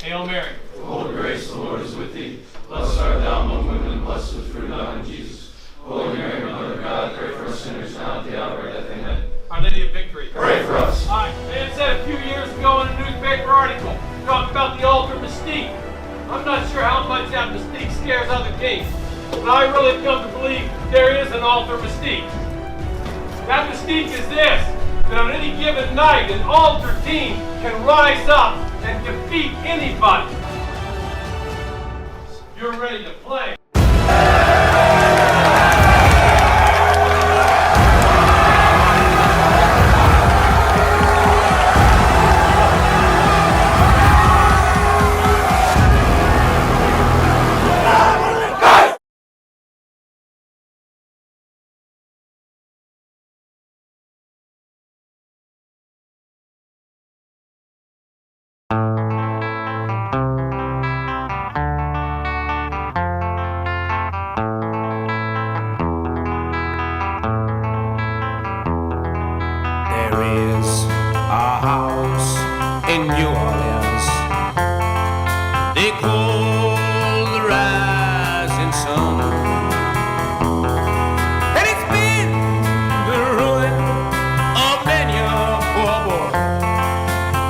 Hail Mary. Full of grace, the Lord is with thee. Blessed art thou among women, and blessed is the fruit of thy womb, Jesus. Holy Mary, Mother of God, pray for us sinners now at the hour of our death. Amen. Our Lady of Victory. Pray for us. All right, man said a few years ago in a newspaper article, talking about the altar mystique. I'm not sure how much that mystique scares other kings, but I really come to believe there is an altar mystique. That mystique is this, that on any given night, an altar team can rise up and defeat anybody. You're ready to play. In New Orleans, they call the rising sun, and it's been the ruin of many a poor boy.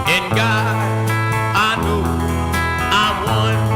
And God, I know I'm one.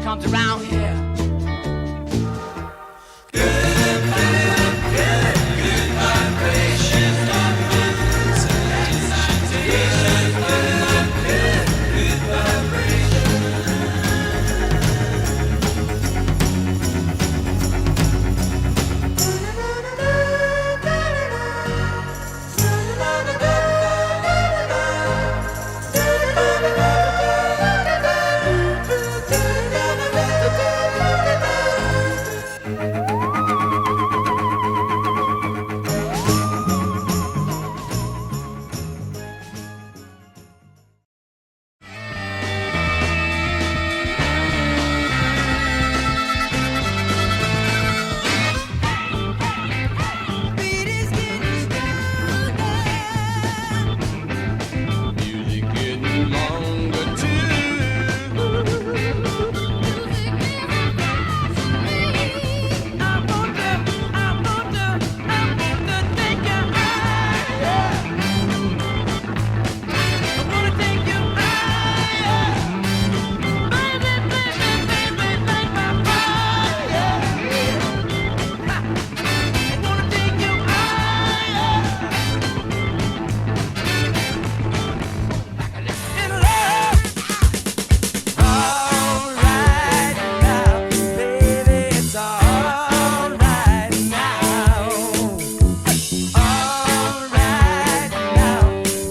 Comes around here.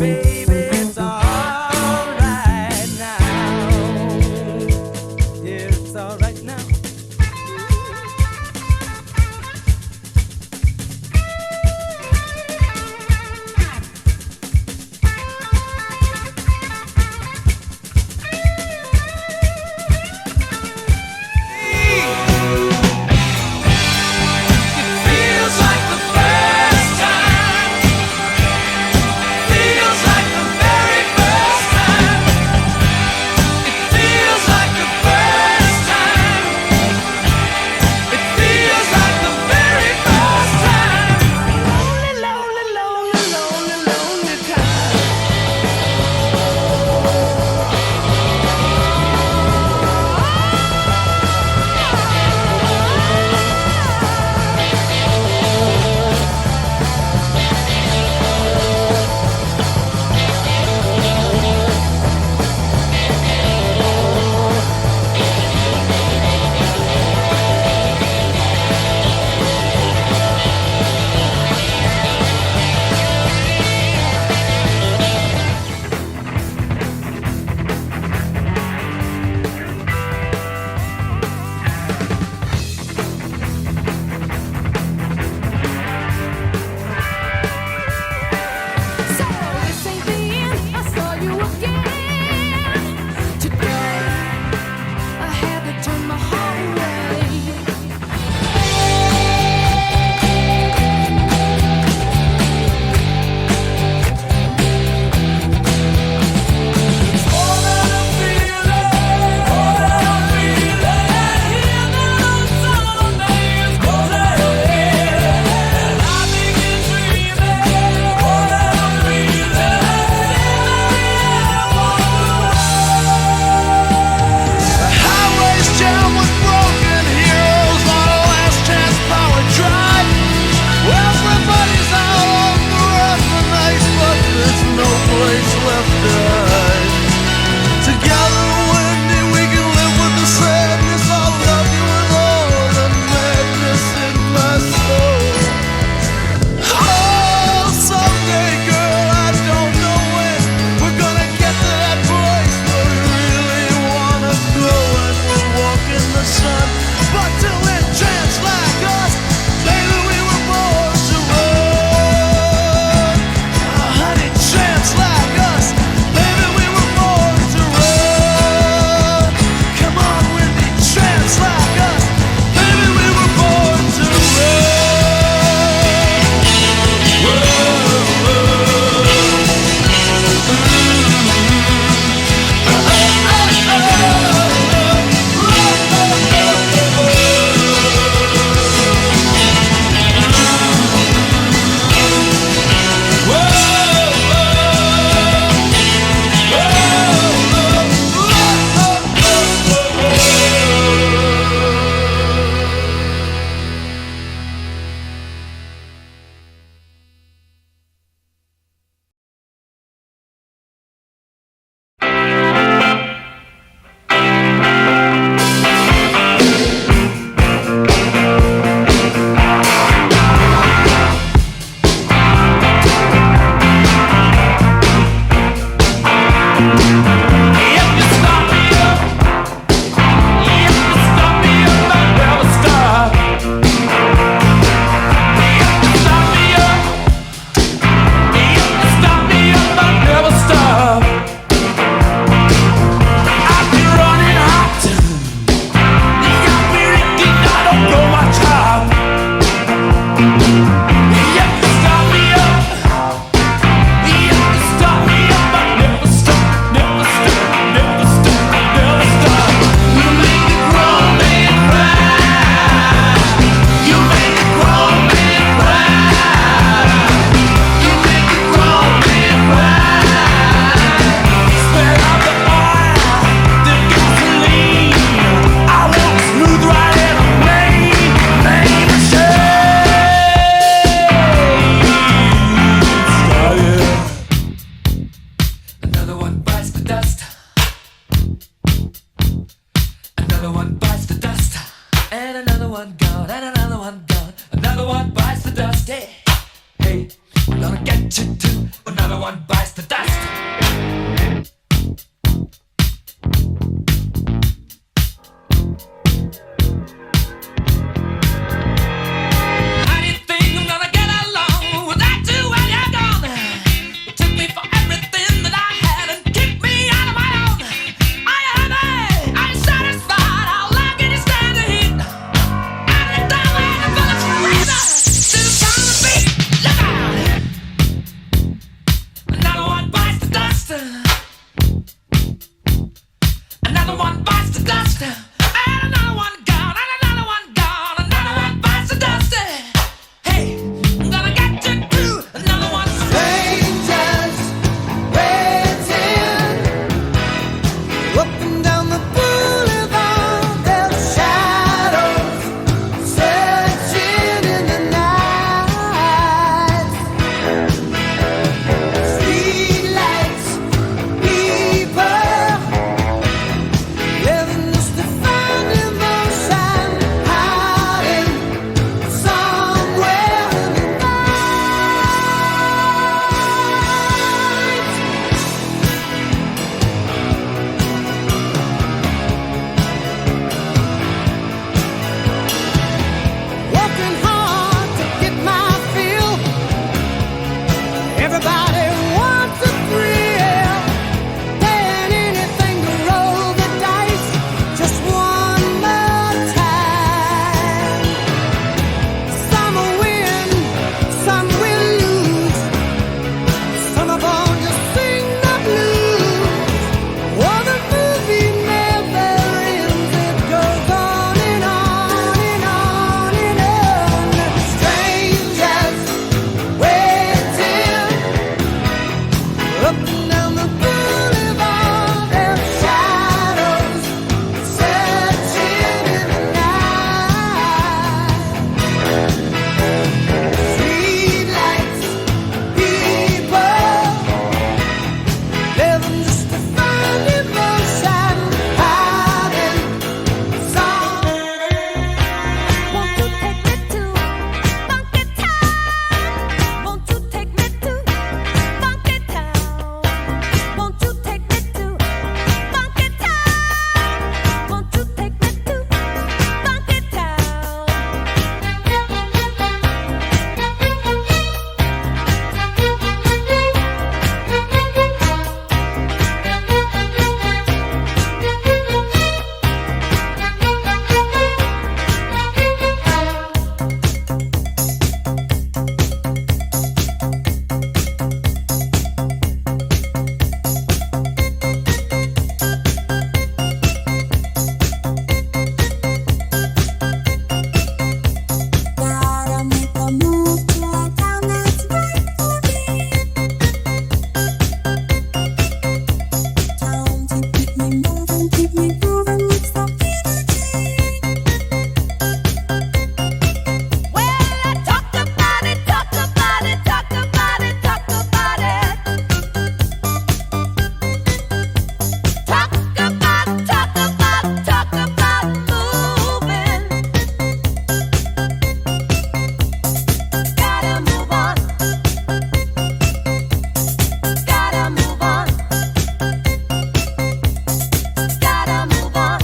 baby, it's alright now. Yeah, it's alright now. Feels like the first time. Feels like the very first time. It feels like the first time. It feels like the very first time. Lonely, lonely, lonely, lonely, lonely time. So this ain't the end. I saw you again today. I had to turn my heart away. All that I'm feeling, all that I'm feeling. Hear the sound of names calling. I begin dreaming. All that I'm feeling. Highways jam with broken heroes on a last chance power drive. Everybody's out on the run tonight, but there's no place left to hide. Together, Wendy, we can live with the sadness. I love you with all the madness in my soul. Oh, someday, girl, I don't know when we're gonna get to that place where we really wanna go and we'll walk in the sun. But till then, tramps like us, baby, we were born to run. Honey, tramps like us, baby, we were born to run. Come on, Wendy, tramps like us, baby, we were born to run. Another one bites the dust. How do you think I'm gonna get along without you when you're gone? You took me for everything that I had and kicked me out of my own. Are you happy? Are you satisfied? How long can you stand the heat? Out of the door and the bullets razor. Still trying to beat. Look out! Another one bites the dust. Another one bites the dust. And another one gone. And another one gone. Another one bites the dust. Hey, I'm gonna get you too. Another one. Strangers waiting up and down the boulevard. Their shadows searching in the night. Streetlights, people living just to find emotion, hiding somewhere in the working hard to get my fill. Everybody wants a thrill, paying anything to roll the dice just one more time. Some will win, some will lose. Some of them just sing the blues. Oh, the movie never ends. It goes on and on and on and on. Strangers waiting up and down the boulevard. Their shadows searching in the night. Streetlights, people living just to find emotion, hiding somewhere. Won't you take me to Funky Town? Won't you take me to Funky Town? Won't you take me to Funky Town? Won't you take me to Funky Gotta make a move to a town that's right for me. Town to keep me moving, keep me grooving with some energy. Well, talk about it, talk about it, talk about it, talk about it. Talk about moving. Gotta move on. Gotta move on. Gotta move on.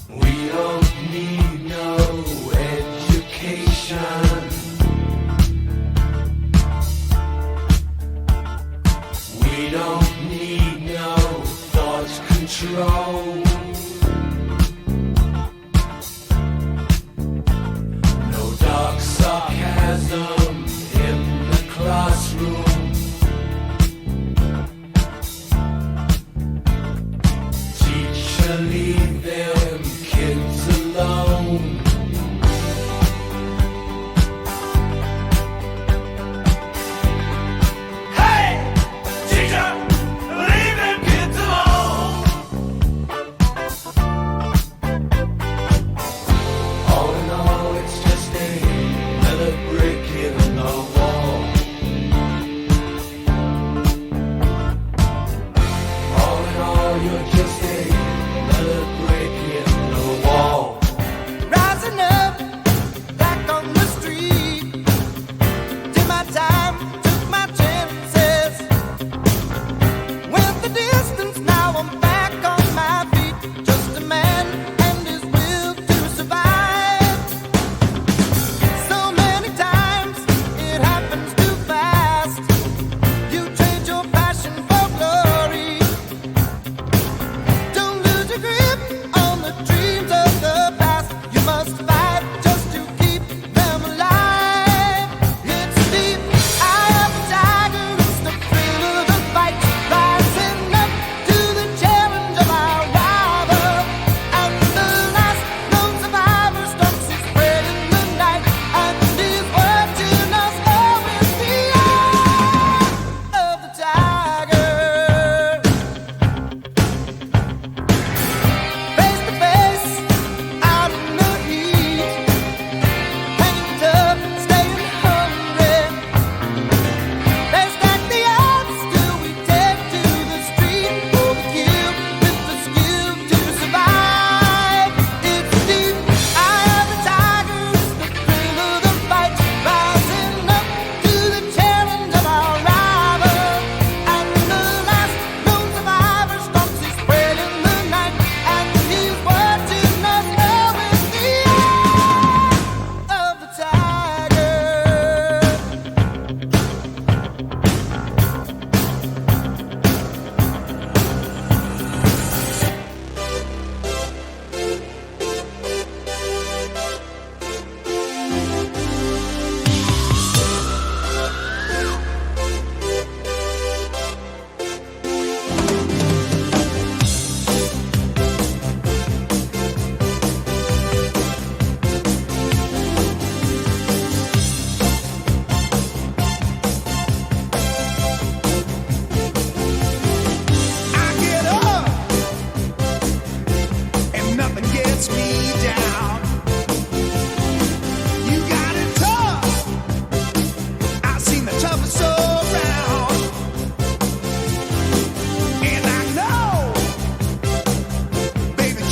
We don't need no education. We don't need no thought control. No dark sarcasm in the classroom. Teacher, leave them kids alone. Hey, teacher, leave them kids alone.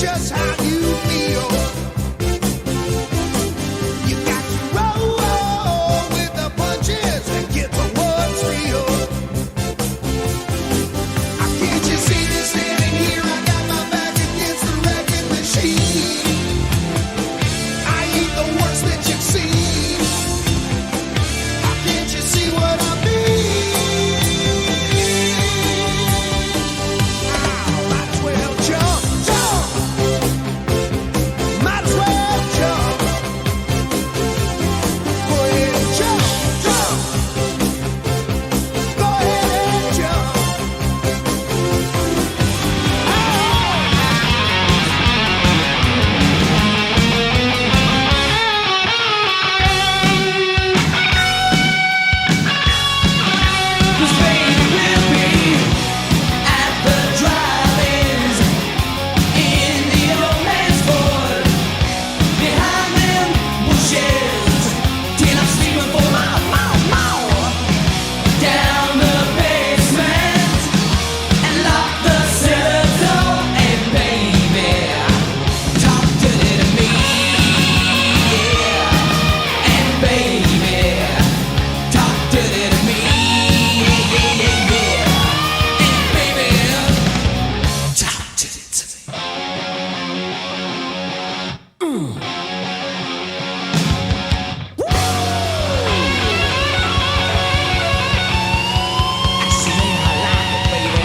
just how you feel. You got to roll with the punches and get to what's real. Can't you see me standing here? I got my back against the wrecking machine. I ain't the worst that you've seen. Can't you see what I mean? Might as well jump, jump. Might as well jump. Go ahead and jump, jump. Go ahead and jump. Cause baby we'll be at the drive-ins in the old man's Ford behind them bushes till I'm screaming for more down the basement and lock the cellar door and baby talk dirty to me, yeah, and baby talk dirty to me, yeah, yeah, yeah, and baby talk dirty to me. See, I like it, baby.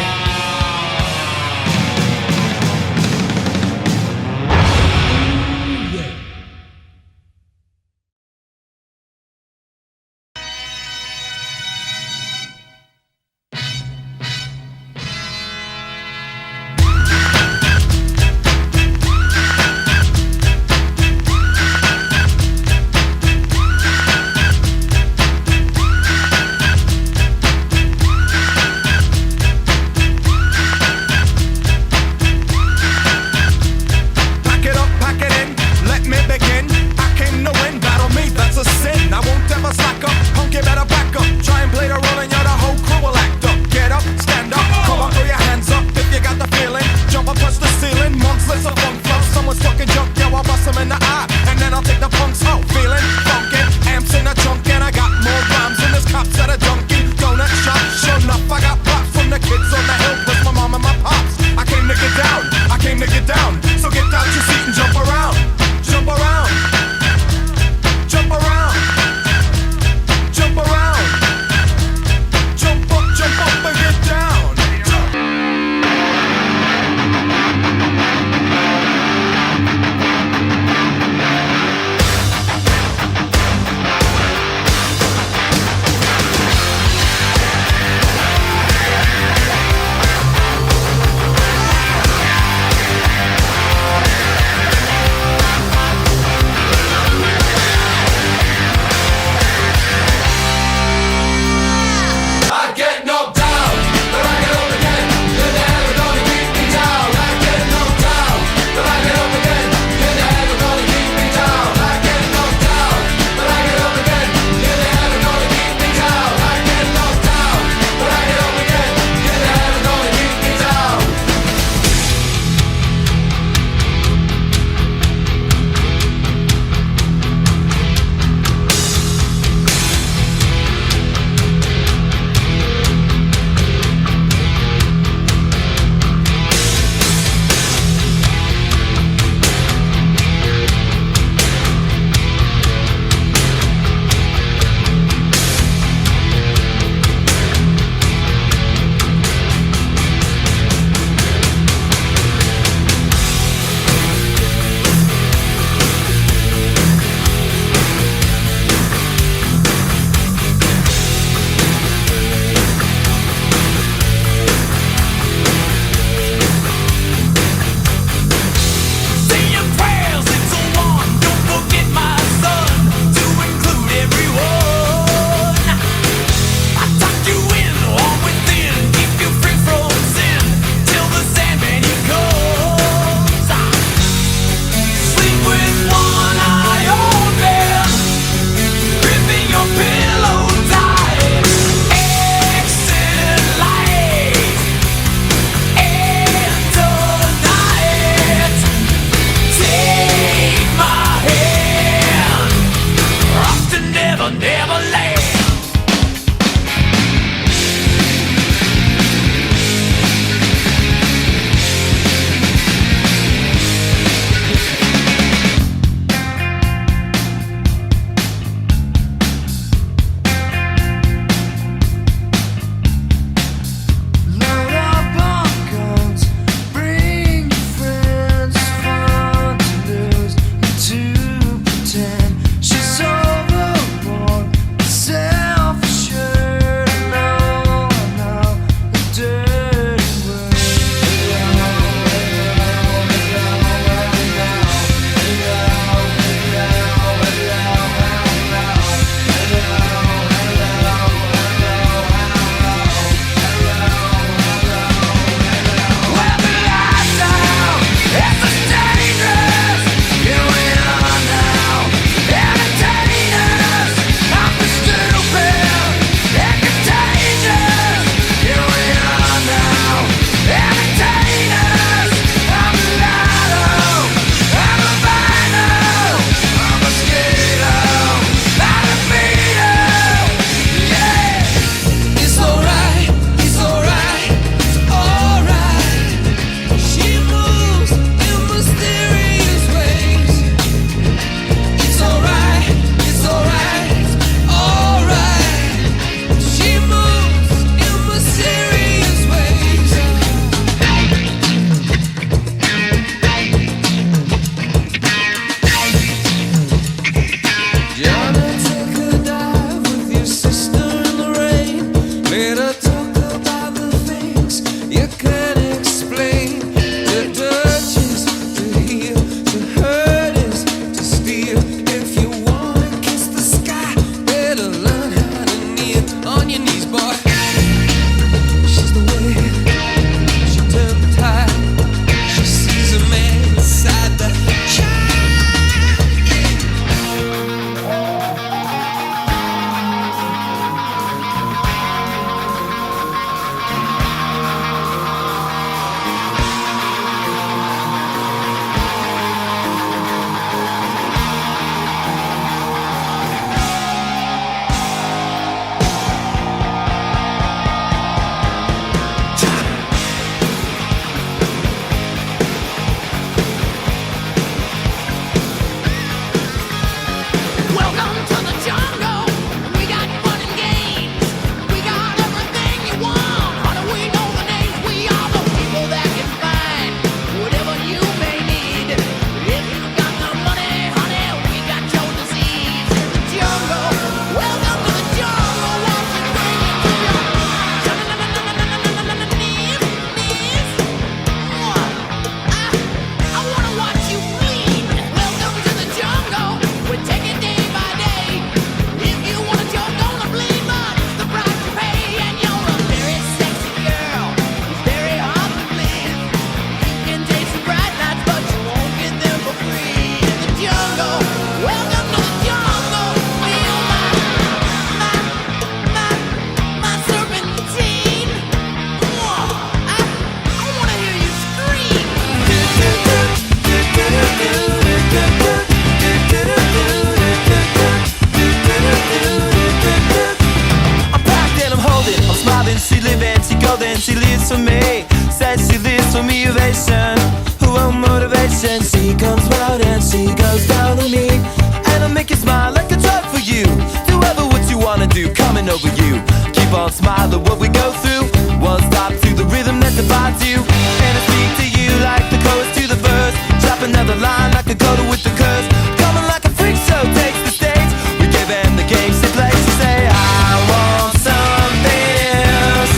then she leaves for me. Says she leaves for me, ovation. Oh, motivation. She comes round and she goes down on me, and I make you smile like a drug for you. Do ever what you wanna do, coming over you. Keep on smiling what we go through. One stop to the rhythm that divides you, and I speak to you like the chorus to the verse. Drop another line like a coda with the curse. Coming like a freak show takes the stage. We give them the game she plays. She say, I want something else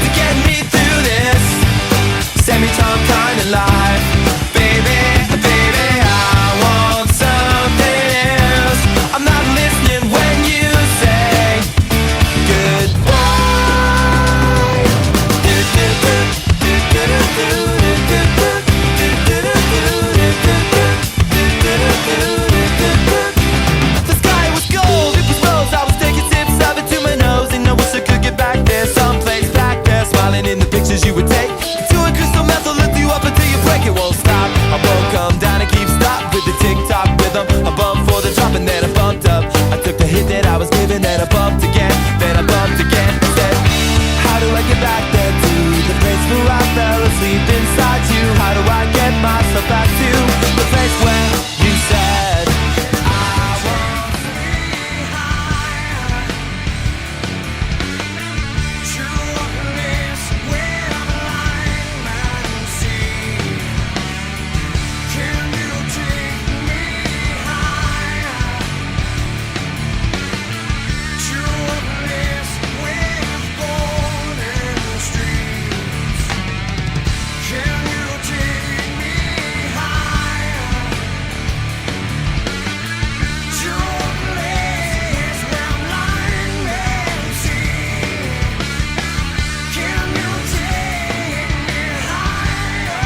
to get me through this semi-time kind of life. Baby, baby, I want something else. I'm not listening when you say goodbye. The sky was gold, it was rose. I was taking sips of it to my nose, and I wish I could get back there, someplace back there, smiling in the pictures you would take. To a crystal method, lift you up until you break. It won't stop. I won't come down and keep stop with the tick-tock rhythm. I bumped for the drop and then I bumped up. I took the hit that I was given, then I bumped again, then I bumped again. I said, how do I get back there to the place where I fell asleep inside you? How do I get myself back to the place where you said I want to be higher, to a place where the blind man see? Can you take me higher, to a place with golden streets? Can you take me higher, to a place where blind men see? Can you take me higher,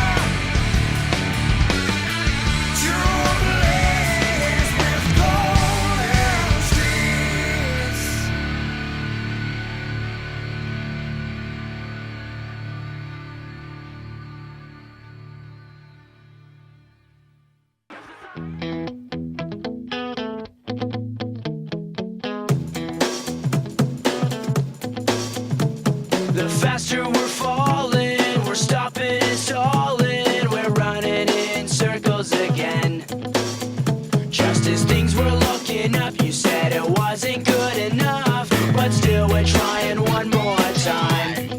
to a place with golden streets? The faster we're falling, we're stopping and stalling, we're running in circles again. Just as things were looking up, you said it wasn't good enough, but still we're trying one more time.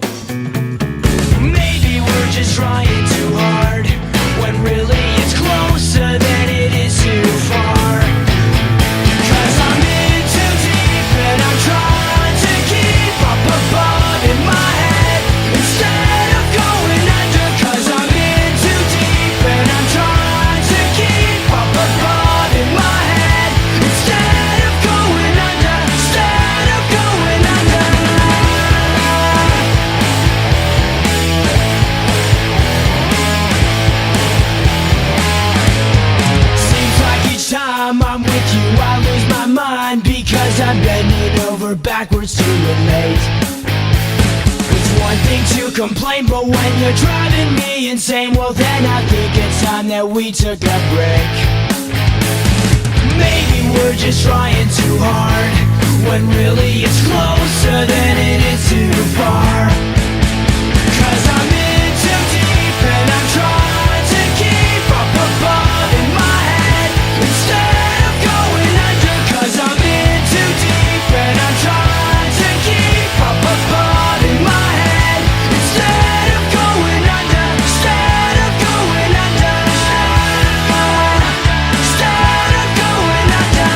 Maybe we're just trying too hard, when really it's closer than it is too far. 'Cause I'm in too deep and I'm trying to keep up above in my head instead of going under. 'Cause I'm in too deep and I'm trying to keep up above in my head instead of going under. Instead of going under. Seems like each time I'm with you I lose my mind, because I'm bending over backwards to relate. It's one thing to complain, but when you're driving me insane, well then I think it's time that we took a break. Maybe we're just trying too hard, when really it's closer than it is too far. 'Cause I'm in too deep and I'm trying to keep up above in my head instead of going under. 'Cause I'm in too deep and I'm trying to keep up above in my head instead of going under. Instead of going under. Instead of going under.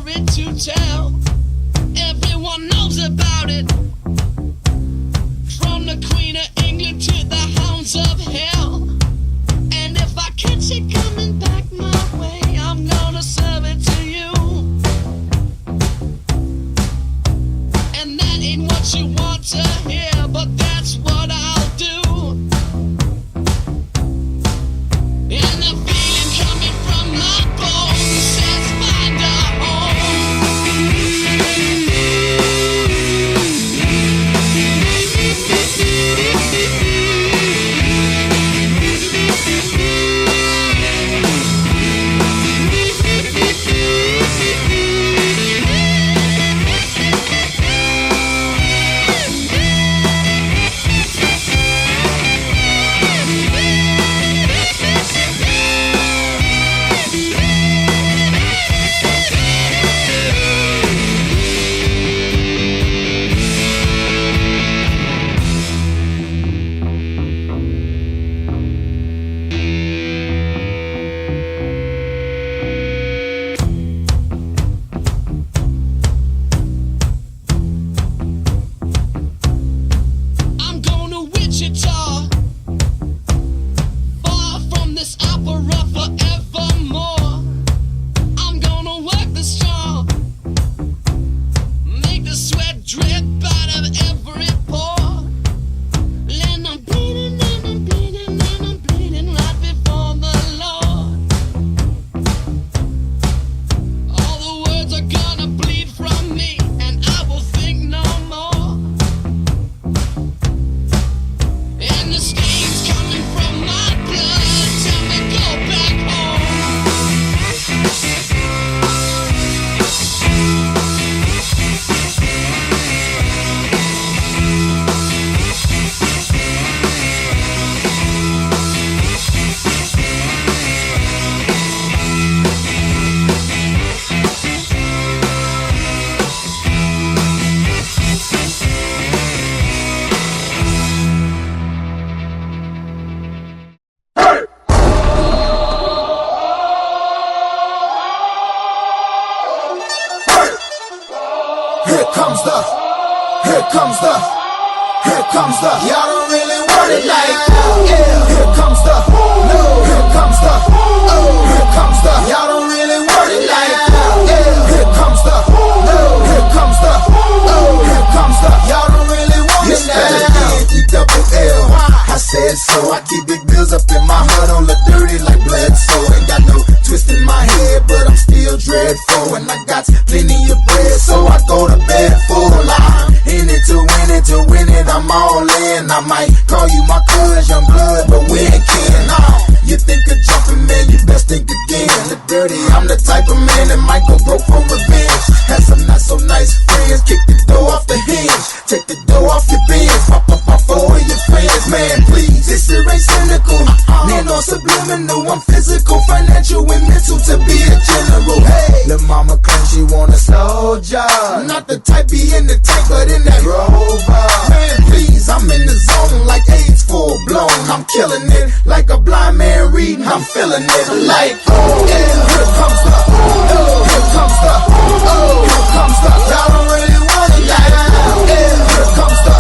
story to tell. Everyone knows about it. From the Queen of England to the hounds of hell. And if I catch it coming back my way, I'm gonna serve it to you. And that ain't what you want to hear, but that's what I'll do. And the feeling coming from my bones says find a Y'all don't really want it like that. Yeah. Here comes the no. Here comes the oh. Here comes the y'all don't really want it like that. Yeah. Here comes the no. Here comes the oh. Here comes the y'all don't really want it like that. E-double-L. I said so. I keep big bills up in my hood on the dirty like Bledsoe. Ain't got no twist in my head, but I'm still dreadful. And I got plenty of bread, so I go to bed full of lime. In it to win it, I'm all in. I might call you my cuz, young blood, but we ain't kin. You think of jumping, man, you best think again. The dirty, I'm the type of man that might go broke for revenge. Had some not so nice friends, kick the door off the hinge. Take the door off your bins, pop up off all of your friends. Man, please, this shit ain't cynical. Man, on subliminal, I'm physical, financial, and mental to be a general. Hey, lil' mama claims she want a soldier. Not the type be in the tank, but in that Rover. Man, please, I'm in the zone like AIDS full blown. I'm killing it like a blind man reading. I'm feeling it like, oh, yeah. Here comes the, oh, here comes the, oh, here comes the. Y'all don't really want it like that. Yeah. Here comes the,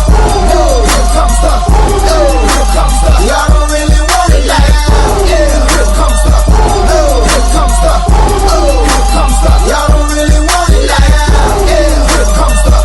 oh, here comes the, oh, here comes the. Y'all don't really want it like that. Yeah. Here comes the, oh, here comes the, oh, here comes the. Y'all don't really want it like that. Yeah. Here comes the.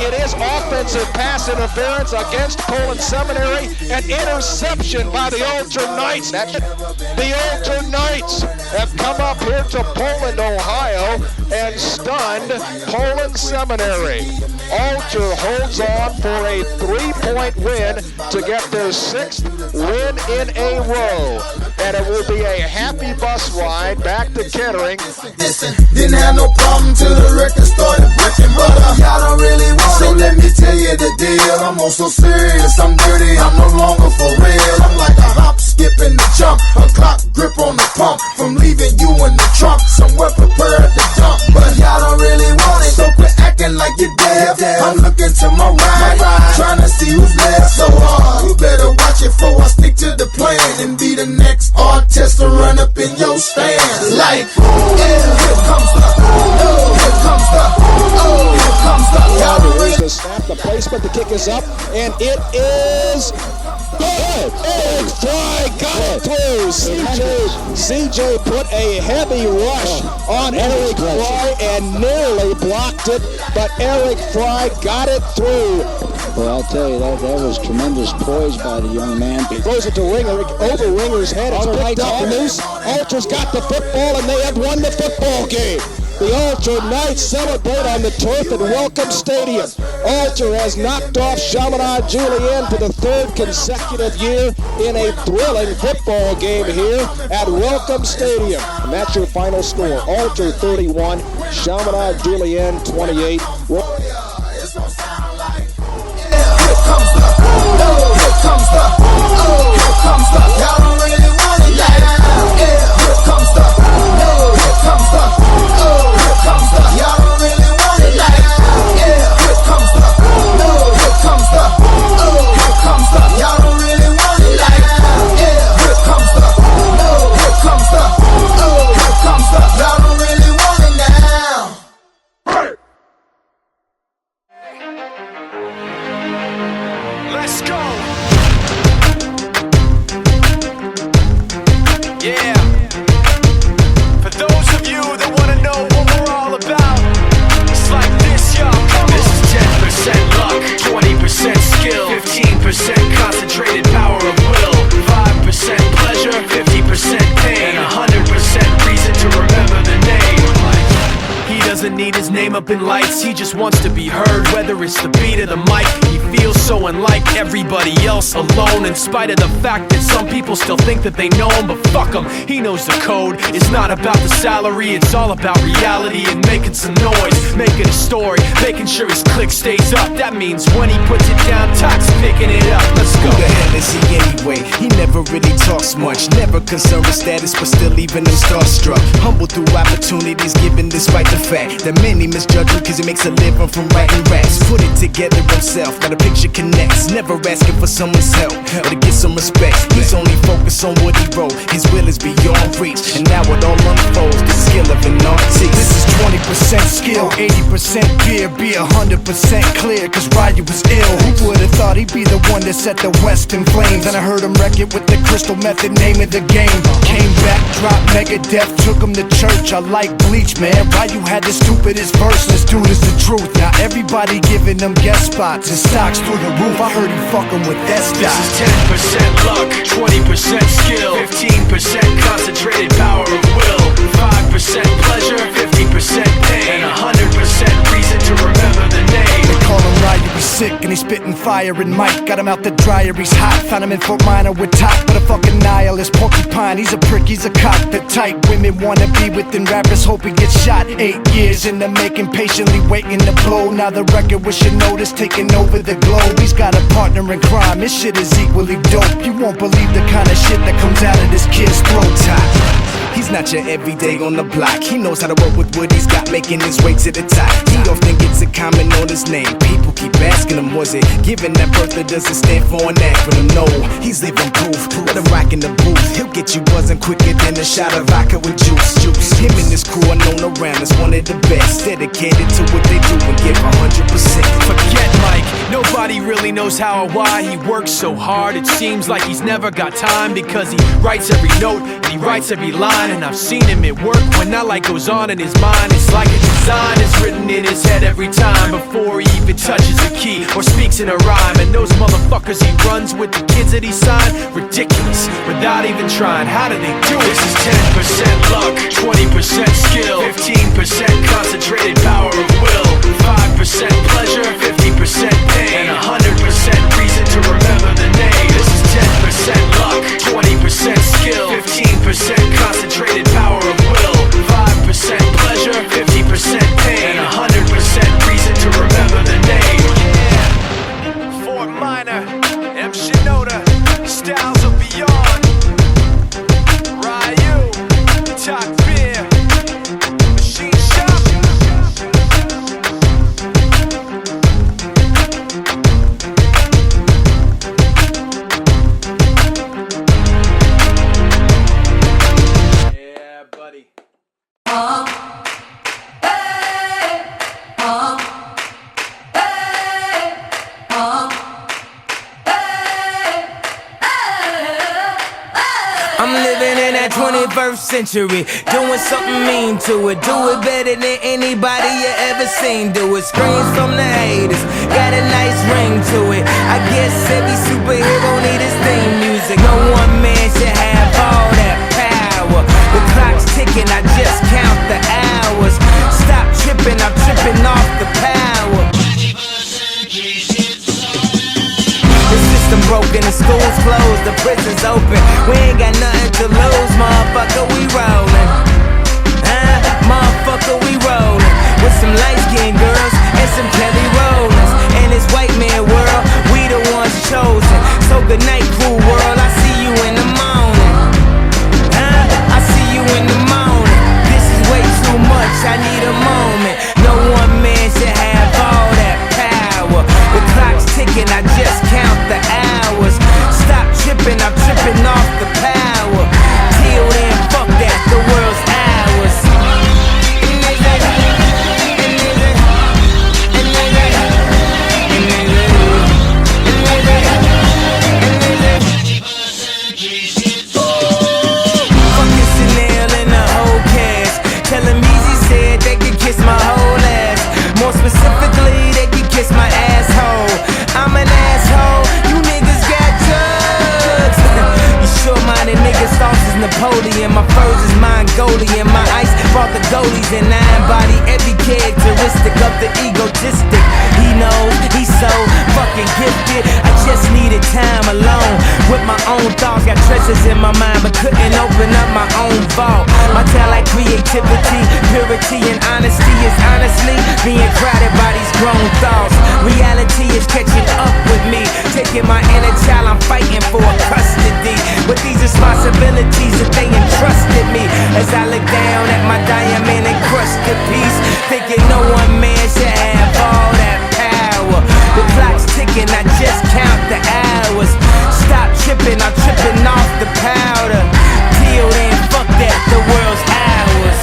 It is offensive pass interference against Poland Seminary, an interception by the Altar Knights. The Altar Knights have come up here to Poland, Ohio, and stunned Poland Seminary. Altar holds on for a 3-point win to get their 6th win in a row. And it will be a happy bus ride back to Kettering. Listen, didn't have no problem till the record started breaking, but y'all don't really want it. So let me tell you the deal. I'm also serious, I'm dirty, I'm no longer for real. I'm like a hop, skip, and a jump, a clock grip on the pump. From leaving you in the trunk, somewhere prepared to dump, but y'all don't really want it. So quit acting like take your dab. I'm looking to my right, trying to see who's left. So you better watch it before I stick to the plan and be the next artist to run up in your stand. Like, here comes the, here comes the, here comes the. The snap, the placement, the kick is up, and it is good. Eric Fry got it through. CJ put a heavy rush on Eric Fry and nearly blocked it, but Eric Fry got it through. Well, I'll tell you, that was tremendous poise by the young man. He throws it to Ringer, over Ringer's head. It's picked up loose. Ultra's got the football, and they have won the football game. The Ultra Knights celebrate on the turf at Welcome Stadium. Ultra has knocked off Chaminade Julienne for the third consecutive year in a thrilling football game here at Welcome Stadium. And that's your final score. Ultra 31, Chaminade Julienne 28. Here comes the, here comes the, here comes the. Y'all don't really want it like that. Here comes the, here comes the, here comes the. Y'all don't really want it like that. Here comes the, here comes the, here comes the. Y'all don't really want it like that. Here comes the, here comes the, here comes the. Y'all don't really want it now. Let's go. Yeah. For those of you that want to know what we're all about, it's like this, y'all. This is 10% luck, 20% skill, 15% concentrated power of will, 5% pleasure, 50% pain, and 100% reason to remember the name. He doesn't need his name up in lights, he just wants to be heard, whether it's the beat or the mic. He feels so unlike everybody else, alone, in spite of the fact that some people still think that they know him. But fuck him, he knows the code. It's not about the salary, it's all about reality and making some noise, making a story, making sure his click stays up. That means when he puts it down, Tox picking it up. Let's go. Who the hell is he anyway? He never really talks much, never concerned with status, but still leaving him starstruck. Humble through opportunities given despite the fact that many misjudge him cause he makes a living from writing raps. Put it together himself, got a picture connects, never asking for someone's help or to get some respect. He's only focused on what he wrote, his will is beyond reach, and now it all unfolds, the skill of an artist. This is 20% skill, 80% gear, be 100% clear, cause Ryu was ill. Who would've thought he'd be the one that set the West in flames? And I heard him wreck it with the Crystal Method, name of the game. Came back, dropped Megadeth, took him to church. I like Bleach, man. Ryu had the stupidest verse, this dude is the truth. Now everybody giving them guest spots and stocks through the roof. I heard he fucking with that stock. This is 10% luck, 20% skill, 15% concentrated power of will, 5% pleasure, 50% pain, and 100% reason to remember the name. They call him Ryu, he's sick and he's spitting fire. And Mike got him out the dryer, he's hot. Found him in Fort Minor with top, but a fucking nihilist porcupine. He's a prick, he's a cock. The type women wanna be within rappers, hope he gets shot. 8 years in the making, patiently waiting to blow. Now the record with Shinoda's taking over the globe. He's got a partner in crime, his shit is equally dope. You won't believe the kind of shit that comes out of this kid's throat. He's not your everyday on the block. He knows how to work with what he's got, making his way to the top. He often gets a comment on his name. People keep asking him, was it given that birth that doesn't stand for an acronym? No, he's living proof. Let him rock in the booth. He'll get you buzzing quicker than a shot of vodka with juice. Him and his crew are known around as one of the best, dedicated to what they do and give 100%. Forget Mike, nobody really knows how or why he works so hard. It seems like he's never got time because he writes every note and he writes every line. And I've seen him at work when that light goes on in his mind. It's like a design is written in his head every time before he even touches a key or speaks in a rhyme. And those motherfuckers he runs with, the kids that he signed, ridiculous, without even trying. How do they do it? This is 10% luck, 20% skill, 15% concentrated power of will, 5% pleasure, 50% pain, and 100% reason to remember the name. This is 10% luck, 20% skill, 15% concentrated power of will, 5% pleasure, 50% pain, and 100% reason to remember the name. Yeah. Fort Minor, M. Shinoda, Styles of Beyond, Ryu, Talk Biz. I'm living in that 21st century, doing something mean to it. Do it better than anybody you ever seen do it. Screams from the haters, got a nice ring to it. I guess every superhero need his theme music. No one man should have all that power. The clock's ticking, I just count the hours. Stop tripping, I'm tripping off the power. The system broken, the school's closed, the prison's open. We ain't got nothing to lose, motherfucker, we rollin'. Motherfucker, we rollin'. With some light-skinned girls and some Kelly Rollins. In this white man world, we the ones chosen. So good night, cool world, I see you in the morning. I see you in the morning. This is way too much, I need a moment. No one man should have all that power. The clock's ticking, I just count the hours. Stop tripping, I'm tripping off the power. Till then, fuck that, the world's ours. Fucking Chanel and the whole cast. Tell him Easy said they could kiss my whole ass. More specifically, they could kiss my asshole. I'm an asshole, you niggas got drugs. You sure-minded niggas, sauce is Napoleon. My furs is Mongolian. My ice brought the goalies and I embody every characteristic of the egotistic. He knows he's so fucking gifted. I just needed time alone with my own thoughts. Got treasures in my mind but couldn't open up my own vault. My talent, creativity, purity and honesty is honestly being crowded by these grown thoughts. Reality is catching up with me, taking my inner child, I'm fighting for custody. With these responsibilities that they entrusted me, as I look down at my diamond encrusted piece, thinking no one man should have all that power. The clock's ticking, I just count the hours. Stop tripping, I'm tripping off the powder. Till then, fuck that, the world's ours.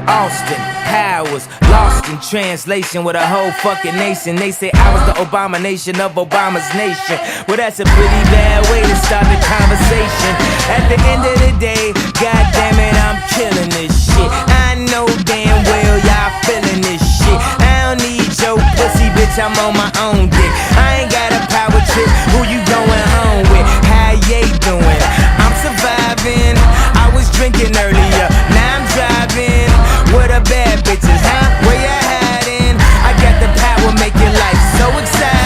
Austin Powers, lost in translation with a whole fucking nation. They say I was the abomination of Obama's nation. Well, that's a pretty bad way to start the conversation. At the end of the day, god damn it, I'm killing this shit. I know damn well y'all feeling this shit. I don't need your pussy, bitch, I'm on my own dick. I ain't got a power trip, who you going home with? How you doing? I'm surviving, I was drinking earlier, now I'm driving. What a bad bitches, huh? Where you hiding? I got the power, make your life so exciting.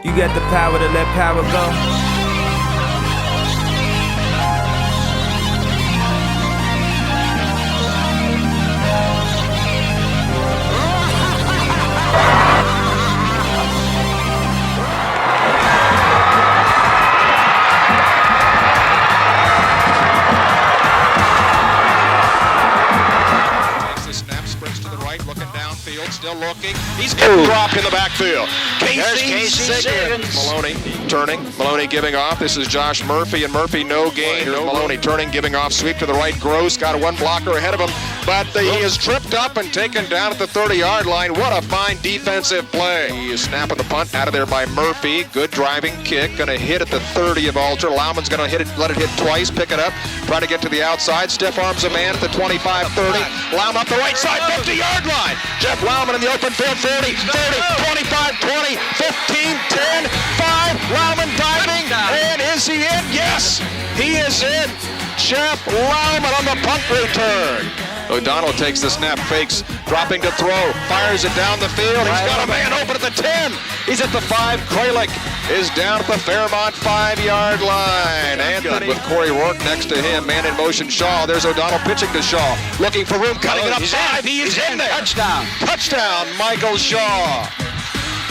You got the power to let power go. Still looking. He's getting dropped in the backfield. Casey Siggins. Maloney turning. Maloney giving off. This is Josh Murphy, and Murphy no gain. Here's Maloney turning, giving off. Sweep to the right. Gross got one blocker ahead of him. but he is tripped up and taken down at the 30-yard line. What a fine defensive play. He is snapping the punt out of there by Murphy. Good driving kick. Going to hit at the 30 of Alter. Lauman's going to hit it, let it hit twice, pick it up, try to get to the outside. Stiff arms a man at the 25-30. Lauman up the right side, 50-yard line. Jeff Lauman in the open field, 40, 30, 25, 20, 15, 10, 5. Lauman diving, and is he in? Yes, he is in. Jeff Lauman on the punt return. O'Donnell takes the snap, fakes, dropping to throw, fires it down the field. He's got a man open at the 10. He's at the 5. Kralik is down at the Fairmont 5-yard line. Anthony with Corey Rourke next to him. Man in motion, Shaw. There's O'Donnell pitching to Shaw. Looking for room, cutting it upside. He's in there. Touchdown. Touchdown, Michael Shaw.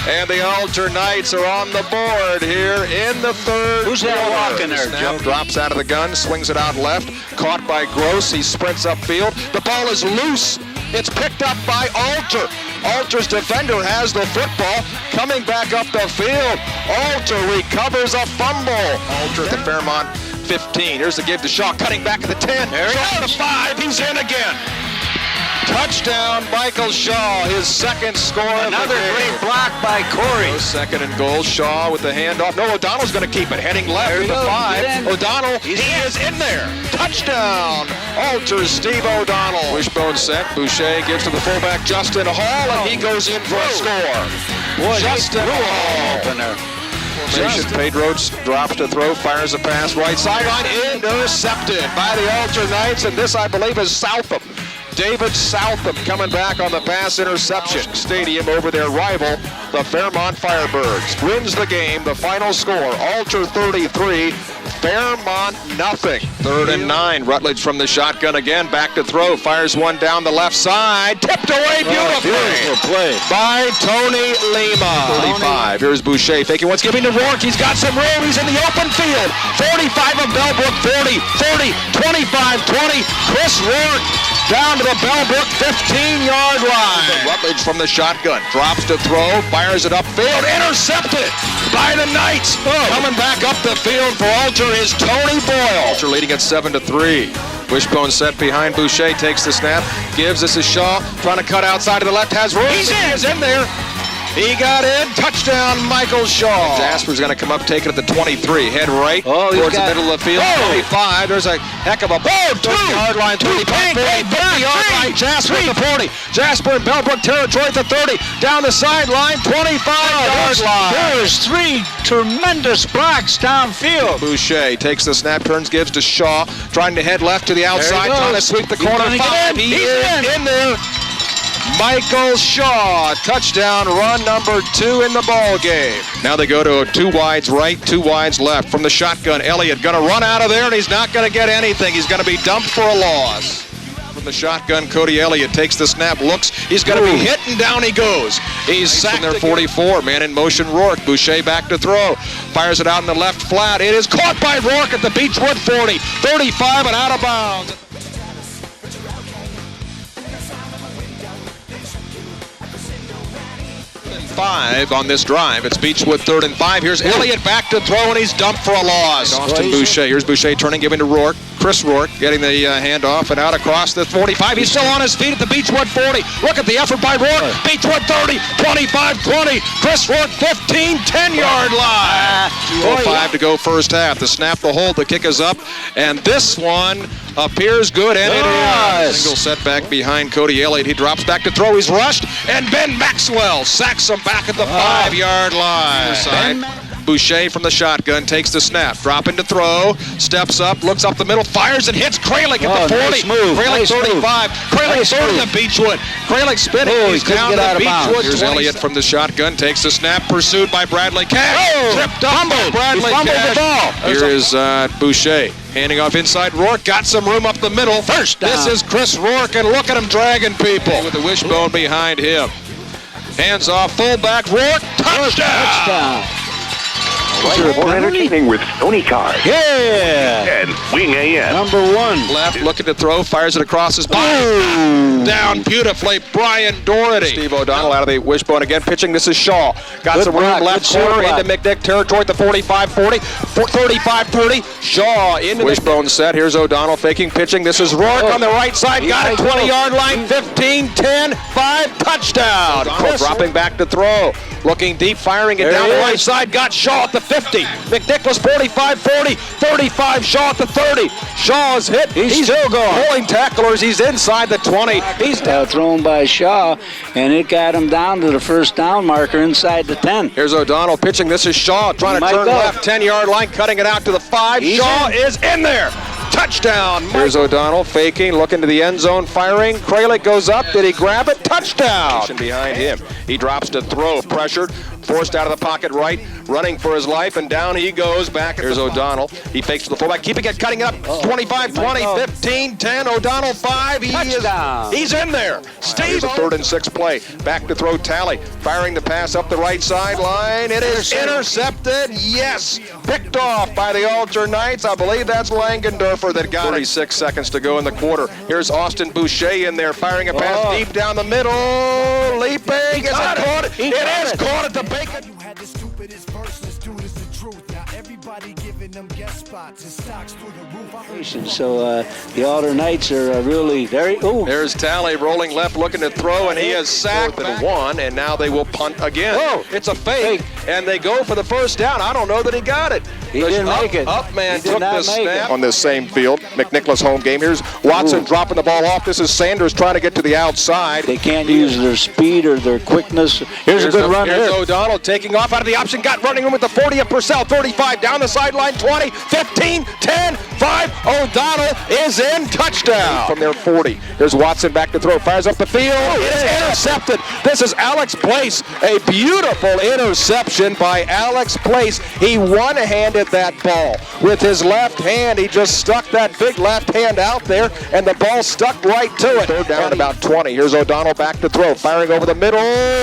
And the Alter Knights are on the board here in the third. Who's that walking there, Snap Joe? drops out of the gun, swings it out left, caught by Gross. He sprints upfield. The ball is loose. It's picked up by Alter. Alter's defender has the football, coming back up the field. Alter recovers a fumble. Alter at the Fairmont 15. Here's the give to Shaw, cutting back at the 10. There he goes. The 5. He's in again. Touchdown, Michael Shaw, his second score of the Another game. great block by Corey. Second and goal. Shaw with the handoff. No, O'Donnell's going to keep it. Heading left There to he the goes. 5. Get in. O'Donnell, He's he in. is in there. Touchdown. Alter Steve O'Donnell. Wishbone set. Boucher gives to the fullback Justin Hall, and he goes in for a score. Boy, Justin Hall. opener. Formation. Pedro drops to throw, fires a pass right sideline, intercepted by the Alter Knights, and this, I believe, is Southam. David Southam coming back on the pass interception. Stadium over their rival, the Fairmont Firebirds. Wins the game. The final score, Alter 33, Fairmont nothing. 3rd and 9. Rutledge from the shotgun again. Back to throw. Fires one down the left side. Tipped away beautifully. Beautiful play. By Tony Lima. 35. Here's Boucher faking what's giving to Rourke. He's got some room. He's in the open field. 45 of Bellbrook. 40, 30, 25, 20. Chris Rourke down to the Bellbrook 15-yard line. Rutledge from the shotgun. Drops to throw. Fires it upfield. Intercepted by the Knights. Coming back up the field for Alter is Tony Boyle. Alter leading at 7-3. Wishbone set behind Boucher. Takes the snap. Gives. This is Shaw. Trying to cut outside to the left. Has room. He's in there. He got in. Touchdown, Michael Shaw. Jasper's going to come up, take it at the 23. Head right towards the middle of the field. 25. There's a heck of a ball. 30-yard line. 35. 50-yard line. Jasper at the 40. Jasper in Bellbrook territory at the 30. Down the sideline. 25-yard line. There's 3 tremendous blocks downfield. Boucher takes the snap, turns, gives to Shaw. Trying to head left to the outside. Trying to sweep the He's corner. gonna get 5. in. He He's is in there. Michael Shaw, touchdown run number 2 in the ball game. Now they go to a 2 wides right, 2 wides left from the shotgun. Elliott going to run out of there, and he's not going to get anything. He's going to be dumped for a loss. From the shotgun, Cody Elliott takes the snap, looks. He's going to be hit, and down he goes. He's sacked from their 44. Man in motion, Rourke. Boucher back to throw. Fires it out in the left flat. It is caught by Rourke at the Beechwood 40. 35 and out of bounds. 5 on this drive. It's Beechwood 3rd and 5. Here's Elliott back to throw, and he's dumped for a loss. Austin Boucher. Here's Boucher turning, giving to Rourke. Chris Rourke getting the handoff and out across the 45. He's still on his feet at the Beechwood 40. Look at the effort by Rourke. Beechwood 30, 25, 20. Chris Rourke 15, 10-yard line. 2:05 to go first half. The snap, the hold, the kick is up, and this one appears good, and it is. Single setback behind Cody Elliott. He drops back to throw. He's rushed, and Ben Maxwell sacks him back at the 5-yard line. Boucher from the shotgun takes the snap, dropping to throw, steps up, looks up the middle, fires and hits Kralik at the 40. Nice move. Kralik 35. Kralik throws the Beechwood. Kralik spinning. He's down to the Beechwood. Here's Elliott from the shotgun, takes the snap, pursued by Bradley Cash. Tripped up by Bradley Cash. The ball. Here is Boucher. Handing off inside Rourke, got some room up the middle. First down. This is Chris Rourke, and look at him dragging people. With the wishbone behind him. Hands off, fullback, Rourke, touchdown! More entertaining with Sony Cars. Yeah! And Wing AM. Number one. Left, looking to throw, fires it across his body. Down beautifully, Brian Doherty. Steve O'Donnell out of the wishbone again, pitching. This is Shaw. Got Good some room block, left good corner block. into McNick territory at the 45-40, 35-30. Shaw into wishbone set. Here's O'Donnell faking, pitching. This is Rourke on the right side. Got it, 20-yard line, 15, 10, 5, touchdown. O'Donnell dropping back to throw. Looking deep, firing it down the right side. Got Shaw at the 50. McNicholas 45-40, 35. Shaw at the 30. Shaw's hit. He's still going. Pulling tacklers. He's inside the 20. He's down. Thrown by Shaw, and it got him down to the first down marker inside the 10. Here's O'Donnell pitching. This is Shaw trying to Might turn go. left, 10-yard line, cutting it out to the 5. Shaw is in there. Touchdown. Here's O'Donnell faking, looking to the end zone, firing. Kralik goes up. Did he grab it? Touchdown. Behind him. He drops to throw. Pressured. Forced out of the pocket right. Running for his life. And down he goes back. Here's O'Donnell. He fakes to the fullback. Keeping it. Cutting it up. 25, 20, 15, 10. O'Donnell 5. He's in there. Steve. 3rd and 6 play. Back to throw. Tally. Firing the pass up the right sideline. It is intercepted. Yes. Picked off by the Alter Knights. I believe that's Langendorfer that got 36 seconds to go in the quarter. Here's Austin Boucher in there firing a pass deep down the middle. Leaping. Is it caught? It is caught at the Bacon. You had the stupidest verse, this dude is the truth. Now everybody giving them guest spots and stocks through the roof. So the Alder Knights are really very. Oh, There's Tally rolling left, looking to throw, and he is sacked at 1, and now they will punt again. Whoa. It's a fake, and they go for the first down. I don't know that he got it. He didn't make it. Up man He did took not the make snap it. on this same field. McNicholas home game. Here's Watson dropping the ball off. This is Sanders trying to get to the outside. they can't use their speed or their quickness. Here's a good run Here's here. O'Donnell taking off out of the option. Got running room with the 40 of Purcell. 35 down the sideline. 20, 15, 10, 5. O'Donnell is in. Touchdown from their 40. Here's Watson back to throw. Fires up the field. It is intercepted. This is Alex Place. A beautiful interception by Alex Place. He one-handed that ball with his left hand. He just stuck that big left hand out there, and the ball stuck right to it. 3rd down, about 20. Here's O'Donnell back to throw. Firing over the middle.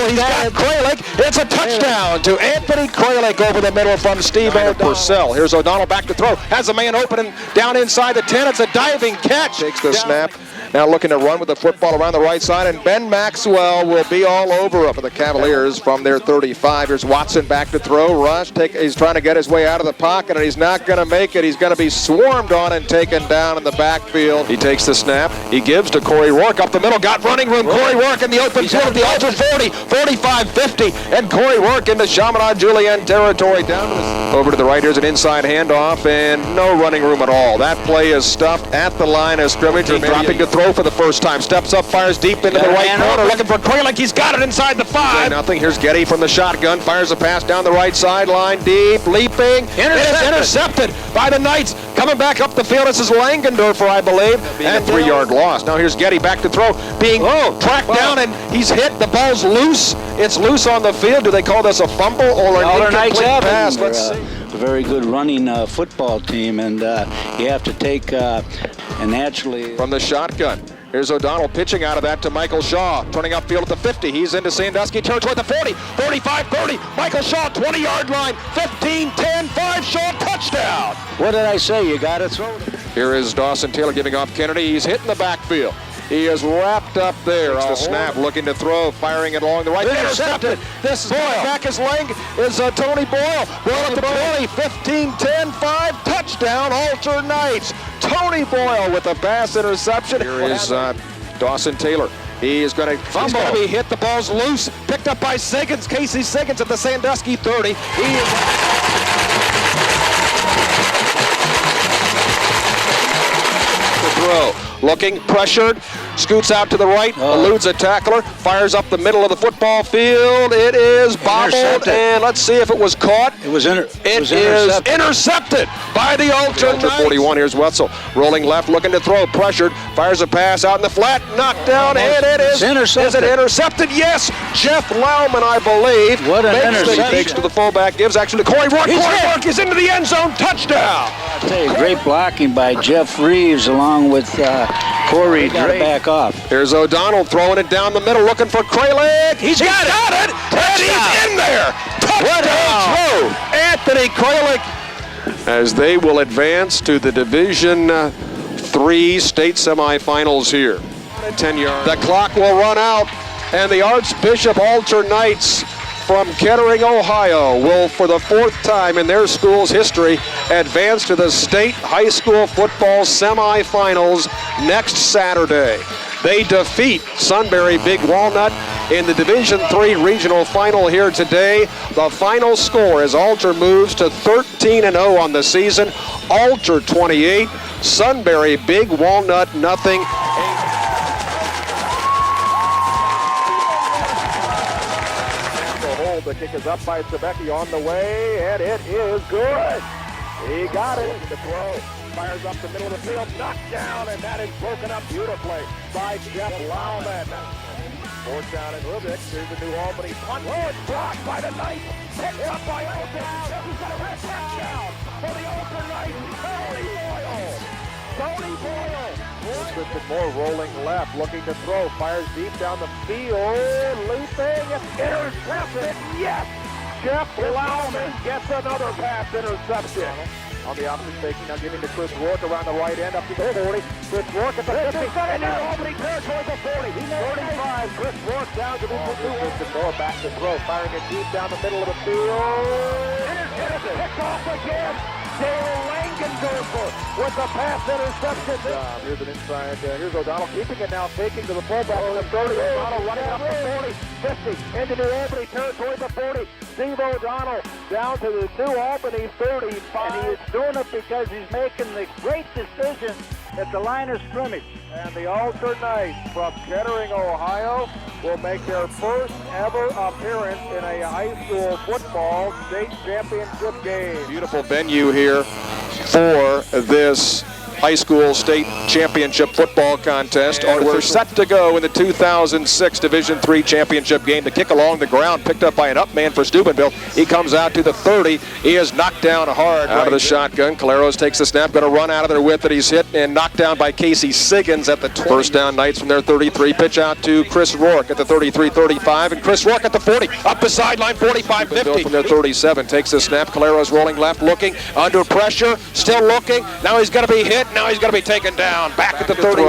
He's got Kralik. It's a touchdown to Anthony Kralik over the middle from Steve Purcell. Here's O'Donnell back to throw. Has a man open and down inside the 10. It's a diving catch. Takes the snap. Now looking to run with the football around the right side, and Ben Maxwell will be all over it for the Cavaliers from their 35. Here's Watson back to throw. Rush. He's trying to get his way out of the pocket, and he's not going to make it. He's going to be swarmed on and taken down in the backfield. He takes the snap. He gives to Corey Rourke up the middle. Got running room. Corey Rourke in the open field. The Alter 40, 45, 50, and Corey Rourke into Chaminade Julienne territory. Down to the, over to the right. Here's an inside handoff, and no running room at all. That play is stuffed at the line of scrimmage. Dropping to throw for the first time. Steps up, fires deep into the right corner. Looking for Kralik. He's got it inside the 5. Nothing. Here's Getty from the shotgun. Fires a pass down the right sideline. Deep. Leaping. It is intercepted by the Knights. Coming back up the field. This is Langendorfer, I believe. And 3-yard loss. Now here's Getty back to throw. Being tracked down, and he's hit. The ball's loose. It's loose on the field. Do they call this a fumble or an incomplete pass? Let's see. A very good running football team, and you have to take and naturally from the shotgun. Here's O'Donnell pitching out of that to Michael Shaw. Turning upfield at the 50. He's into Sandusky territory at the 40, 35, 30. Michael Shaw, 20-yard line. 15, 10, 5. Shaw, touchdown. What did I say? You got to throw it. Here is Dawson Taylor giving off Kennedy. He's hitting the backfield. He is wrapped up there. It's the snap, looking to throw, firing it along the right. Intercepted. This is back his leg is Tony Boyle. Boyle at the 20, 15, 10, 5. Touchdown, Alter Knights. Tony Boyle with a pass interception. Here is Dawson Taylor. He is going to fumble. He's going to be hit. The ball's loose. Picked up by Siggins. Casey Siggins at the Sandusky 30. He is throw. Looking, pressured, scoots out to the right, eludes a tackler, fires up the middle of the football field. It is bobbled, and let's see if it was caught. It was intercepted by the Alter Knights. 41, here's Wetzel. Rolling left, looking to throw, pressured, fires a pass out in the flat, knocked down, and it is intercepted. Is it intercepted? Yes. Jeff Lauman, I believe. What an interception. He takes to the fullback, gives action to Corey Rourke. Corey Rourke is into the end zone. Touchdown. I tell you, great blocking by Jeff Reeves along with Corey got to back off. Here's O'Donnell throwing it down the middle, looking for Kralik. He's got it. And he's in there. Touchdown! Anthony Kralik, as they will advance to the Division III state semifinals here. 10 yards. The clock will run out, and the Archbishop Altar Knights from Kettering, Ohio, will, for the fourth time in their school's history, advance to the state high school football semifinals next Saturday. They defeat Sunbury Big Walnut in the Division III regional final here today. The final score as Altar moves to 13-0 on the season. Altar 28, Sunbury Big Walnut nothing. The kick is up by Sebecki on the way, and it is good. He got it. The throw fires up the middle of the field, knocked down, and that is broken up beautifully by Jeff Lauman. Fourth down in Rubik. Here's the New Albany punt. Oh, it's blocked by the Knights. Picked up by Alton. He's got a red touchdown for the Alton Knights. Tony Boyle. Christian Moore rolling left, looking to throw, fires deep down the field, leaping, intercepted, yes! Jeff Lauman gets another pass interception. On the opposite taking, now giving to Chris Rourke around the right end, up to the 40. Chris Rourke at the 50, and now Albany territory the 40. 35, Chris Rourke down to the 2. Christian Moore back to throw, firing it deep down the middle of the field. Intercepted, picked off again. Dale Langendorfer with the pass interception. Here's an inside, here's O'Donnell keeping it now, taking to the fullback to the 30. O'Donnell running up the 40, 50, into New Albany territory, the 40. Steve O'Donnell down to the New Albany 35. And he is doing it because he's making the great decision at the line of scrimmage. And the Altar Knights from Kettering, Ohio will make their first ever appearance in a high school football state championship game. Beautiful venue here for this high school state championship football contest. And we're set to go in the 2006 Division III championship game. The kick along the ground picked up by an up man for Steubenville. He comes out to the 30. He is knocked down hard out of the shotgun. Caleros takes the snap, going to run out of there with it. He's hit and knocked down by Casey Siggins at the 20. First down, Knights from their 33. Pitch out to Chris Rourke at the 33-35, and Chris Rourke at the 40. Up the sideline, 45-50. From their 37, takes the snap. Caleros rolling left, looking, under pressure, still looking. Now he's going to be hit. Now he's going to be taken down. Back at the 30.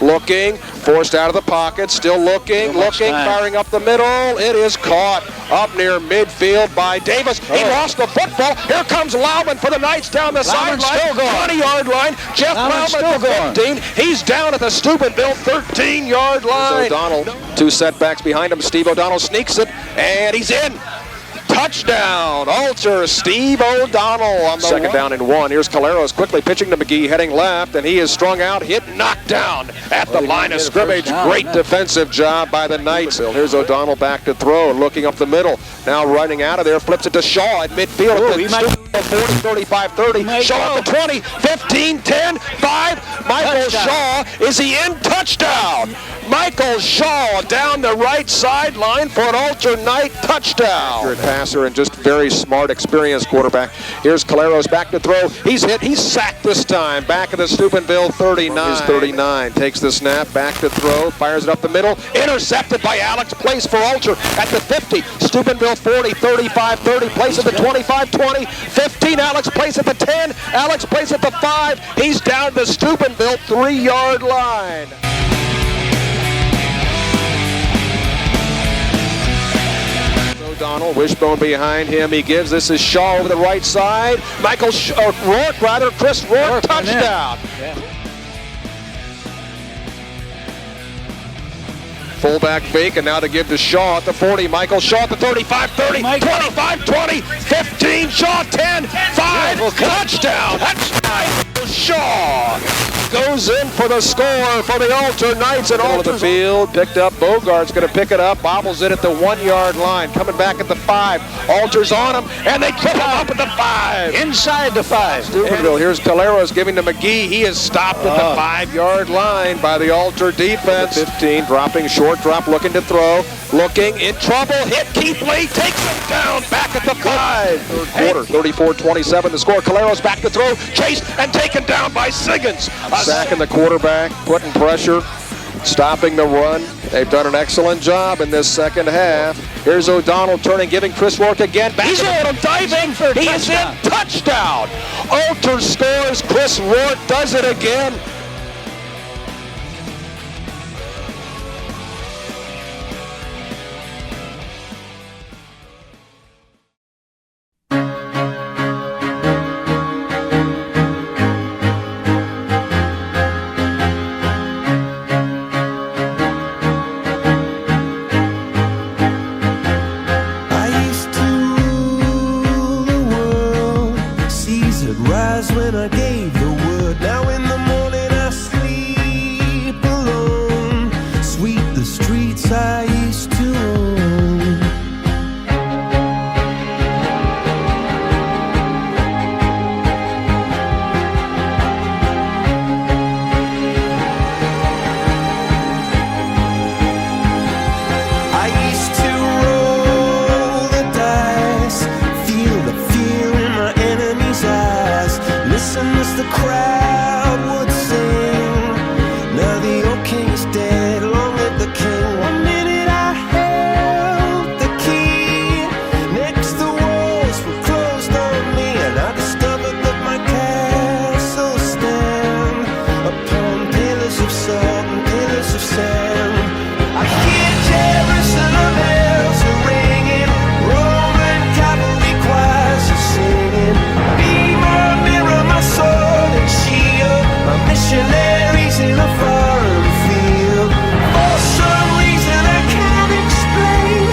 Looking, forced out of the pocket, still looking, firing up the middle. It is caught up near midfield by Davis. He lost the football. Here comes Lauman for the Knights down the sideline. 20-yard line. Jeff Lauman at the 15. He's down at the Steubenville 13-yard line. O'Donnell, two setbacks behind him. Steve O'Donnell sneaks it, and he's in. Touchdown, Altar, Steve O'Donnell on the second down and 1. Here's Caleros quickly pitching to McGee, heading left, and he is strung out, hit, knocked down at the line of scrimmage. Great defensive job by the Knights. Here's O'Donnell back to throw, looking up the middle. Now running out of there, flips it to Shaw at midfield. 40, 35, 30. Shaw at the 20, 15, 10, 5. Michael Shaw, is he in? Touchdown! Michael Shaw down the right sideline for an Altar Knight touchdown. Passer and just very smart, experienced quarterback. Here's Caleros back to throw. He's hit. He's sacked this time. Back at the Steubenville 39. His 39 takes the snap. Back to throw. Fires it up the middle. Intercepted by Alex. Place for Altar at the 50. Steubenville 40, 35, 30. Place at the 25, 20, 15. Alex Place at the 10. Alex Place at the 5. He's down the Steubenville 3-yard line. O'Donnell, wishbone behind him. He gives this is Shaw over the right side. Chris Rourke, touchdown. Fullback fake, and now to give to Shaw at the 40. Michael Shaw at the 35, 30, 25, 20, 15. Shaw 10, 5, touchdown. That's Michael Shaw. Goes in for the score for the Altar Knights, and all the field picked up. Bogart's going to pick it up, bobbles it at the 1-yard line. Coming back at the 5. Altar's on him, and they trip him up at the 5. Inside the 5. Steubenville. Here's Caleros giving to McGee. He is stopped at the 5-yard line by the Altar defense. 15, dropping short drop, looking to throw. Looking, in trouble, hit Keith Lee, takes him down, back at the 5. Third quarter, 34-27 the score. Caleros back to throw, chased and taken down by Siggins. Sacking the quarterback, putting pressure, stopping the run. They've done an excellent job in this second half. Here's O'Donnell turning, giving Chris Rourke again. Back He's a diving. He is in. Touchdown. Alter scores. Chris Rourke does it again. When I gave the word, now in the morning I sleep alone. Sweep the streets I used to own. I used to roll the dice, feel the fear in my enemy's eyes. Listen as the crowd would sing. Now the old king is dead, long live the king. 1 minute I held the key. Next the walls were closed on me, and I discovered that my castle stand upon pillars of salt and pillars of sand. I hear Jerusalem bells are ringing, Roman cavalry choirs are singing. Be my mirror, my sword and shield, my missionaries in a foreign field. For some reason I can't explain,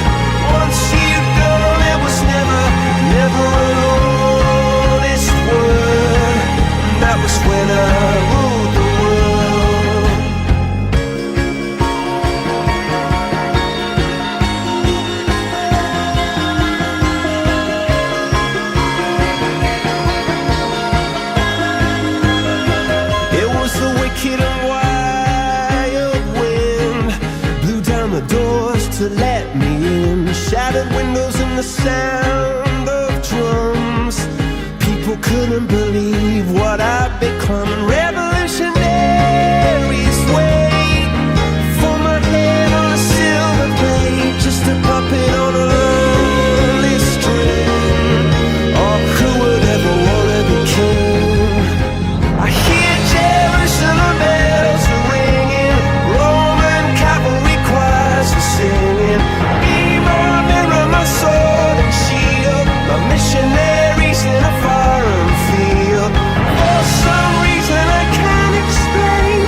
once you've gone it was never an honest word. And that was when I ruled the world. It was the wicked and wild wind, blew down the doors to let me in. Shattered windows and the sound of drums. People couldn't believe what I'd become. And revolutionaries wait for my head on a silver plate, just a puppet on a lonely string. Oh, who would ever wanna be king? I hear Jerusalem bells are ringing, Roman cavalry choirs are singing. Be my mirror, my sword and shield, my missionaries in a foreign field. For some reason I can't explain,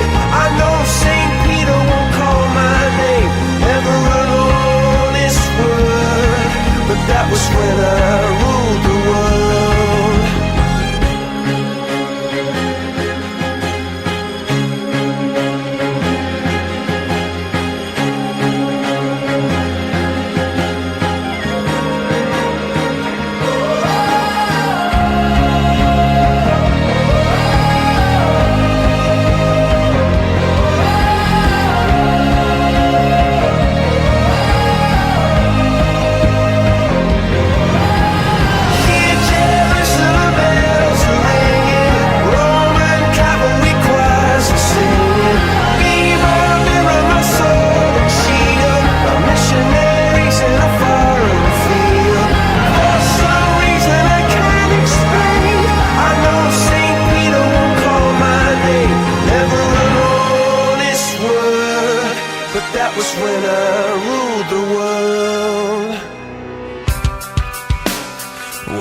I know St. Peter won't call my name. Never an honest word, but that was when I ruled the world. Hear Jerusalem bells are ringing, Roman cavalry choirs are singing. Be my mirror, my sword and shield, my missionaries in a foreign field. For some reason I can't explain, I know St. Peter won't call my name. Never an honest word, but that was when I ruled the world.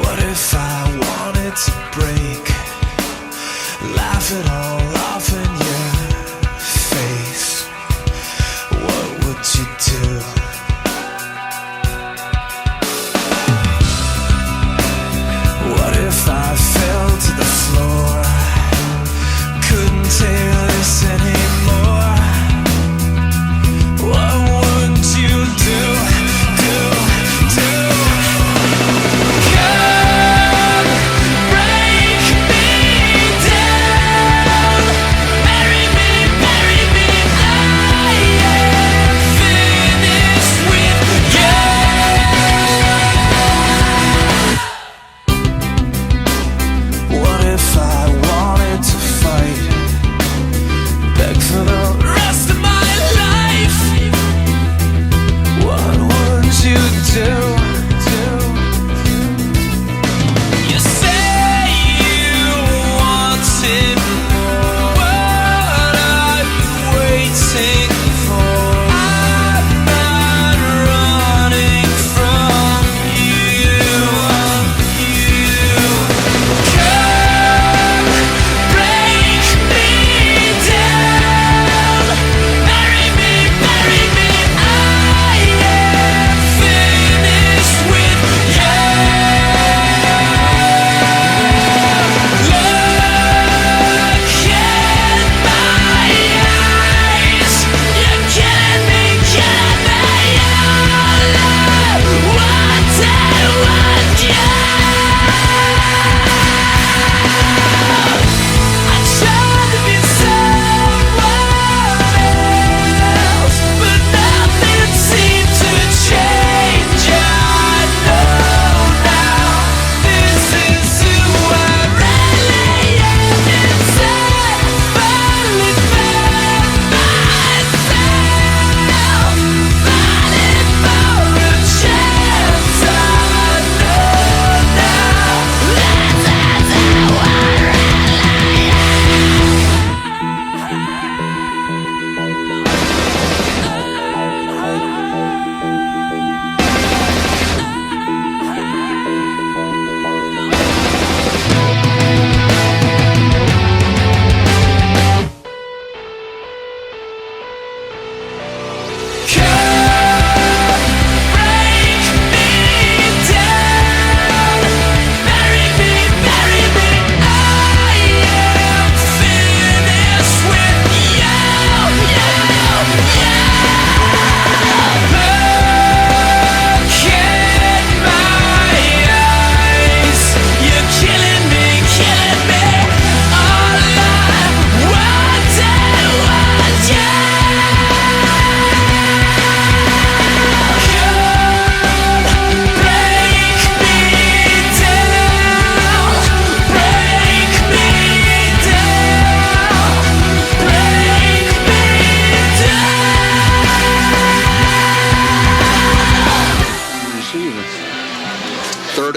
What if I wanted to break, laugh it all off in your face? What would you do? What if I fell to the floor, couldn't take this anymore? What would you do? Come break me down.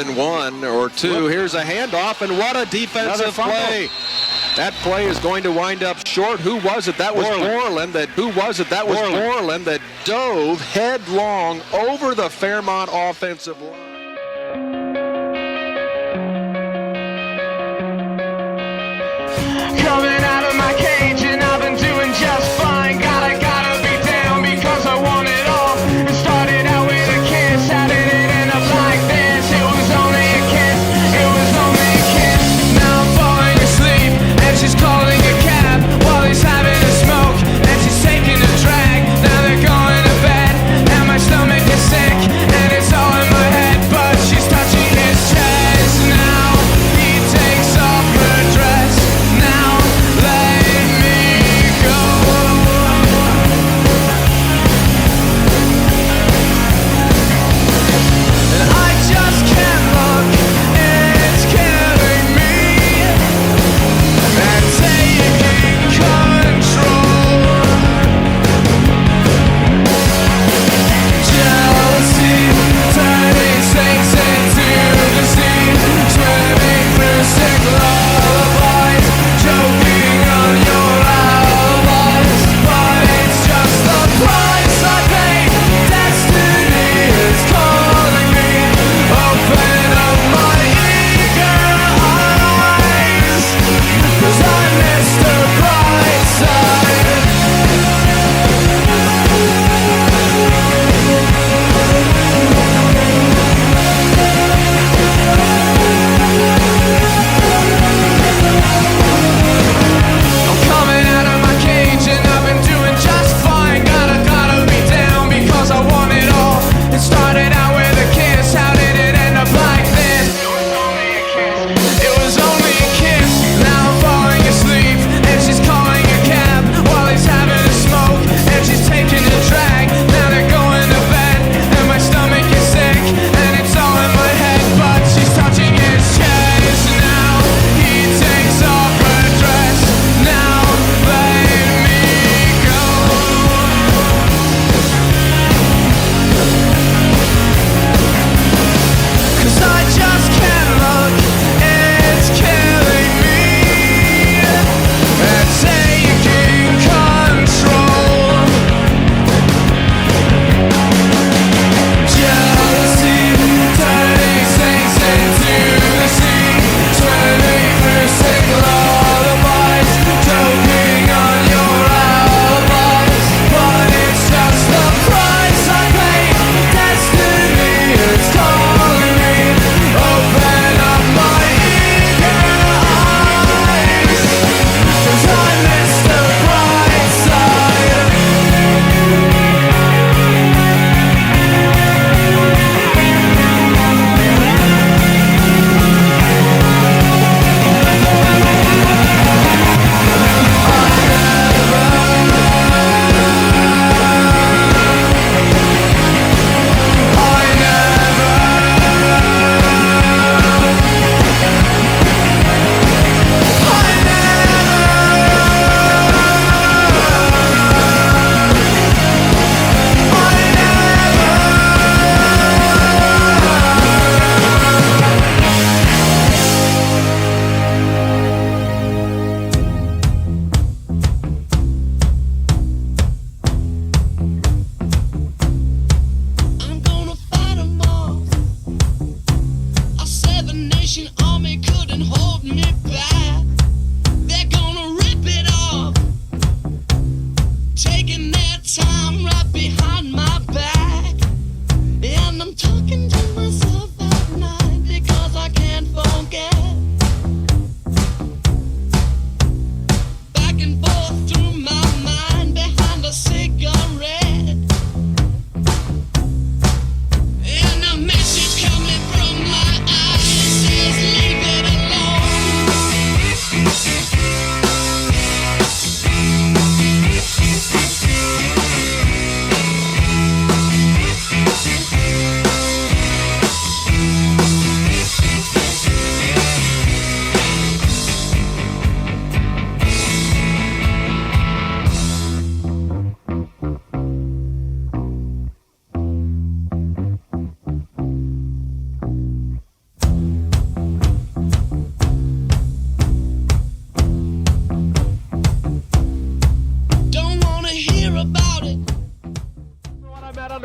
and 1 or 2. Here's a handoff, and what a defensive play. That play is going to wind up short. Who was it? That was Borland. Borland that dove headlong over the Fairmont offensive line. Coming out of my cage and I've been doing just fine. Gotta be down because I want it all. It started out with a kiss, how did it end up like this? It was only a kiss, it was only a kiss. Now I'm falling asleep and she's calling a cab while he's having a smoke and she's taking a drag. Now they're going to bed and my stomach is sick and it's all in my head.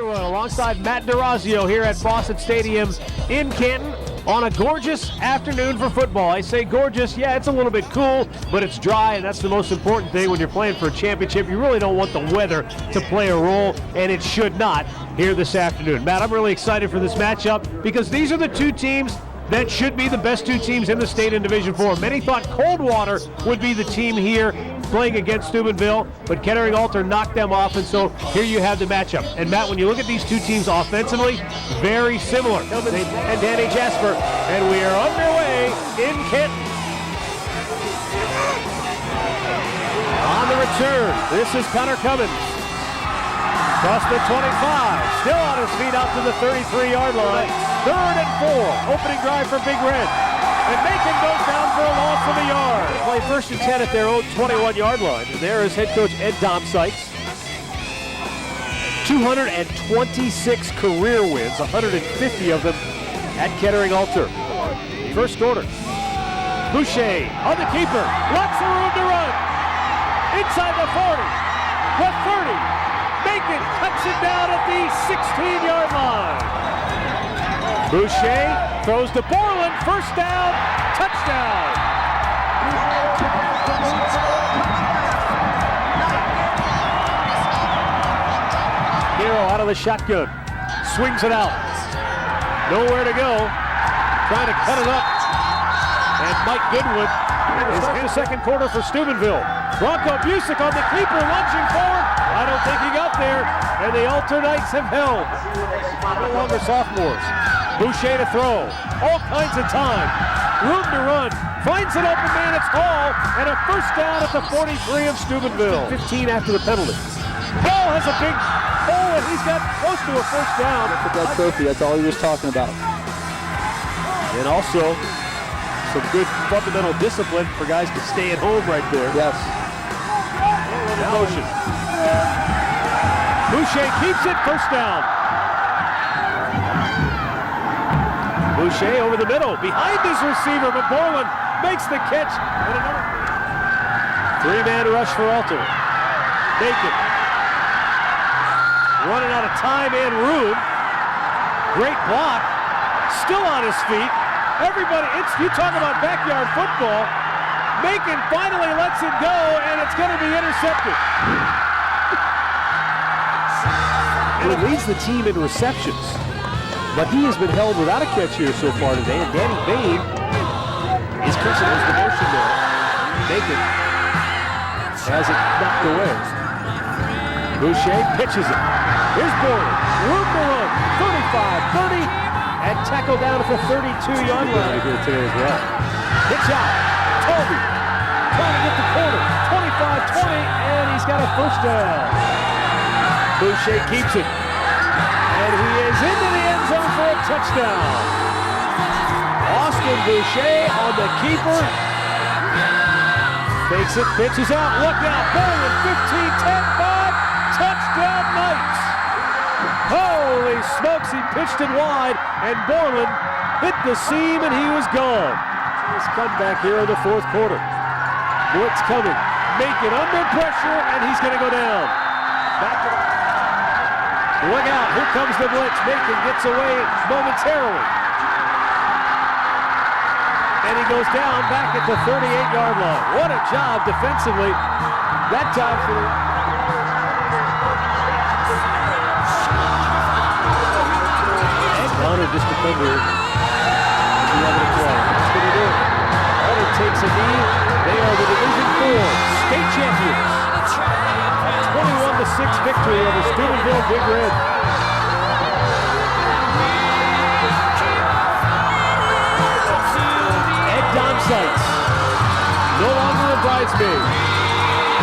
Underwood alongside Matt DeRazio here at Fawcett Stadium in Canton on a gorgeous afternoon for football. I say gorgeous, yeah, it's a little bit cool, but it's dry, and that's the most important thing when you're playing for a championship. You really don't want the weather to play a role, and it should not here this afternoon. Matt, I'm really excited for this matchup because these are the two teams that should be the best two teams in the state in Division 4. Many thought Coldwater would be the team here playing against Steubenville, but Kettering-Alter knocked them off, and so here you have the matchup. And Matt, when you look at these two teams offensively, very similar. And Danny Jasper, and we are underway in Canton. On the return, this is Connor Cummins. Across the 25, still on his feet out to the 33-yard line. 3rd and 4, opening drive for Big Red. And Macon goes down for a loss of a yard. Play 1st and 10 at their own 21-yard line. And there is head coach Ed Domsites. 226 career wins, 150 of them at Kettering-Alter. First quarter. Boucher on the keeper, lots of room to run. Inside the 40, the 30. Macon cuts it down at the 16-yard line. Boucher throws to Borland, first down, touchdown. Hero out of the shotgun, swings it out. Nowhere to go, trying to cut it up. And Mike Goodwin is in the second quarter for Steubenville. Bronco Busick on the keeper, lunging forward. I don't think he got there, and the Alter Knights have held. No longer sophomores. Boucher to throw, all kinds of time, room to run, finds an open man, it's Hall, and a first down at the 43 of Steubenville. 15 after the penalty. Hall has a big hole, and he's got close to a first down. That's that trophy, that's all he was talking about. And also, some good fundamental discipline for guys to stay at home right there. Yes. Motion. Boucher keeps it, first down. Boucher over the middle, behind his receiver, but Borland makes the catch. And another 3-man rush for Alter. Macon running out of time and room. Great block, still on his feet. Everybody, you talk about backyard football. Macon finally lets it go, and it's going to be intercepted. And it leads the team in receptions. But he has been held without a catch here so far today, and Danny Bain is catching the motion there. Macon has it knocked away. Boucher pitches it. Here's Borland, room to run, 35, 30, and tackle down at the 32-yard line. I did today as well. Pitch out, Toby, trying to get the corner, 25-20, and he's got a first down. Boucher keeps it, and he is into the end zone for a touchdown. Austin Boucher on the keeper. Fakes it, pitches out, look out, Borland, 15-10-5, touchdown Knights. Holy smokes, he pitched it wide, and Borland hit the seam, and he was gone. This comeback here in the fourth quarter. Blitz coming, Macon under pressure, and he's going to go down. Back to look out, here comes the blitz. Macon gets away momentarily. And he goes down back at the 38-yard line. What a job defensively. That time for Connor just defender. That's going to do it. Alter takes a knee. They are the Division 4 state champions. 21-6 victory over Steubenville Big Red. Ed Domsites, no longer a bridesmaid.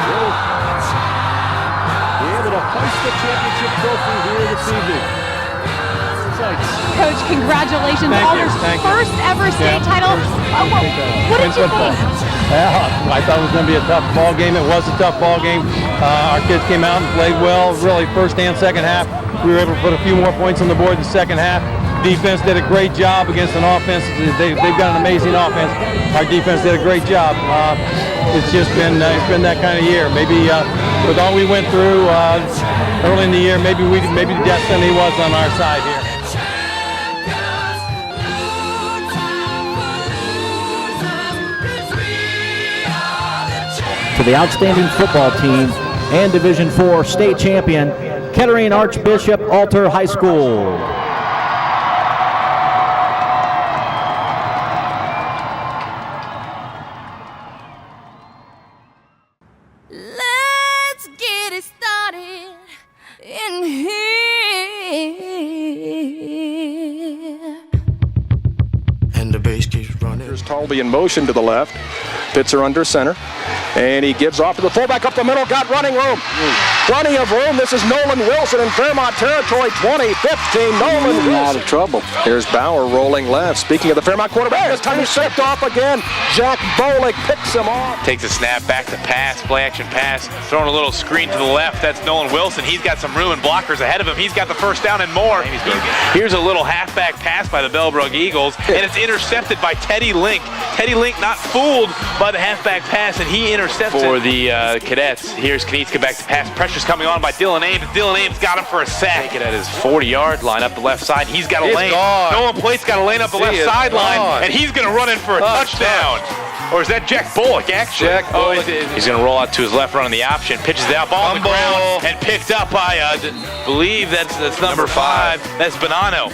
Will be able to hoist the championship trophy here this evening. Coach, congratulations. Alder's first ever state title. What did you think? I thought it was going to be a tough ball game. It was a tough ball game. Our kids came out and played well, really first and second half. We were able to put a few more points on the board in the second half. defense did a great job against an offense. They've got an amazing offense. Our defense did a great job. It's just been that kind of year. Maybe with all we went through early in the year, maybe destiny was on our side here. To the outstanding football team and Division IV state champion, Kettering Archbishop Alter High School. Let's get it started in here. And the base keeps running. Here's Talby in motion to the left. Pitzer under center. And he gives off to the fullback up the middle. Got running room. Plenty of room. This is Nolan Wilson in Fairmont territory. 20-15. Nolan Wilson. Out of trouble. Here's Bauer rolling left. Speaking of the Fairmont quarterback, this time he's shipped off again. Jack Bolick picks him off. Takes a snap back to pass, play action pass, throwing a little screen to the left. That's Nolan Wilson. He's got some room and blockers ahead of him. He's got the first down and more. Here's a little halfback pass by the Bellbrook Eagles, and it's intercepted by Teddy Link. Teddy Link not fooled by the halfback pass, and he intercepts for the Cadets. Here's Kanitska back to pass. Pressure's coming on by Dylan Ames. Dylan Ames got him for a sack. Take it at his 40-yard line up the left side. He's got a lane. Nolan Plate's got a lane up the left sideline, and he's going to run in for a touchdown. Or is that Jack Bullock, actually? Jack Bullock. He's going to roll out to his left, run on the option. Pitches it out, ball on the ground, and picked up by, I believe that's number 5. That's Bonanno.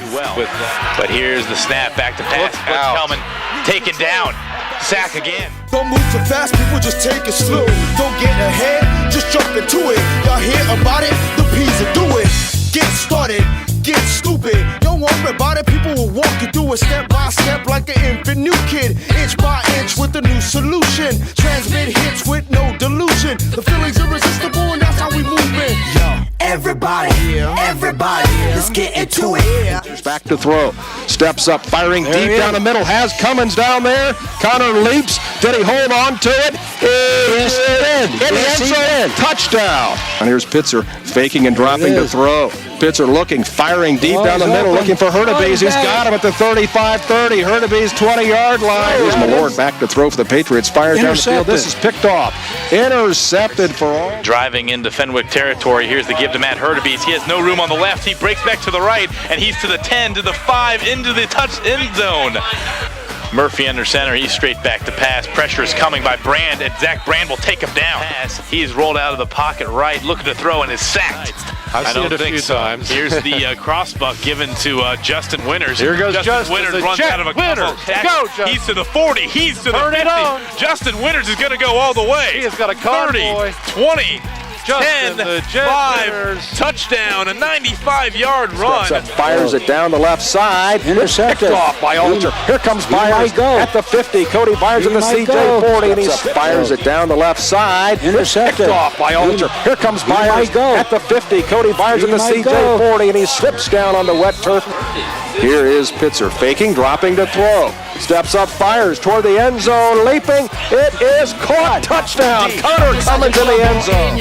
But here's the snap back to pass. Blitz Hellman taken down. Sack again. Don't move too fast, people just take it slow. Don't get ahead, just jump into it. Y'all hear about it? The P's will do it. Get started, get stupid. Don't worry about it, people will walk you through it step by step like an infant new kid. Inch by inch with a new solution. Transmit hits with no delusion. The feeling's irresistible and that's how we move it. Yo, everybody, let's get into it. Back to throw. Steps up, firing deep down the middle. Has Cummins down there. Connor leaps. Did he hold on to it? Yes, in the end zone. Touchdown. And here's Pitzer faking and dropping to throw. Pitzer looking, firing deep down the middle, looking for Hurtubise. He's got him at the 35-30. Hurtubise 20-yard line. Here's Malord back to throw for the Patriots. Fires down the field. This is picked off. Intercepted for all. Driving into Fenwick territory. Here's the give to Matt Hurtubise. He has no room on the left. He breaks back to the right, and he's to the 10, to the 5, into the end zone. Murphy under center. He's straight back to pass. Pressure is coming by Brand, and Zach Brand will take him down. He's rolled out of the pocket right, looking to throw, and is sacked. I've seen it a few times. Here's the crossbuck given to Justin Winters. Here goes Justin Winters runs out of a couple tackles. He's to the 40. He's to the 50. Justin Winters is going to go all the way. He has got a convoy. 30, 20. Justin, 10, 5, touchdown, a 95-yard run. Steps up, fires it down the left side. Intercepted. Picked off by Alter. Here comes Byers at the 50. Cody Byers in the CJ 40, and he fires it down the left side. Intercepted. Picked off by Alter. Here comes Byers at the 50. Cody Byers in the CJ 40, and he slips down on the wet turf. Here is Pitzer faking, dropping to throw. Steps up, fires toward the end zone, leaping. It is caught. Touchdown. Connor Cummins in the end zone.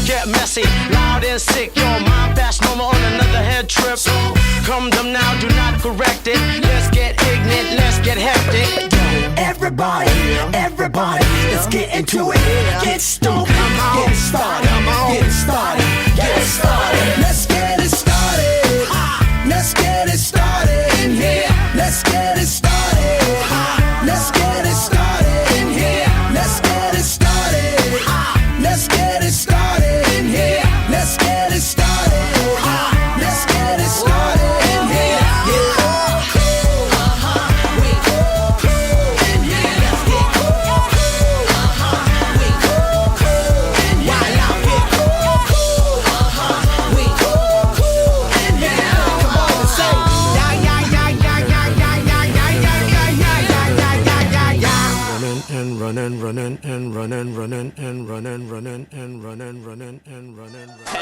Get messy, loud and sick. Your mind fast, no more on another head trip. So come them now, do not correct it. Let's get ignorant, let's get hectic. Everybody, let's get into it. Get stoked, get started, get started, get started. Let's get it started. Let's get it started in here. Let's get it started. Let's get it started in here. Let's get it started. Let's get it started in here. Let's get it started. Let's get it started in here.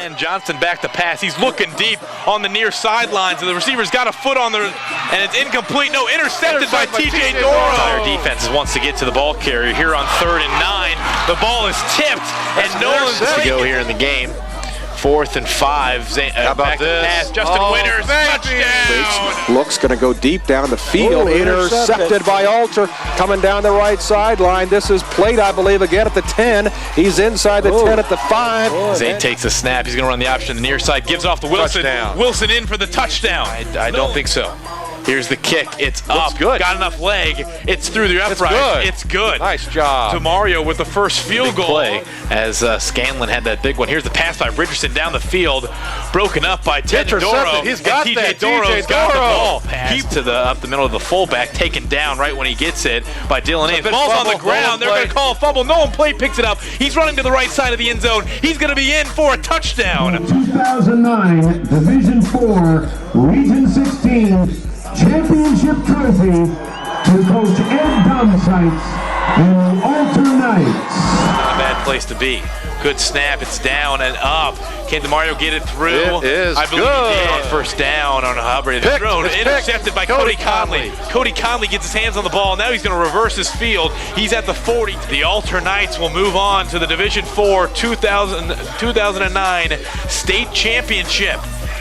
And Johnson back to pass. He's looking deep on the near sidelines, and the receiver's got a foot on the, and it's incomplete. No, intercepted by TJ Doro. Our defense wants to get to the ball carrier here on 3rd and 9. The ball is tipped, and Nolan's to go here in the game. 4th and 5. How about this? Pass. Justin Winters, touchdown. Looks going to go deep down the field. Intercepted by Alter. Coming down the right sideline. This is Plate, I believe, again at the 10. He's inside the 10 at the 5. Zane takes a snap. He's going to run the option to the near side. Gives off to Wilson. Touchdown. Wilson in for the touchdown. I don't think so. Here's the kick. It's up. Good. Got enough leg. It's through the upright. It's good. Nice job. Demario with the first field goal. Play as Scanlon had that big one. Here's the pass by Richardson down the field. Broken up by Ted Doro. He's got TJ that. Doro's got the ball. Pass. Keep to the up the middle of the fullback. Taken down right when he gets it by Dylan Ames. Ball's on the ground. They're going to call a fumble. Nolan Plate picks it up. He's running to the right side of the end zone. He's going to be in for a touchdown. 2009 Division 4 Region 16 Championship Trophy to Coach Ed Domsites and Alter Knights. Not a bad place to be. Good snap. It's down and up. Can DeMario get it through? It is I believe good. he did on first down on Hubbard. It's thrown. Intercepted by Cody Conley. Cody Conley gets his hands on the ball. Now he's going to reverse his field. He's at the 40. The Alter Knights will move on to the Division 4 2009 State Championship.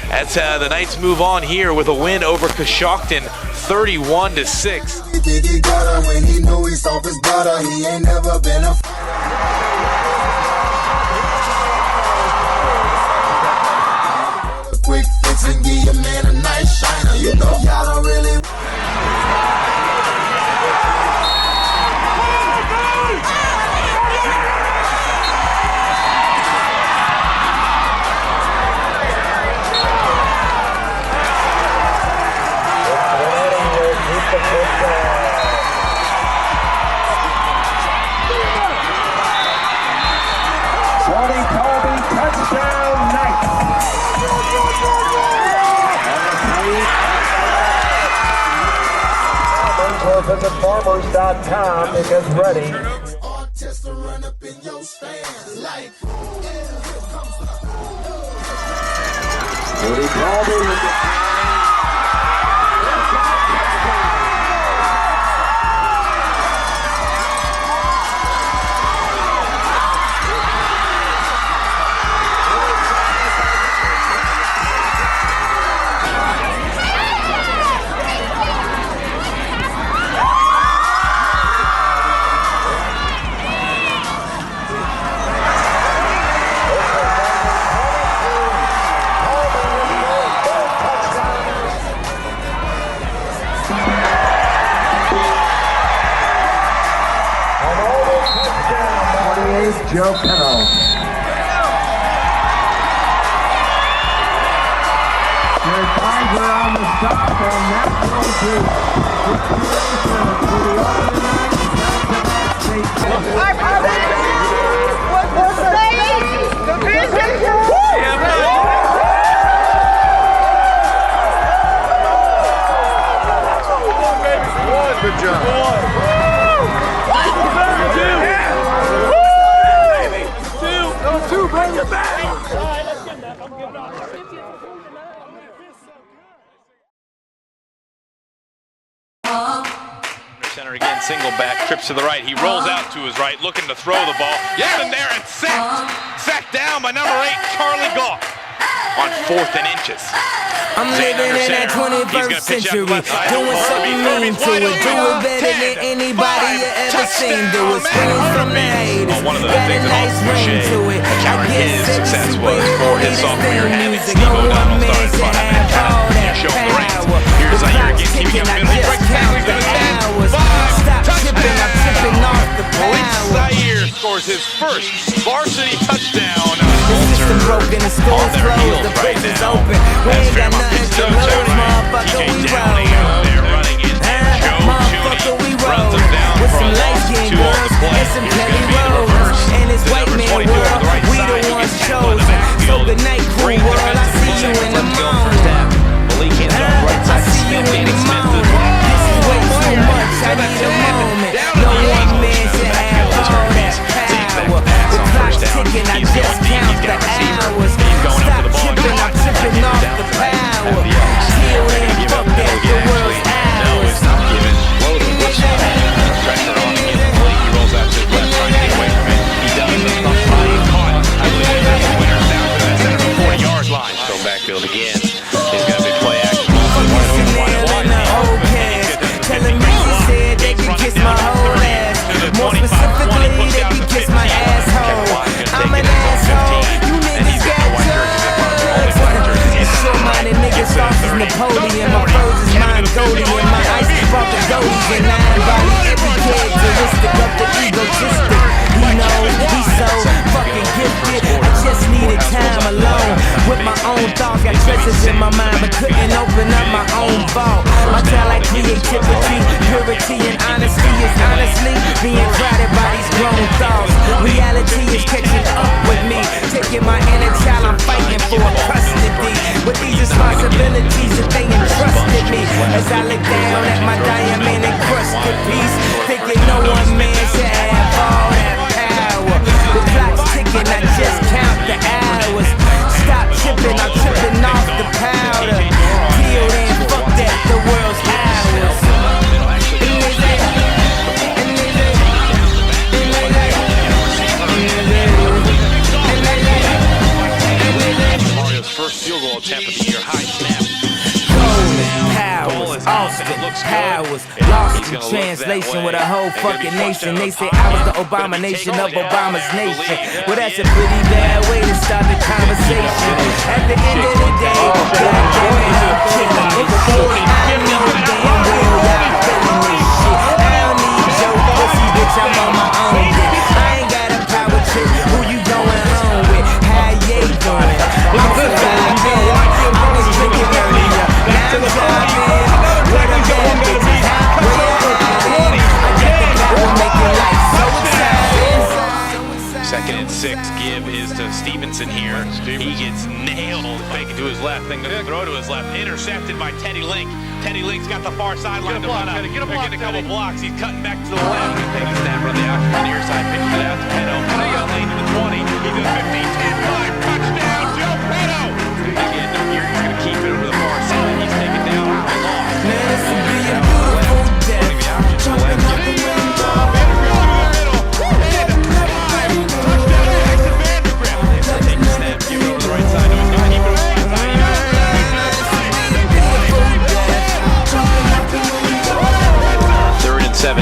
That's the Knights move on here with a win over Coshocton, 31-6. He think he got her when he knew he saw his brother. He ain't never been a quick fix and give your man a nice shiner. You know y'all don't really. Visit farmers.com because ready. Joe Kennel. There's Tiger on the stop, and that's going to the Good job. Bring it back! Center again, single back, trips to the right. He rolls out to his right, looking to throw the ball. Yes, in there and sacked. Sacked down by number 8, Charlie Goff. On 4th and inches. I'm living in that 21st century, doing something mean to it, do it better than anybody you ever seen. Do it, screams from the haters, one of the got a things nice that ring to it. counter his success was for his sophomore year having Music, Steve no one O'Donnell man starting should spot. have all that Showing the reins. power. Here's The Zaire clock again, keeping ticking, him I busy. just Breaks count down, the he's gonna hours. 10, 5, Stop tripping, I'm tripping off the Malik power. Zaire scores his first varsity touchdown. The system broken, the school's closed, the place is open. We ain't got nothing to lose, motherfucker, we roll. They're running in, and Joe Motherfucker, we Tooney runs roll. him down With for a some loss light of skinned 2 on girls the play. and some Here's Kelly gonna be the Rose. reverse. And this The white number man 22 on world, the right we side. the He ones gets tackled in the chosen. So backfield. good night, cool Great world, I defensive see you play. in the Let's go first morning. half. Malik hands it off right I side to see you Smith. in Danny the Smith. morning. This is way too much, I need a moment. No one man should have all that power. The clock's ticking, I just count the hours. Stop He's got a big play action. Telling me he said they could kiss my whole ass. More specifically, they could kiss my asshole. I'm an asshole. You niggas got drugs. Short-minded niggas soft as Napoleon. My pose is Mongolian. My ice brought the goalies and nine body. Every characteristic of the egotistic. He knows he's so fucking gifted. I just needed time alone with my own thoughts. Got treasures in my mind, but couldn't open up my own vault. My talent, creativity, purity, and honesty is honestly being crowded by these grown thoughts. Reality is catching up with me, taking my inner child. I'm fighting for custody with these responsibilities that they entrusted me. As I look down at my diamond encrusted piece, thinking no one man should have all that power. The clock's ticking, I just count the hours. Stop tripping, I'm tripping off the powder. Till then, fuck that, the world's ours. Mario's first field goal attempt of the year. High snap. Powers, Austin, Powers, lost in translation with a whole fucking nation. They say I was the Abomination of Obama's nation. Well, that's a pretty bad way to start the conversation. At the end of the day, goddamn it, I'm killing it. I know damn well y'all feeling this shit. I don't need your pussy, bitch, I'm on my own dick. I ain't got a power trip, who you going home with? How you doing? I'm surviving, I was drinking earlier. Now I'm driving, where the bad bitches at? Where you hiding? I get the power, make your life so exciting. 2nd and 6. Give is to Stevenson here. He gets nailed. Fake it to his left. Then gonna throw to his left. Intercepted by Teddy Link. Teddy Link's got the far sideline to run up. They're getting a couple blocks. He's cutting back to the left. He's taking a snap on the option to the near side. Pitches it out to Petto. Petto got lane to the 20. He's at the 15, 10, 5. Touchdown, Joe Petto. Again, no here. He's gonna keep it over the far side. He's taken down. Lost. Man, this would be a beautiful death. Jumping out the window.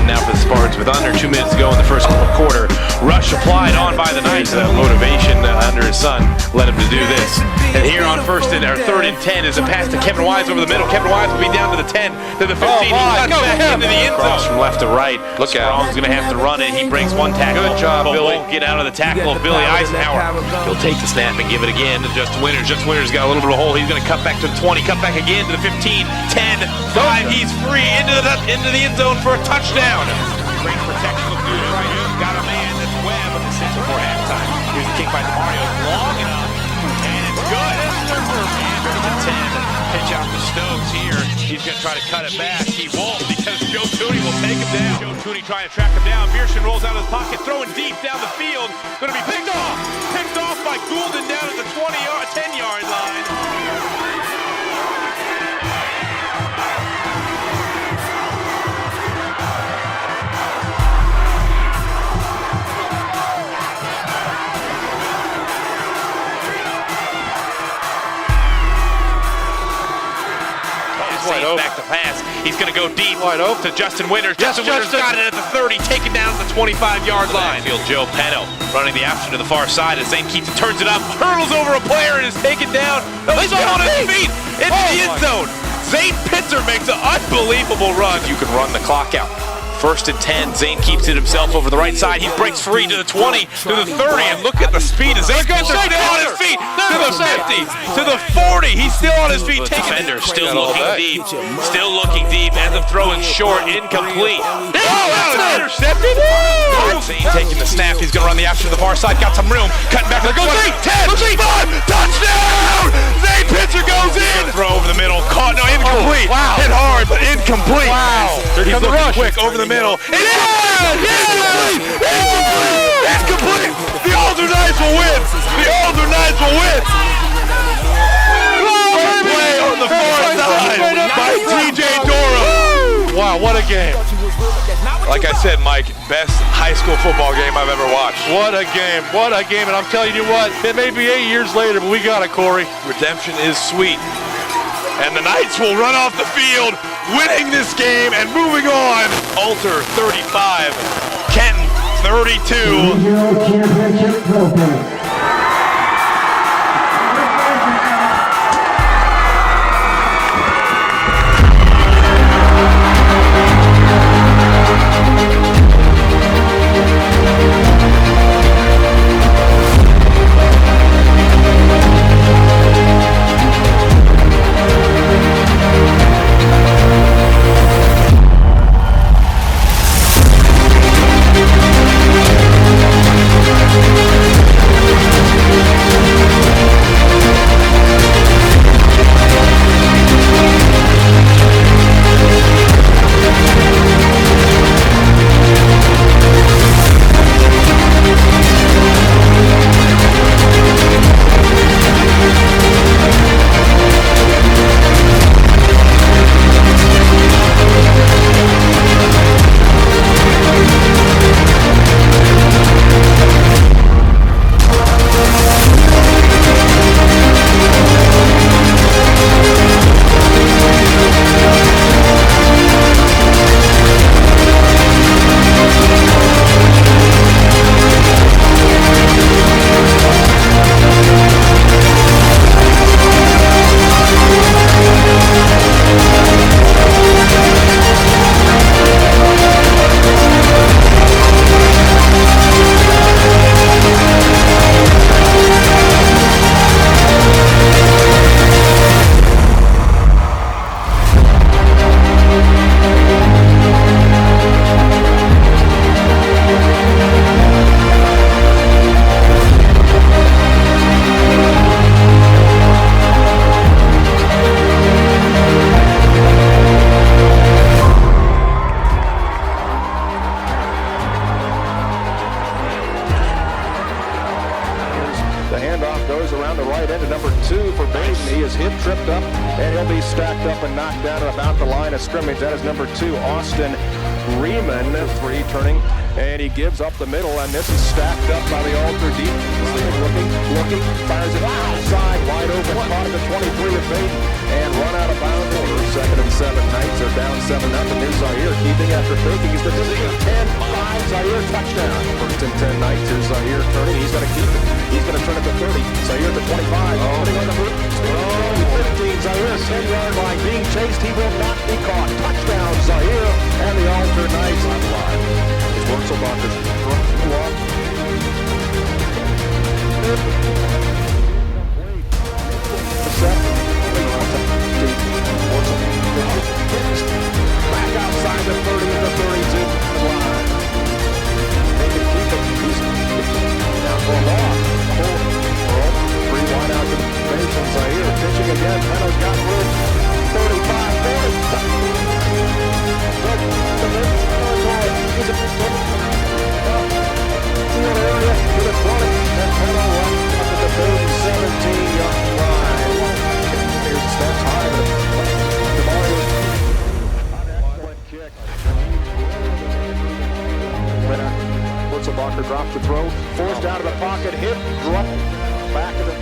Now for the Spartans with under 2 minutes to go in the first quarter. Rush applied on by the Knights. Motivation under his son led him to do this. And here on 3rd and 10 is a pass to Kevin Wise over the middle. Kevin Wise will be down to the 10, to the 15. He cuts back into the end zone. Cross from left to right. Look at Strong's going to have to run it. He breaks one tackle. Good job, but Billy. Won't get out of the tackle of Billy Eisenhower. He'll take the snap and give it again to Justin Winters. Justin Winters got a little bit of a hole. He's going to cut back to the 20, cut back again to the 15, 10, 5. He's free into the end zone for a touchdown. Great protection of Dude right here. Got a man that's Webb sits before halftime. Here's a kick by Mario. Long enough. And it's good. And to the 10. Pitch out to Stokes here. He's going to try to cut it back. He won't because Joe Tooney will take him down. Joe Tooney trying to track him down. Bierschen rolls out of his pocket. Throwing deep down the field. Going to be picked off. Picked off by Goulden down at the 10-yard line. Back to pass. He's going to go deep to Justin Winters. Justin Winters got it at the 30, taken down at the 25-yard line. Field Joe Petto running the option to the far side as Zane Keats turns it up, hurdles over a player and is taken down. No, he's on his feet into the end zone. Zane Pitzer makes an unbelievable run. You can run the clock out. 1st and 10, Zane keeps it himself over the right side. He breaks free to the 20, to the 30, and look at the speed of Zane Pitzer still on his feet, to the 50, to the 40. He's still on his feet. Defender still looking deep, ends up throwing short, incomplete. Oh, that was intercepted. Zane taking the snap. He's going to run the option to the far side. Got some room. Cutting back to the 20, 10, 5, touchdown! Zane Pitzer goes in. Throw over the middle. Caught. No, incomplete. Wow. Hit hard, but incomplete. Wow. He's looking quick over the middle. It is! It's complete! The Alder Knights will win! The Alder Knights will win! Play on the far side by TJ Dora. Wow, what a game. Like I said, Mike, best high school football game I've ever watched. What a game. What a game. And I'm telling you what, it may be 8 years later, but we got it, Corey. Redemption is sweet. And the Knights will run off the field, winning this game and moving on. Alter 35, Kenton 32. Regional Championship Trophy. The handoff goes around the right end to number 2 for Baden. He is hit, tripped up, and he'll be stacked up and knocked down at about the line of scrimmage. That is number 2, Austin Riemann, 3 turning, and he gives up the middle, and this is stacked up by the Alter deep. Looking, fires it outside, wide open, caught at the 23 of Baden, and run out of bounds. 2nd and 7. Knights are down 7-0. Here's Zaire keeping after taking his position. 10-5, Zaire touchdown. 1st and 10 Knights. Here's Zaire turning. He's going to keep it. He's going to turn it to 30. Zaire to 25. Putting on the boot. 15. Zaire 10-yard line. Being chased. He will not be caught. Touchdown, Zaire. And the Alter Knights on the line. It's Wurzelbacher front walk. Back outside the 30 and the 32 line. They can keep it. He's down for a loss. 3 wide out to Mason. Zaire pitching again. Meadows got room. 35, Wurzelbacher drops the throw, forced out of the pocket, hit, drop, back of the...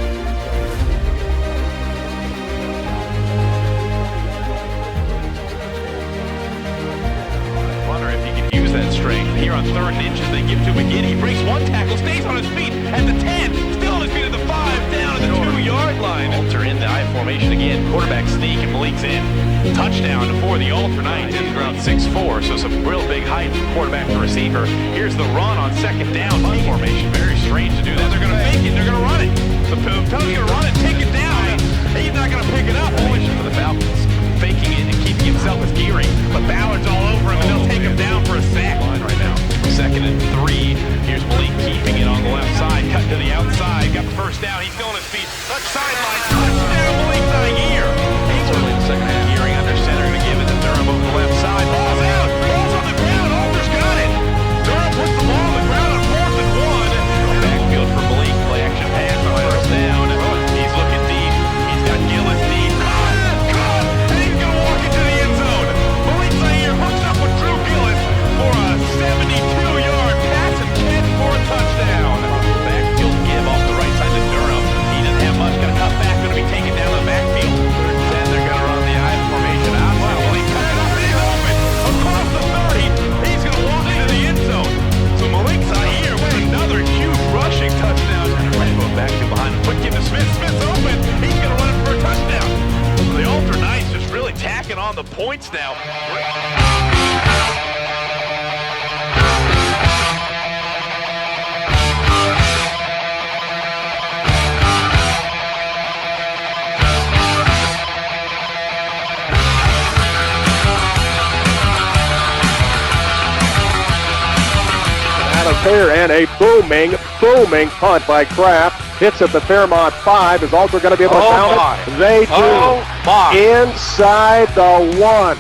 Wonder if he could use that strength. Here on 3rd and inches, they give to McGinn. He breaks one tackle, stays on his feet at the 10, still on his feet at the 5, down at the 2-yard line. Alter in the I formation again. Quarterback sneak and Malik's in. Touchdown for the Alter Knights. He's around 6'4", so some real big height from quarterback to receiver. Here's the run on 2nd down. I formation, very strange to do that. They're going to make it. They're going to run it. The Pellet's going to run it, take it down. He's not going to pick it up. For the Falcons, faking it and keeping himself as gearing. But Ballard's all over him, and they'll take him down for a sack right now. 2nd and 3. Here's Malik keeping it on the left side. Cut to the outside. Got the first down. He's still on his feet. Touch sideline. Touchdown, Malik Zaire. He's early in the second half. Gearing under center. Going to give it to Durham over the left side. Ball's out. Ball's on the ground. Alter's got it. Durham puts the ball on the ground on 4th and 1. Backfield for Malik. Play action pass on 1st down. He's looking deep. He's got Gillis deep. on the points now. Out of there, and a booming punt by Kraft. Hits at the Fairmont 5. Is Alter going to be able to count it? They do. Inside the 1.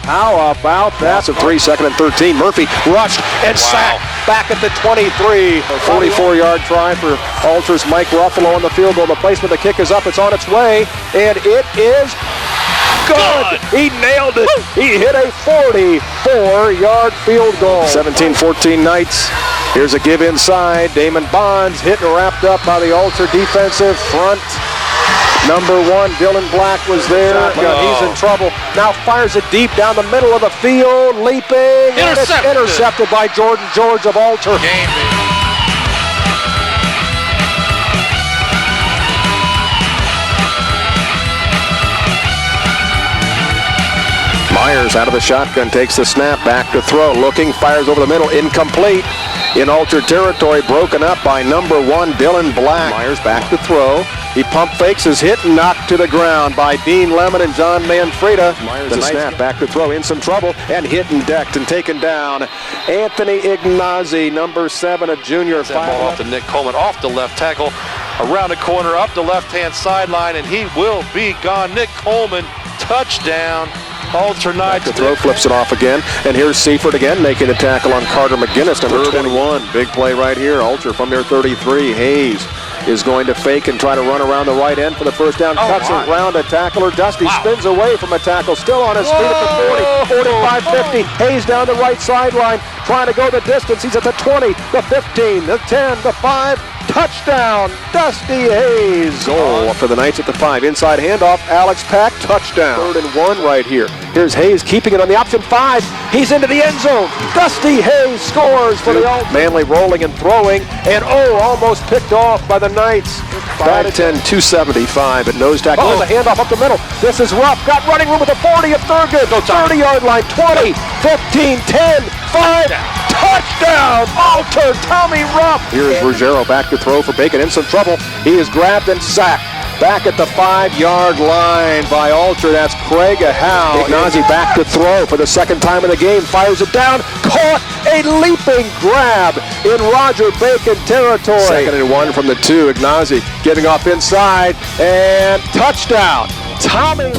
How about that? Loss of 3, second and 13. Murphy rushed and sacked back at the 23. A 44-yard try for Alter's Mike Ruffalo on the field goal. The placement, the kick is up. It's on its way, and it is good. He nailed it. He hit a 44-yard field goal. 17-14 Knights. Here's a give inside. Damon Bonds hit and wrapped up by the Alter defensive front. Number 1, Dylan Black was there. He's in trouble. Now fires it deep down the middle of the field. Leaping. And it's intercepted by Jordan George of Alter. Myers out of the shotgun, takes the snap, back to throw, looking, fires over the middle, incomplete. In Alter territory, broken up by number 1, Dylan Black. Myers back to throw. He pump fakes, is hit and knocked to the ground by Dean Lemon and John Manfreda. Myers the snap, back to throw, in some trouble, and hit and decked and taken down. Anthony Ignazi, number 7, a junior. That ball off to Nick Coleman, off the left tackle, around the corner, up the left-hand sideline, and he will be gone. Nick Coleman, touchdown. Alter Knights. The throw, flips it off again, and here's Seifert again making the tackle on Carter McGinnis, number 21. Big play right here. Alter from their 33. Hayes is going to fake and try to run around the right end for the first down. Cuts around a tackler. Dusty spins away from a tackle, still on his feet at the 40, 45, 50. Hayes down the right sideline, trying to go the distance. He's at the 20, the 15, the 10, the 5. Touchdown, Dusty Hayes. Goal for the Knights at the 5. Inside handoff, Alex Pack, touchdown. 3rd and 1 right here. Here's Hayes keeping it on the option 5. He's into the end zone. Dusty Hayes scores for the Alt. Manley rolling and throwing, and almost picked off by the Knights. 5'10", 275 at nose tackle. There's a handoff up the middle. This is Ruff. Got running room at the 40 of Thurgood. 30-yard line, 20, 15, 10, 5. Touchdown, Alter, Tommy Ruff. Here is Ruggiero back to throw for Bacon, in some trouble. He is grabbed and sacked. Back at the 5-yard line by Alter. That's Craig Howe. Ignazi back to throw for the second time in the game. Fires it down. Caught a leaping grab in Roger Bacon territory. 2nd and 1 from the 2. Ignazi getting off inside and touchdown. Tommy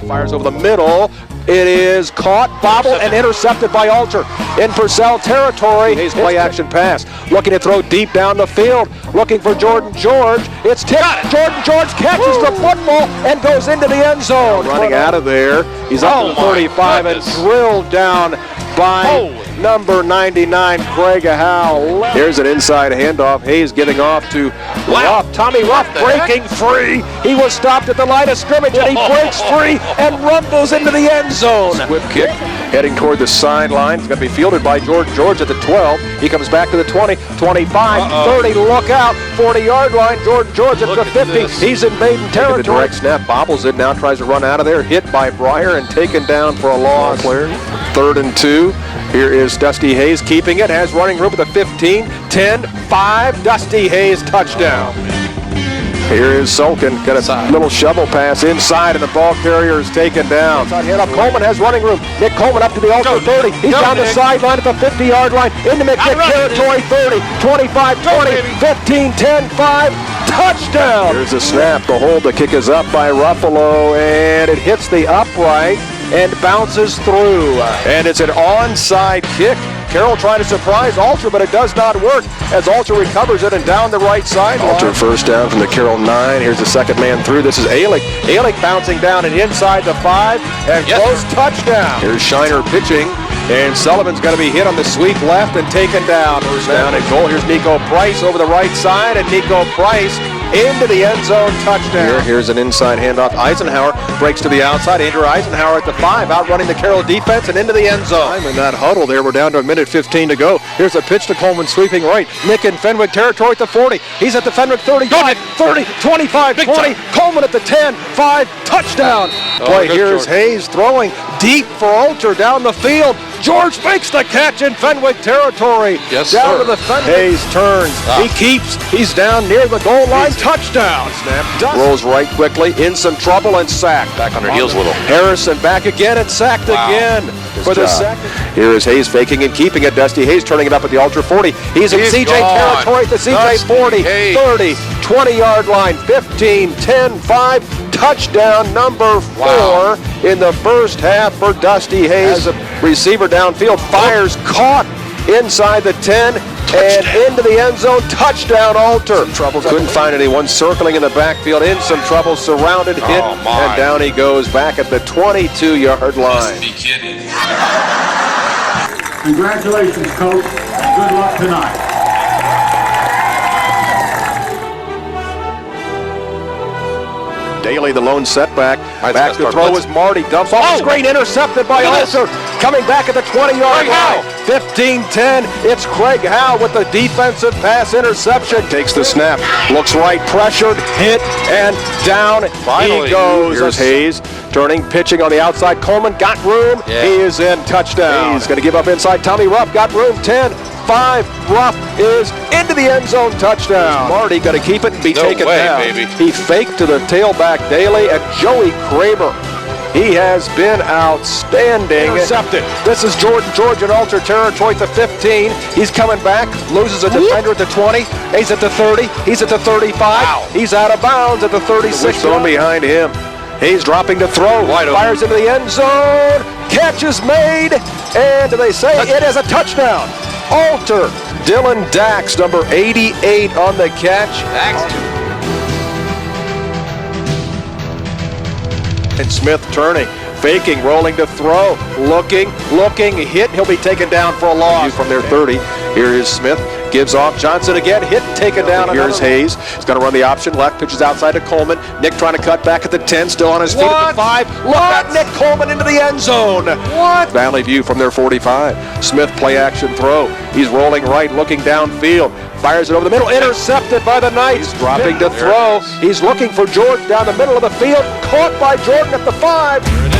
fires over the middle. It is caught, bobbled, and intercepted by Alter. In Purcell territory. Hayes play action pass. Looking to throw deep down the field. Looking for Jordan George. It's tipped. Jordan George catches the football and goes into the end zone. Running out of there. He's up to the 35 and drilled down by number 99, Craig Howe. Here's an inside handoff. Hayes getting off to Ruff. Tommy Ruff breaking free. He was stopped at the line of scrimmage, and he breaks free and rumbles into the end zone. Whip kick heading toward the sideline. It's going to be fielded by George at the 12. He comes back to the 20, 25, 30. Look out. 40-yard line. George at the 50. He's invading territory. The direct snap, bobbles it. Now tries to run out of there. Hit by Breyer and taken down for a loss. 3rd and 2. Here is Dusty Hayes keeping it. Has running room at the 15, 10, 5. Dusty Hayes touchdown. Here is Sulkin. Got a little shovel pass inside, and the ball carrier is taken down. Coleman has running room. Nick Coleman up to the Alter 30. He's down the sideline at the 50-yard line. Into McNick territory. 30, 25, 20, 15, 10, 5. Touchdown! Here's a snap. The hold. The kick is up by Ruffalo, and it hits the upright and bounces through. And it's an onside kick. Carroll trying to surprise Alter, but it does not work as Alter recovers it and down the right side. Alter first down from the Carroll 9. Here's the second man through. This is Alick. Alick bouncing down and inside the 5 and close touchdown. Here's Shiner pitching, and Sullivan's going to be hit on the sweep left and taken down. First down and goal. Here's Nico Price over the right side, and Nico Price into the end zone, touchdown. Here's an inside handoff. Eisenhower breaks to the outside. Andrew Eisenhower at the 5, outrunning the Carroll defense and into the end zone. In that huddle there, we're down to a minute 15 to go. Here's a pitch to Coleman, sweeping right. Nick in Fenwick territory at the 40. He's at the Fenwick 35, 30, 25, 20. Coleman at the 10, 5, touchdown. Play, here's Hayes throwing deep for Alter down the field. George makes the catch in Fenwick territory. Yes, down sir. to the Fenwick. Hayes turns. He keeps. He's down near the goal line. Touchdown. Snap. Rolls right quickly. In some trouble and sacked. Back on her heels a little. Harrison back again and sacked again for the second. Here is Hayes faking and keeping it. Dusty Hayes turning it up at the Alter 40. He's in CJ territory at the CJ 40, 30, 20-yard line, 15, 10, 5. Touchdown number 4 in the first half for Dusty Hayes. As a receiver downfield, fires, caught inside the 10 and into the end zone. Touchdown, Alter. Couldn't find anyone circling in the backfield. In some trouble, surrounded, hit, and down he goes back at the 22-yard line. Congratulations, Coach. Good luck tonight. Daly, the lone setback. Back to throw was Marty. Dumps off the screen, intercepted by Alter. Coming back at the 20-yard line. 15-10. It's Craig Howe with the defensive pass interception. Takes the snap. Looks right, pressured, hit, and down he goes. Here's Hayes turning, pitching on the outside. Coleman got room. He is in. Touchdown. He's going to give up inside. Tommy Ruff got room. 10. 5, Ruff is into the end zone, touchdown. Marty going to keep it and be taken down. Baby. He faked to the tailback Daly and Joey Kramer. He has been outstanding. Intercepted. This is Jordan George in Alter territory at the 15. He's coming back, loses a defender at the 20. He's at the 30. He's at the 35. Wow. He's out of bounds at the 36. Zone behind him. He's dropping to throw. Fires into the end zone. Catch is made. And they say it is a touchdown. Alter. Dylan Dax, number 88 on the catch. And Smith turning, faking, rolling to throw, looking, hit. He'll be taken down for a loss from their 30. Here is Smith, gives off. Johnson again, hit, taken down. Here's Hayes. He's going to run the option left, pitches outside to Coleman. Nick trying to cut back at the 10, still on his feet at the 5. Look at Nick Coleman into the end zone. Valley View from their 45. Smith play action throw. He's rolling right, looking downfield. Fires it over the middle, intercepted by the Knights. He's dropping to throw. He's looking for George down the middle of the field. Caught by Jordan at the 5.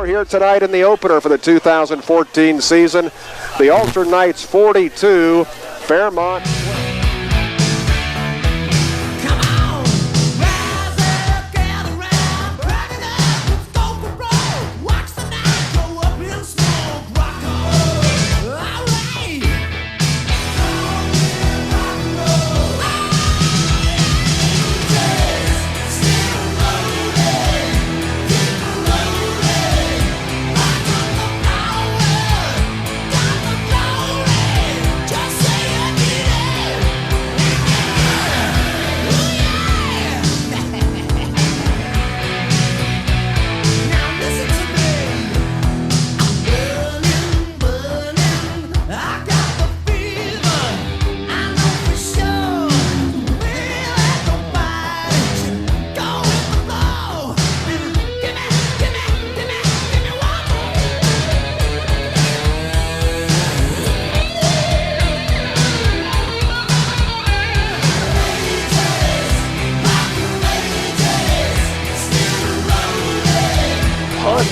Here tonight in the opener for the 2014 season. The Alter Knights 42, Fairmont.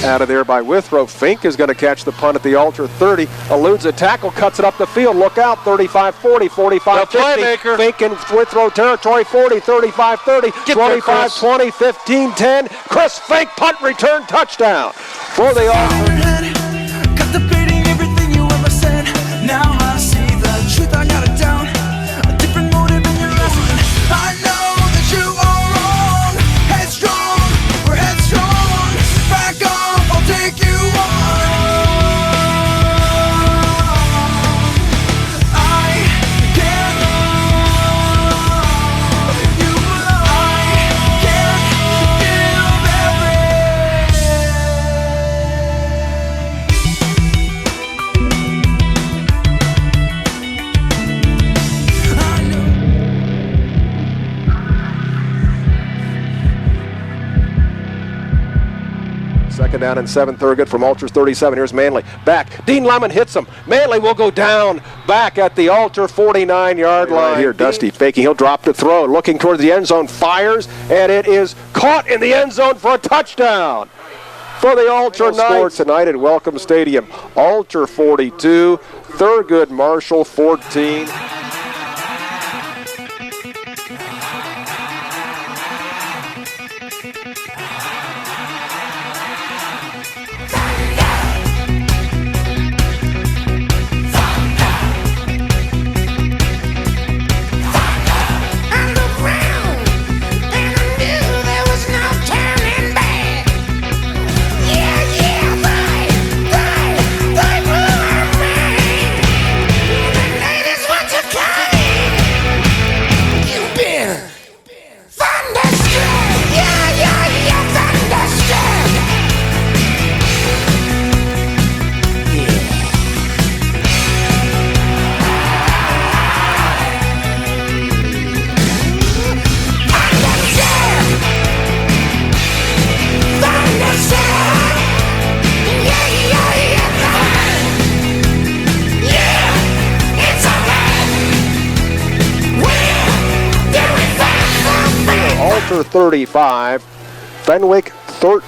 Out of there by Withrow. Fink is going to catch the punt at the Alter 30. Eludes a tackle, cuts it up the field. Look out, 35-40, 45-50. Fink in Withrow territory, 40, 35-30, 25-20, 15-10. Chris Fink, punt return, touchdown for the Alter. Contemplating everything you ever said. Now I see the truth, I got it down. A different motive in your asking. I know that you are wrong. Headstrong, we're headstrong. Back off, I'll take you on. I can't leave you alone. I can't give Second down and 7, third good from Alter 37. Here's Manley. Back. Dean Lemon hits him. Manley will go down back at the Alter 49-yard line. Right here, Dusty faking. He'll drop to throw. Looking towards the end zone. Fires. And it is caught in the end zone for a touchdown. For the Alter Knights tonight at Welcome Stadium. Alter 42. Thurgood Marshall 14. Alter 35, Fenwick 13.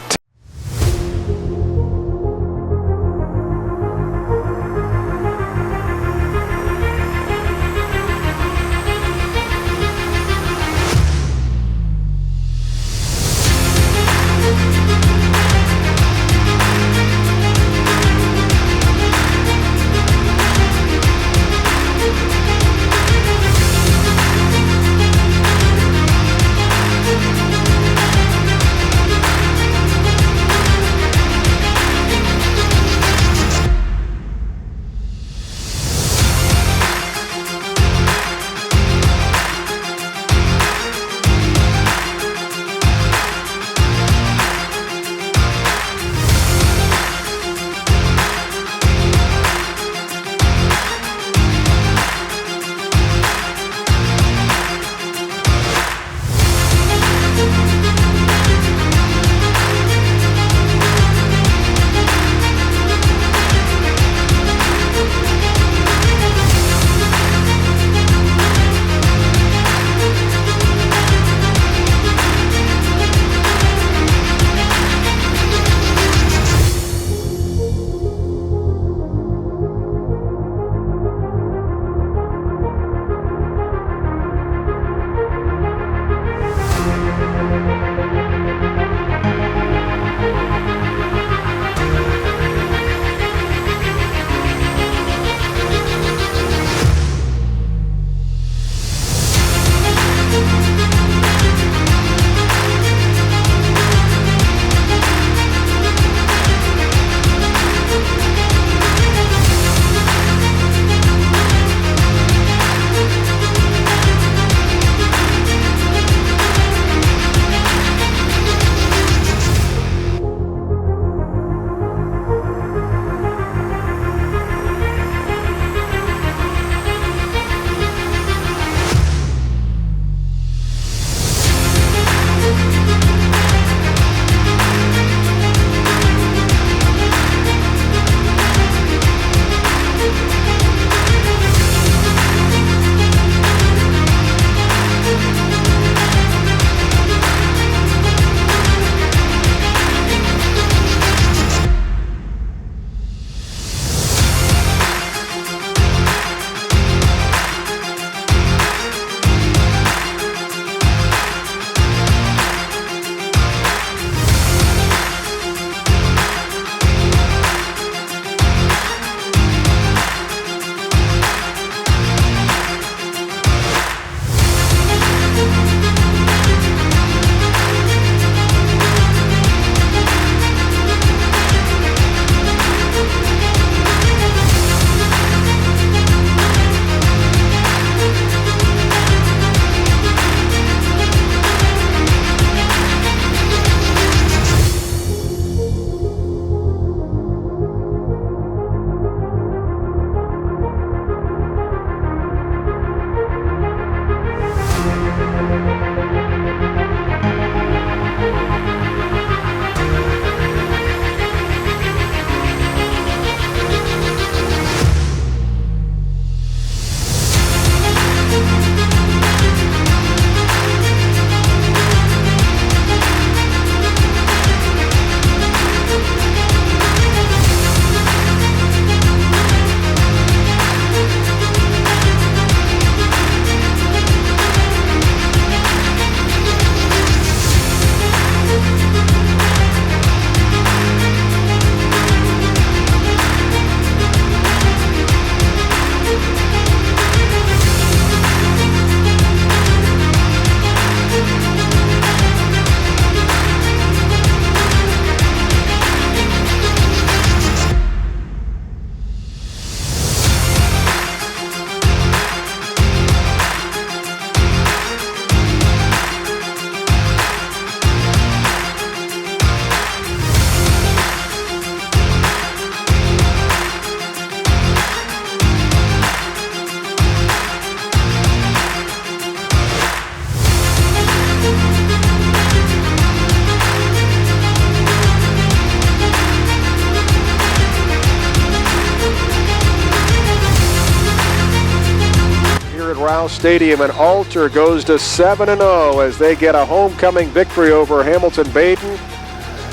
Rouse Stadium, and Alter goes to 7-0 as they get a homecoming victory over Hamilton-Baden,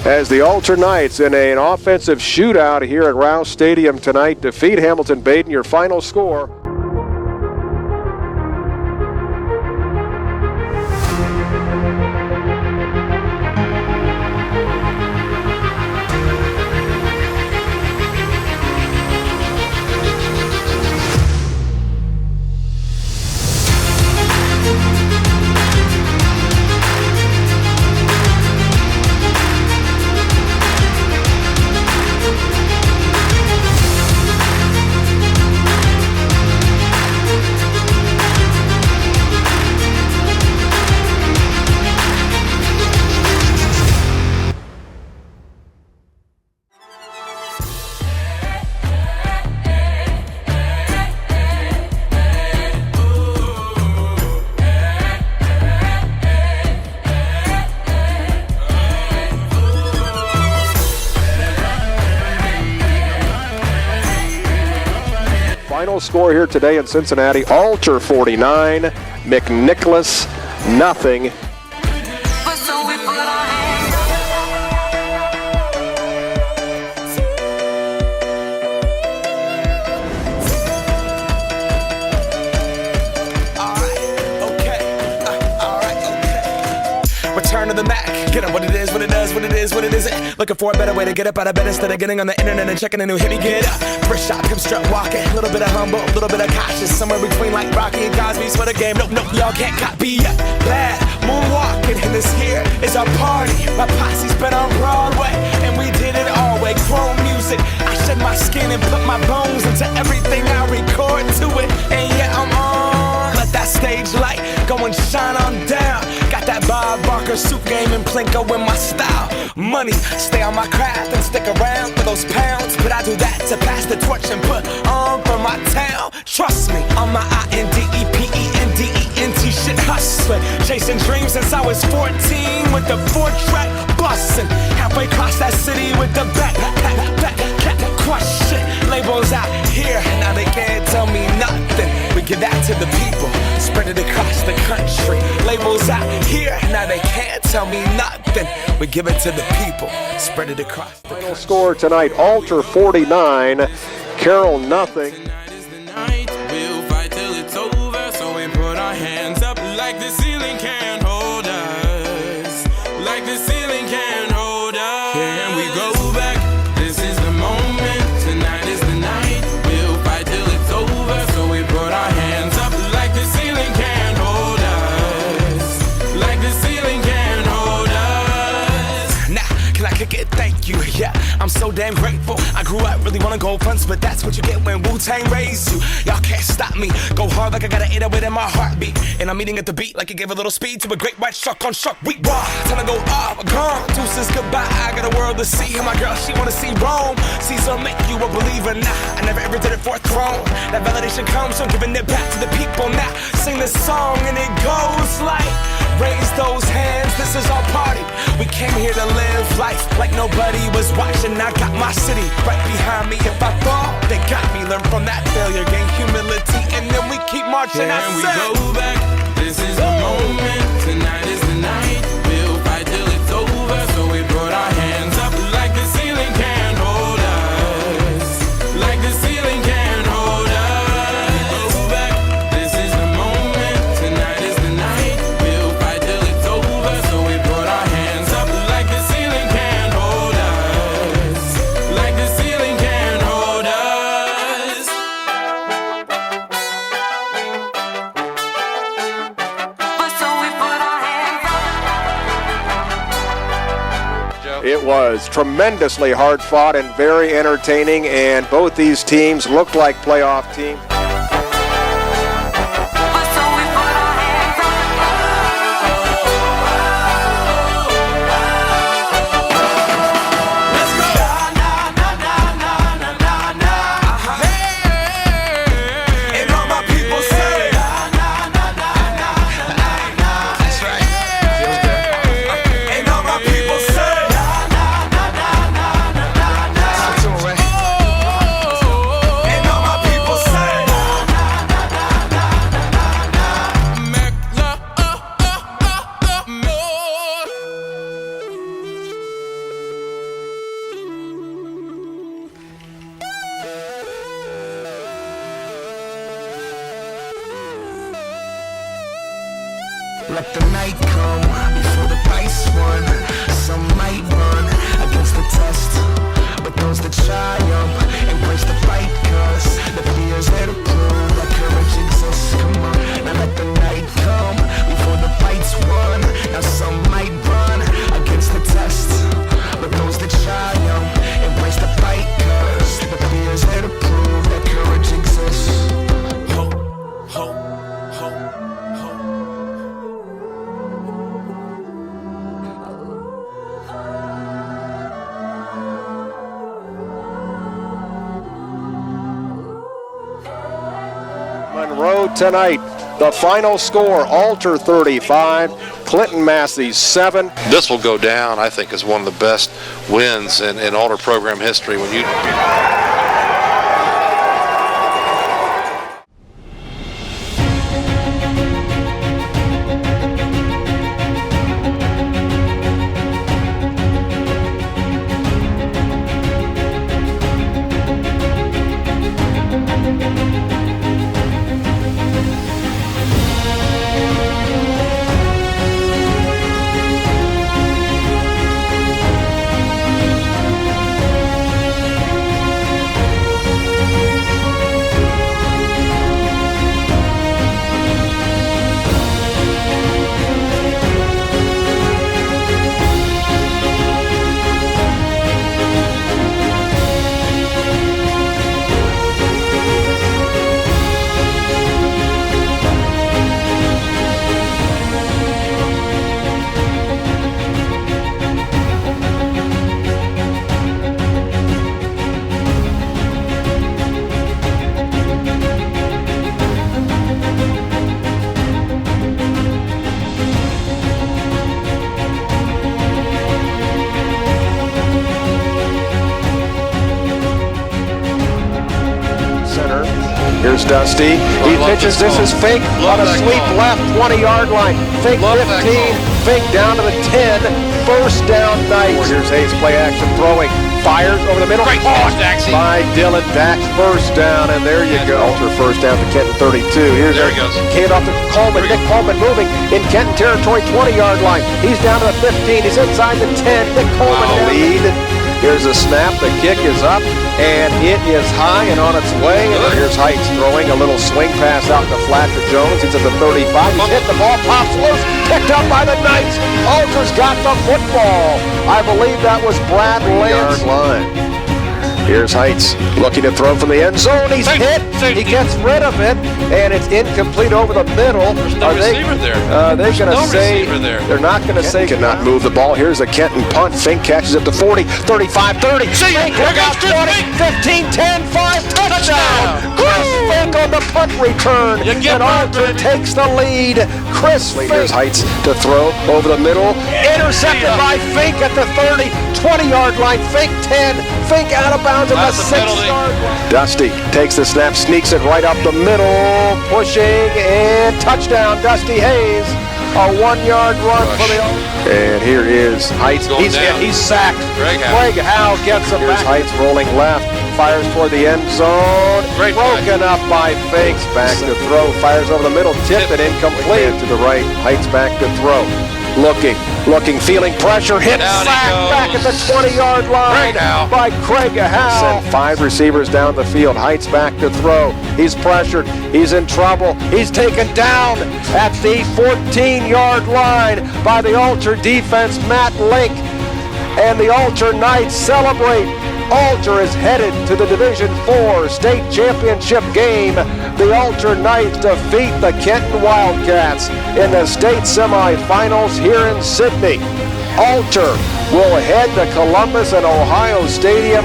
as the Alter Knights in an offensive shootout here at Rouse Stadium tonight defeat Hamilton-Baden. Your final score. Final score here today in Cincinnati: Alter 49, McNicholas nothing. Return to the Mac. Get up what it is, what it does, what it is, what it isn't. Looking for a better way to get up out of bed instead of getting on the internet and checking a new hit. Me get up. First shot, come strut walking. A little bit of humble, a little bit of cautious. Somewhere between like Rocky and Cosby's for the game. Nope, nope, y'all can't copy yet. Bad moonwalking, and this here is our party. My posse's been on Broadway, and we did it all way. Chrome music. I shed my skin and put my bones into everything I record to it. And yeah, I'm on. Let that stage light go and shine on down. Got that Bob Barker suit game and Plinko in my style. Money, stay on my craft and stick around for those pounds. But I do that to pass the torch and put on for my town. Trust me, on my INDEPENDENT shit hustling. Chasing dreams since I was 14 with the 4-track bustin'. Halfway across that city with the back crush shit. Labels out here, now they can't tell me nothing. We give that to the people, spread it across the country. Labels out here, now they can't tell me nothing. We give it to the people, spread it across the country. Final score tonight: Alter 49, Carroll nothing. We'll fight till it's over, so we put our hands up like the ceiling can't hold us. Like the ceiling can't hold us. Can we go back? This is the moment. Tonight is the night. We'll fight till it's over, so we put our hands up like the ceiling can't hold us. Like the ceiling can't hold us. Nah, can I kick it? Thank you, yeah, I'm so damn grateful. I grew up really wanna go fronts, but that's what you get when Wu-Tang raised you. Y'all can't stop me, go hard like I got an 808 in my heartbeat. And I'm eating at the beat like it gave a little speed to a great white shark on shark week. Raw, time to go off, gone, deuces goodbye. I got a world to see, and my girl, she wanna see Rome. Caesar make you a believer, nah, I never ever did it for a throne. That validation comes from giving it back to the people. Now, sing this song and it goes like, raise those hands, this is our party. We came here to live life like nobody was watching. I got my city right behind me. If I fall, they got me. Learn from that failure, gain humility, and then we keep marching. Can we go back? This is the moment. Tonight is the night. We'll fight till it's over, so we put our hands up like the ceiling can't hold us. Like the ceiling can't hold us. Go back. This is the moment. Tonight is the night. We'll fight till it's over, so we put our hands up like the ceiling can't hold us. Like the ceiling can't hold us. It was tremendously hard fought and very entertaining, and both these teams looked like playoff teams. Say Let the night come before the price won. Some might run against the test, but those that triumph embrace the fight, cause the fear's there to prove that courage exists. Come on, now let the night come before the fight's won. Now some might run against the test, but those that triumph embrace the fight, cause the fear's there to prove that courage exists. Ho, ho, ho, ho. Monroe tonight. The final score, Alter 35, Clinton Massey 7. This will go down, I think, as one of the best wins in Alter program history. When you Here's Dusty. He pitches. This is Fink on a sweep left, 20-yard line. Fink 15. Fink down to the 10. First down, Knights. Here's Hayes, play action throwing. Fires over the middle. Great catch, Daxie. By Dylan Dax. First down, and there you go. Alter first down to Kenton 32. Here's there he goes. Hand off to Coleman. Nick Coleman moving in Kenton territory, 20-yard line. He's down to the 15. He's inside the 10. Nick Coleman lead. Here's a snap. The kick is up, and it is high and on its way. And here's Heights throwing a little swing pass out to flat to Jones. He's at the 35. He's hit the ball, pops loose, picked up by the Knights. Alter's got the football. I believe that was Brad Lance. Line. Here's Heights looking to throw from the end zone. He's hit. He gets rid of it, and it's incomplete over the middle. There's no receiver there. They're going to say receiver there. they're not going to say cannot move the ball. Here's a Kenton punt. Fink catches it to 40, 35, 30. Fink look out 20, 15, 10, 5, touchdown. Chris Fink on the punt return, and Alter takes the lead. Chris Fink. Here's Heights to throw over the middle. Intercepted by Fink at the 30, 20-yard line. Fink 10. Fink out of bounds at the 6-yard line. Dusty takes the snap, sneaks it right up the middle, pushing, and touchdown, Dusty Hayes. A 1-yard run for the... And here is Heights. He's hit. He's sacked. Greg Howe gets him back. Heights rolling left. Fires toward the end zone. Broken up by Finks. Back to throw. Fires over the middle. Tip it incomplete. To the right. Heights back to throw. Looking, feeling pressure. Hit sack back at the 20-yard line by Craig Howe. Sent 5 receivers down the field. Heights back to throw. He's pressured. He's in trouble. He's taken down at the 14-yard line by the Alter defense, Matt Link. And the Alter Knights celebrate. Alter is headed to the Division IV state championship game. The Alter Knights defeat the Kenton Wildcats in the state semifinals here in Sydney. Alter will head to Columbus and Ohio Stadium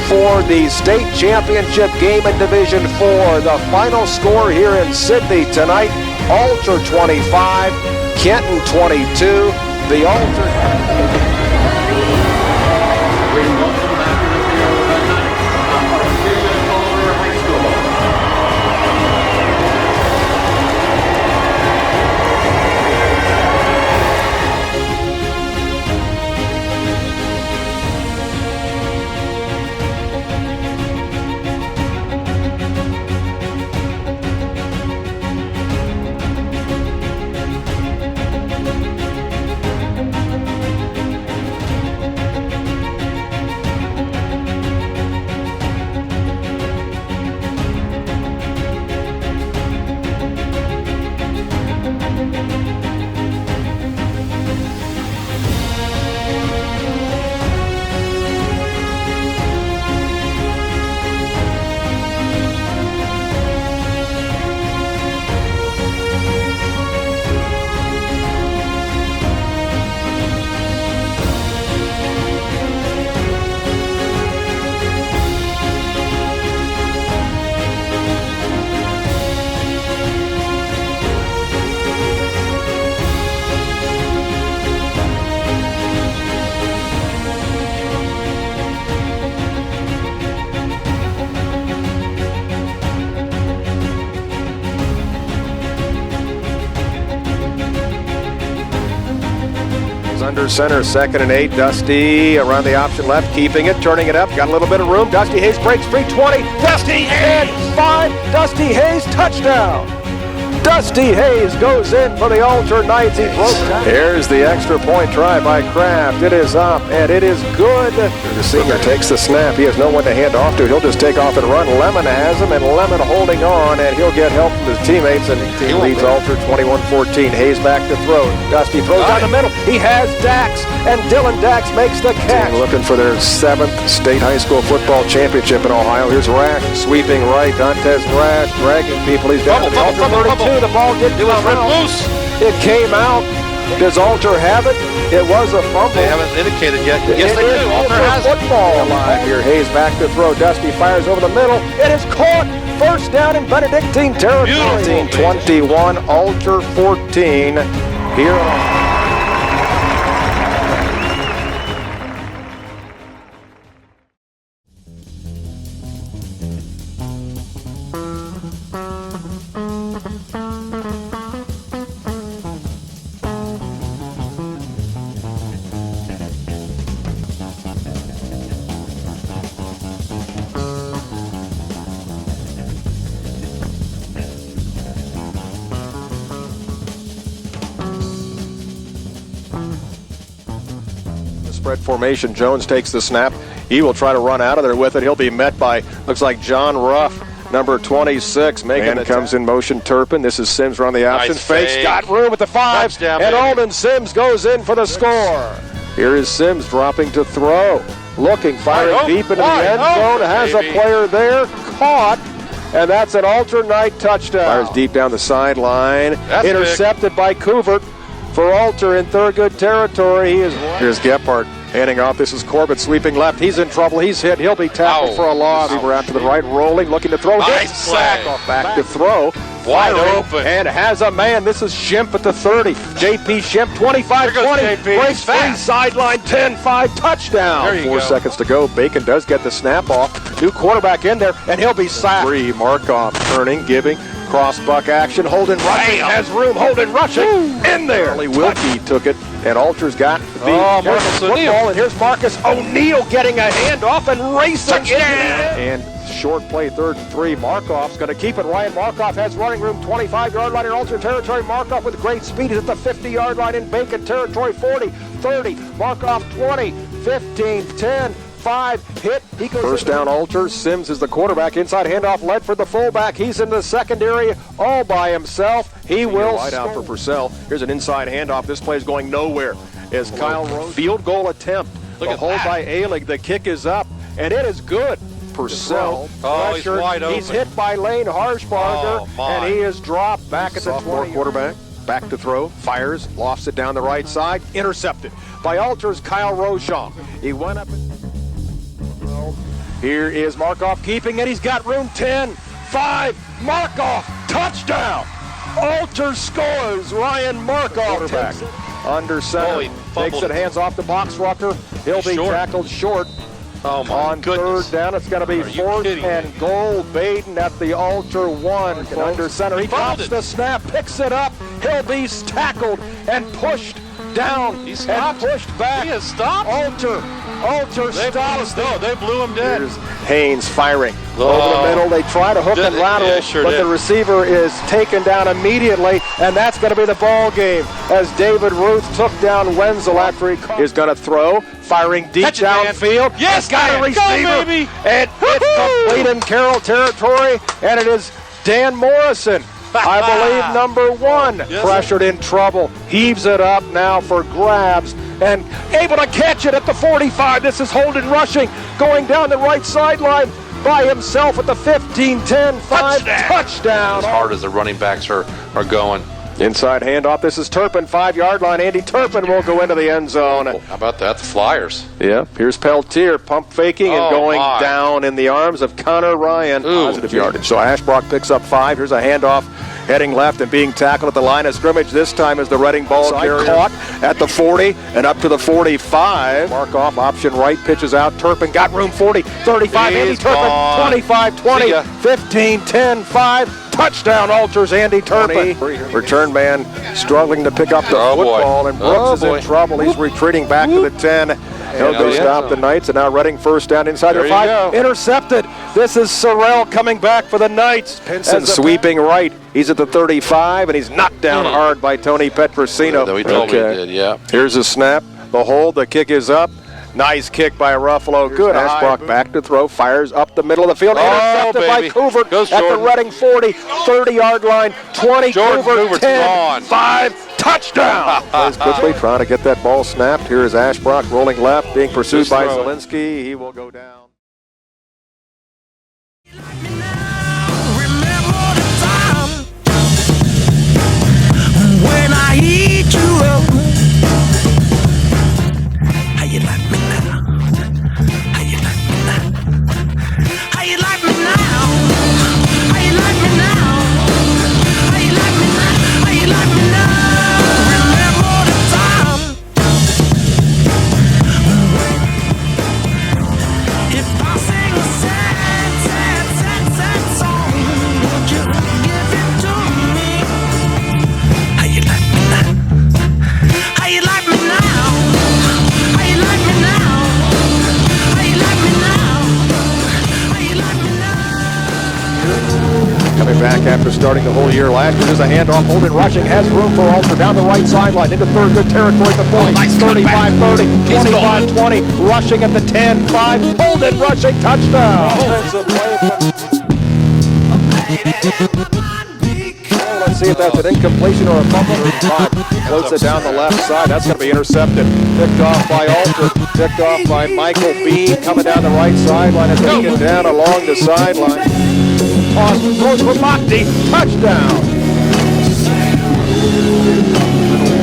for the state championship game in Division IV. The final score here in Sydney tonight, Alter 25, Kenton 22. The Alter... under center, 2nd and 8. Dusty around the option left, keeping it, turning it up, got a little bit of room. Dusty Hayes breaks free, 20. Dusty and 5. Dusty Hayes, touchdown. Dusty Hayes goes in for the Altar Knights. He broke down. Here's the extra point try by Kraft. It is up, and it is good. The senior takes the snap. He has no one to hand off to. He'll just take off and run. Lemon has him, and Lemon holding on, and he'll get help from his teammates, and he leads Altar 21-14. Hayes back to throw. Dusty throws down the middle. He has Dax, and Dylan Dax makes the catch. Looking for their 7th state high school football championship in Ohio. Here's Rash sweeping right. Dantes Rash dragging people. He's down to the Altar 32. The ball didn't come out. Loose. It came out. Does Altar have it? It was a fumble. They haven't indicated yet. Yes, they do. Altar has football alive here. Hayes back to throw. Dusty fires over the middle. It is caught. First down in Benedictine territory. 21, Altar 14. Here on. Spread formation. Jones takes the snap. He will try to run out of there with it. He'll be met by, looks like John Ruff, number 26. Man comes in motion. Turpin. This is Sims around the option. Nice Fakes. fake. Got room at the 5. Touchdown, and baby. Alden Sims goes in for the score. Here is Sims dropping to throw. Looking, firing Wide deep into open, the end wide zone. open, Has baby. a player there. Caught. And that's an Altar Knight touchdown. Fires deep down the sideline. That's Intercepted by Couvert for Altar in Thurgood territory. He is. Here's Gephardt handing off. This is Corbett sweeping left. He's in trouble. He's hit. He'll be tackled for a loss. We're out to the right, rolling, looking to throw. Nice Hit. Sack play. off back to throw. Wide Firing, open. and has a man. This is Schimpf at the 30. JP Schimpf, 25-20. There goes JP. Breaks He's free, fast. sideline, 10-5, touchdown. There you 4 go. seconds to go. Bacon does get the snap off. New quarterback in there, and he'll be sacked. 3, Markov turning, giving. Cross buck action. Holden rushing. Has room. Holden rushing. In there. Charlie Wilkie took it, and Altar's got the Marcus football. O'Neal. And here's Marcus O'Neal getting a handoff and racing in. And short play, 3rd and 3. Markov's going to keep it. Ryan Markov has running room, 25-yard line in Altar territory. Markov with great speed is at the 50-yard line in Bacon territory. 40, 30. Markov 20, 15, 10. 5 hit. He goes first down. Altar. Sims is the quarterback. Inside handoff. Ledford the fullback. He's in the secondary all by himself. He will wide out for Purcell. Here's an inside handoff. This play is going nowhere. As Kyle Rose field goal attempt. Look the at hold that. by Ailig. The kick is up, and it is good. Purcell. Oh, he's pressured. wide open. He's hit by Lane Harshbarger, Oh, my. and he is dropped back at the 20. Quarterback. Back to throw. Fires. Lofts it down the right side. Intercepted by Altar's Kyle Rochon. He went up. Here is Markov keeping it. He's got room. 10, 5. Markov. Touchdown. Altar scores. Ryan Markov. Quarterback. Under center. he Takes fumbled. it, hands off to box rucker. He'll be Short. tackled short. Oh, my On goodness. 3rd down, it's going to be Are you 4th kidding me? and goal. Baden at the Altar 1 from under center. He fumbled drops it. the snap, picks it up. He'll be tackled and pushed down. He stopped. And pushed back. He has stopped. Altar stops. They blew him dead. Here's Haynes firing. Oh. Over the middle, they try to hook and lateral, Yeah, sure but did. the receiver is taken down immediately, and that's going to be the ball game as David Ruth took down Wenzel after he is going to throw, firing deep Catch it, man. downfield. Yes, He's got a man. Go, receiver, baby. and it's complete in Carroll territory, and it is Dan Morrison. I believe number 1, Yes. pressured in trouble, heaves it up now for grabs and able to catch it at the 45. This is Holden rushing, going down the right sideline by himself at the 15, 10, 5, touchdown. As hard as the running backs are going. Inside handoff. This is Turpin, 5-yard line. Andy Turpin will go into the end zone. How about that? The Flyers. Yeah, here's Peltier pump faking and Oh, going my. down in the arms of Connor Ryan. Ooh. Positive yardage. So Ashbrook picks up 5. Here's a handoff. heading left and being tackled at the line of scrimmage. This time is the Reading ball carrier. Caught at the 40 and up to the 45. Markoff option right, pitches out. Turpin got room 40, 35. Andy Turpin, 25, 20, 15, 10, 5. Touchdown, Alters Andy Turpin. Return man struggling to pick up the football, and Brooks is in trouble. He's retreating back to the 10. He'll go stop the Knights, and now Reading first down inside their 5. Intercepted. This is Sorrell coming back for the Knights. Pinson sweeping right. He's at the 35, and he's knocked down hard by Tony Petrosino. We told me he did, yeah. Here's a snap. The hold. The kick is up. Nice kick by Ruffalo. Good. Ashbrook back to throw. Fires up the middle of the field. Intercepted by Couvert at the Reading 40. 30-yard line. 20. Couvert. 10. 5. Touchdown. Plays quickly trying to get that ball snapped. Here is Ashbrook rolling left. Being pursued by Zielinski. He will go down. When I eat you up, how you like me now? How you like me now? How you like me now? How you like me now? How you like me now? How you like me now? Remember the time. If I sing a sad, sad, sad, sad song, would you give it to me? How you like me now? How you like me now? How you like me now? How you like me now? How you like me now? Coming back after starting the whole year last year. There's a handoff. Holden rushing. Has room for Alter down the right sideline into third good territory at the 40. 35-30. 25-20. Rushing at the 10-5. Holden rushing. Touchdown. Let's see if that's an incompletion or a fumble. Floats it down the left side. That's going to be intercepted. Picked off by Alter. Picked off by Michael Bean. Coming down the right sideline and taken down along the sideline. Toss goes for Mockney. Touchdown.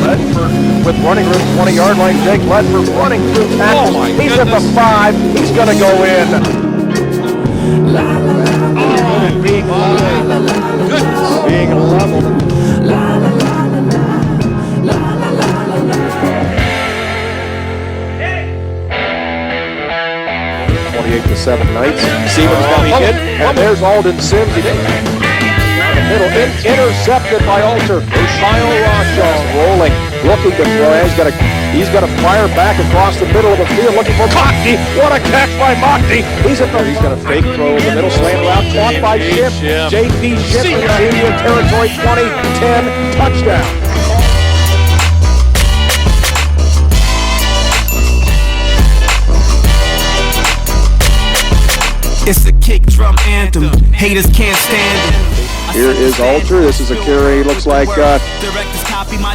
Ledford with running room. 20-yard line. Jake Ledford running through tackles. He's at the 5. He's going to go in. Being leveled. 28-7 Knights. Siemens got the hit, and there's Alden Sims. Middle intercepted by Alter. Kyle Rashawn rolling, looking to throw. He's got to fire back across the middle of the field, looking for Mockney. What a catch by Mockney! He's got a fake throw in the middle, slant route, caught by Schiff. J.P. Schiff in senior territory, 20-10 touchdown. It's a kick drum anthem. Haters can't stand it. Here is Alter. This is a carry. Looks like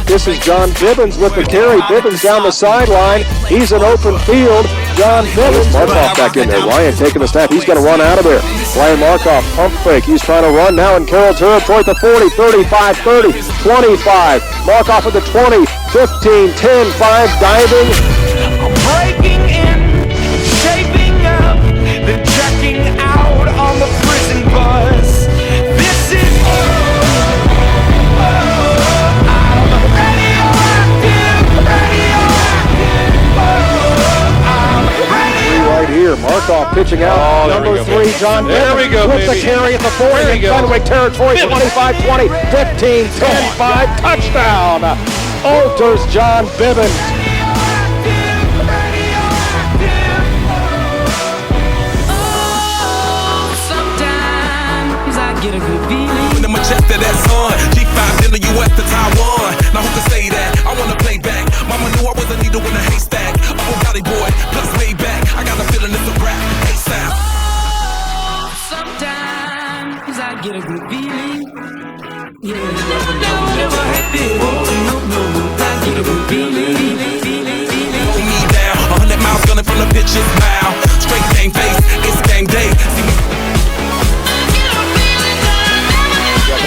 this is John Bibbins with the carry. Bibbins down the sideline. He's in open field. John Bibbins. Markoff back in there. Ryan taking the snap. He's going to run out of there. Ryan Markoff, pump fake. He's trying to run now in Carroll territory at the 40, 35, 30, 25. Markoff at the 20, 15, 10, 5, diving. Breaking in, shaping up, then checking out on the prison bus. This is right here. Markoff pitching out. Number 3, John Bibbins with the carry at the 40 in Fenway territory. 25-20, 15, 10, 5, touchdown. Alters John Bibbins. Get a good feeling. When the Manchester that's on G5 in the US to Taiwan. Now who can say that? I wanna play back. Mama knew I was a needle in a haystack. A Bugatti boy, plus way back. I got a feeling it's a rap. ASAP. Oh, sometimes I get a good feeling. Yeah, never had it. No, I get a good feeling. Hold me down, 100 miles gunning from the pitcher's mouth. Straight game face, it's game day. See me.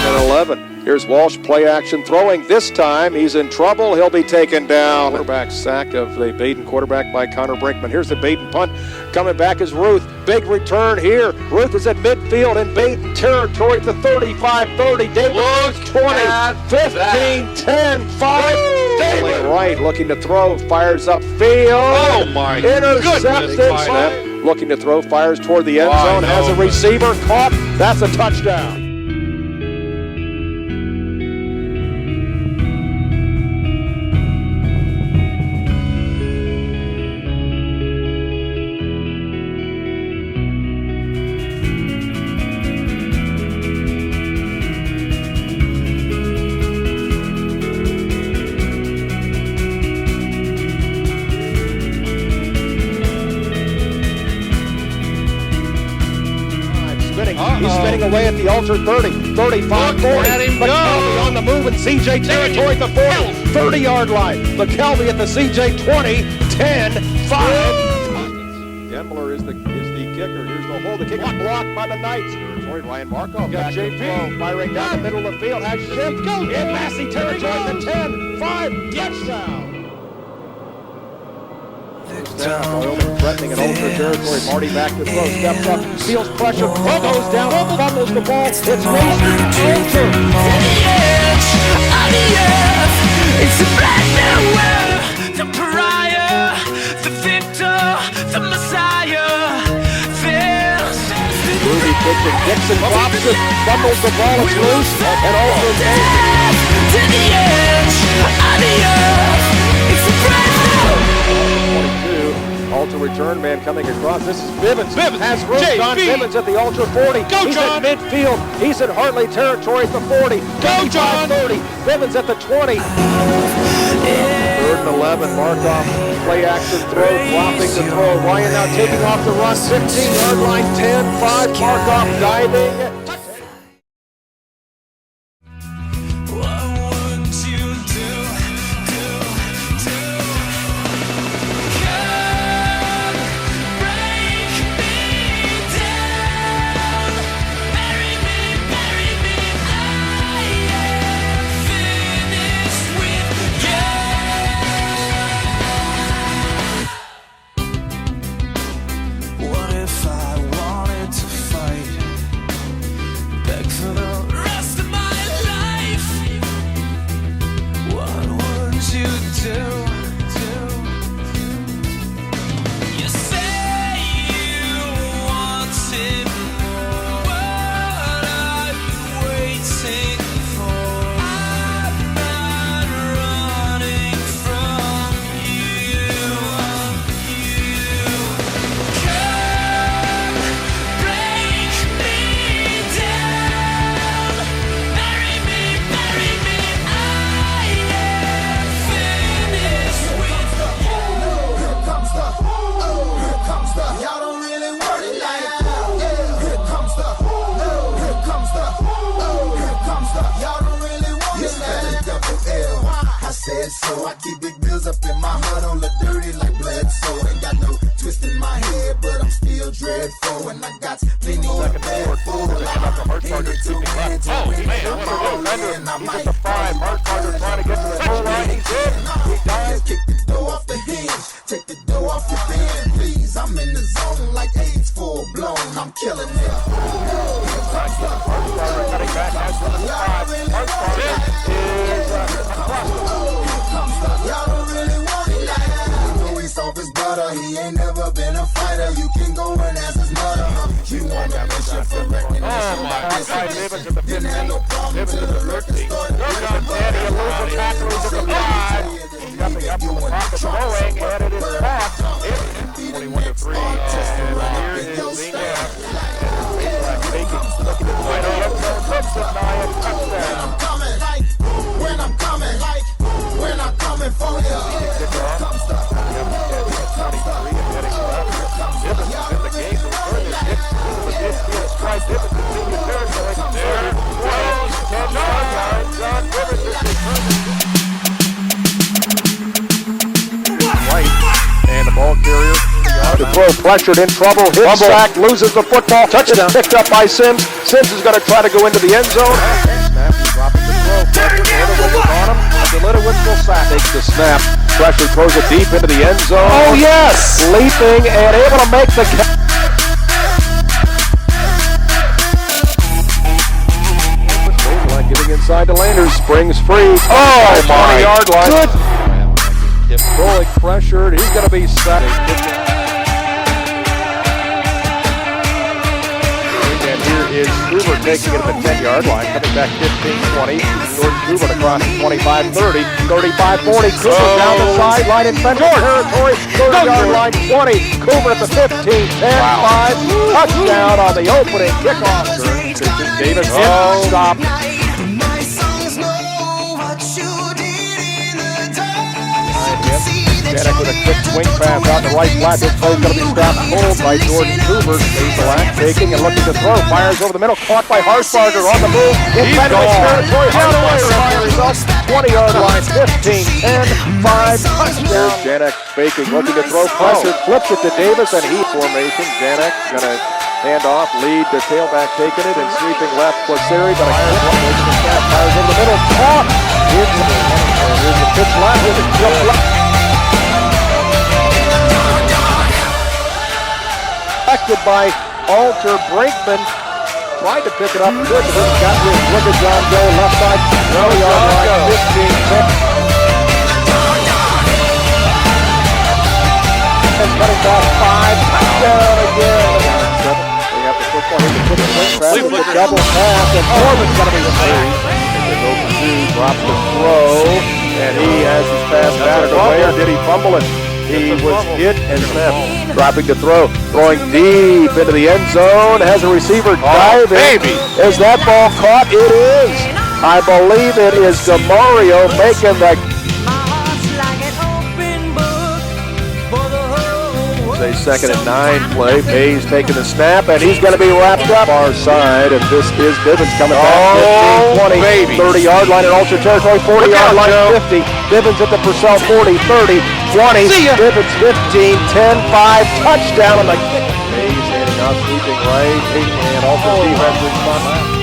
11. Here's Here's Walsh, play action, throwing. This time he's in trouble. He'll be taken down. Quarterback sack of the Baden quarterback by Connor Brinkman. Here's the Baden punt. Coming back is Ruth. Big return here. Ruth is at midfield in Baden territory at the 35-30. David 20, 15, 10, 5. David Wright looking to throw, fires upfield. Oh my Intercepted. goodness. Looking to throw, fires toward the end zone. Has a receiver caught. That's a touchdown. He's spinning away at the Alter 30, 35, 40. Let him McKelvey on the move in CJ territory at the 40, 30-yard line. McKelvey at the CJ 20, 10, 5. Demler is the kicker. Here's the hole. The kick is blocked by the Knights. Territory, Ryan Markov got JP firing down the middle of the field. Has Schiff in Massey territory. The 10, 5, touchdown. Threatening an Ultra territory. Marty back to throw. Steps up. Feels pressure. Goes down. Fumbles the ball. It's Mason Ultra. It's a brand new world. The pariah, the victor, the messiah. Ruby pitching. Dixon drops it. Fumbles the ball. It's loose. And Ultra takes it. To the edge of the earth. It's a brand new. 22. Ultra return man coming across. This is Bivens. Bivens Has room. John Bivens at the Ultra 40. Go, He's John. at midfield. He's in Hartley territory at the 40. Go, John. 30. Bivens at the 20. Third and 11. Markov play action throw. Dropping the throw. Ryan now taking off the run. 15-yard line. 10, 5. Markov diving. So I keep big bills up in my heart on the dirty like blood. So ain't got no twist in my head, but I'm still dreadful. And I got plenty of bad food. Oh, man. And I'm like, 5. Mark Carter trying to get to the goal line. He's in. He dives. Kick the dough off the hinge. Take the dough off your band, please. I'm in the zone like AIDS full blown. I'm killing it. Mark Carter cutting back. That's for the 5. Mark Carter is across the Y'all don't really want it like that. You know he's off his butter. He ain't never been a fighter. You can go and ask his mother. You want that mission for recognition. Oh my God. Bivens at the 15. Bivens at the 13. Daddy Alufa tackles at the 5. Jumping up from the pocket, throwing, and it is caught. 21-3. And here is Zena. Looking to point out. Touchdown. When I'm coming, when I'm coming for you. And the ball carrier. The throw pressured, in trouble, hit sack, loses the football. Touchdown. Picked up by Sims. Sims is going to try to go into the end zone. Snap, dropping the throw. throw. Fletcher with on him. Delitowicz will sack. Takes the snap. Pressure throws it deep into the end zone. Oh, yes! Leaping and able to make the catch. Getting inside to Landers. Springs free. Oh, my. 20-yard line. Good. Rolling pressured. He's going to be sacked. Is Hoover taking it at the 10-yard line, coming back 15-20. Jordan Hoover across the 25-30, 35-40. Cooper down the sideline in Fenton territory, 30-yard line, 20. Cooper at the 15, 10, 5. Touchdown on the opening kickoff. Davis stop. Janek with a quick swing pass out the right flat. This play's going to be stopped cold by Jordan Hoover. Bazelak taking and looking to throw. Fires over the middle. Caught by Harshbarger on the move. In Fenway's territory. Fires up. 20-yard line. 15, 10, 5. Touchdown. Janek faking. Looking to throw. Pressured. Flips it to Davis and he formation. Janek going to hand off. Lead the tailback taking it and sweeping left. Placeri. But fires over the middle. Caught. Here's the pitch left. Here's the jump left. By Alter Brinkman, tried to pick it up good, but then got with look at John Doe left side, 20-yard line, 15, 10. And cutting back 5, touchdown again. They have the football here to put the swing pass with the double pass, and Corbin's going to be free. They go for 2, drops the throw, and he has his pass batted away, or did he fumble it? He was hit and snapped. Dropping to throw. Throwing deep into the end zone. Has a receiver diving. Is that ball caught? It is. I believe it is DeMario making the... It's a 2nd and 9 play. Mays taking the snap, and he's going to be wrapped up. Far side, and this is Bivens coming back. 15, 20, 30-yard line in Ulster territory. 40-yard line, 50. Bivens at the Purcell 40, 30, 20. Bivens 15, 10, 5. Touchdown on the kick. Mays handing off, sweeping right, and also defense response.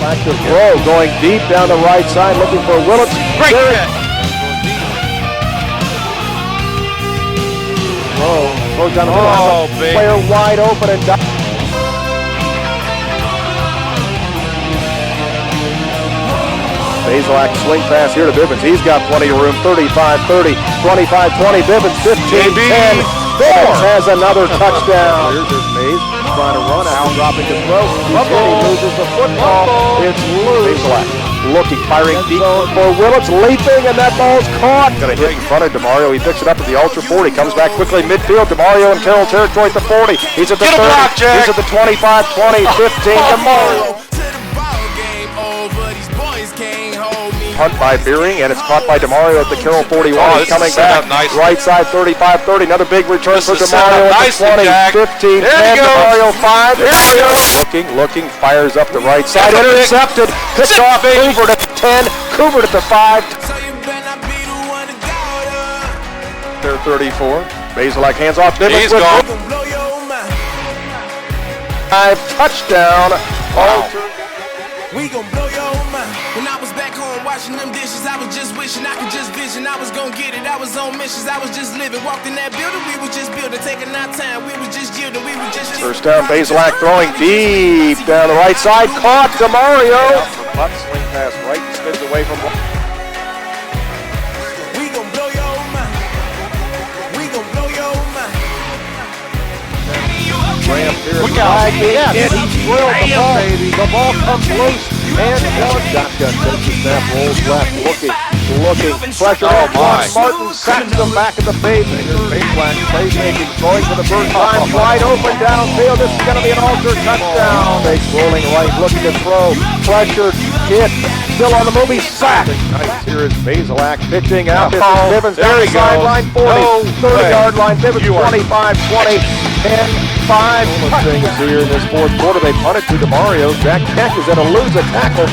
Active throw going deep down the right side, looking for Willits. Great catch. Throws down the middle. Player wide open and down. Bazelak swing pass here to Bivens. He's got plenty of room. 35-30, 25-20. Bivens 15-10. Bivens has another touchdown. Here's his Mays. Trying to run out, dropping to throw. He loses the football. It's loose. Looking, firing deep for Willits, leaping, and that ball's caught. Gonna hit in front of DeMario. He picks it up at the Ultra 40. Comes back quickly midfield. DeMario in Carroll territory at the 40. He's at the 30. He's at the 25, 20, 15. DeMario. Punt by Beering, and it's caught by DeMario at the Carroll 41. He's coming back. Right side 35-30. Another big return for DeMario at the 20, 15, 10. DeMario 5. Looking, fires up the right side. Intercepted. Picked off Coover to 10. Coover at the 5. They're 34. Bazelak hands off. He's gone. 5 touchdown. We gon' blow your mind. When I was back home washing them dishes, I was just wishing I could just vision. I was gon' get it. I was on missions. I was just living. Walked in that building. We was just building. Taking our time. We was just yielding. We were just... First down, Bazelak throwing deep down the right side. Caught DeMario. Swing pass right. Spins away from... We gon' blow your mind. We gon' blow your mind. Graham here. Look out. And he drilled the ball. The ball comes loose. And one shotgun takes the snap, rolls left, looking, pressure on Martin, sacks him back at the base. Baselak plays making, throwing for the first time, wide open downfield. This is going to be an Alter touchdown. Bates rolling right, looking to throw, pressured, hit, still on the move, he's sacked. Nice. Here is Bazelak pitching out. This is Bivens down the sideline, 40, 30-yard line, Bivens 25, 20, 10, 5. Things here in this fourth quarter. They punt it to DeMario. Jack Keck is going to lose a tackle.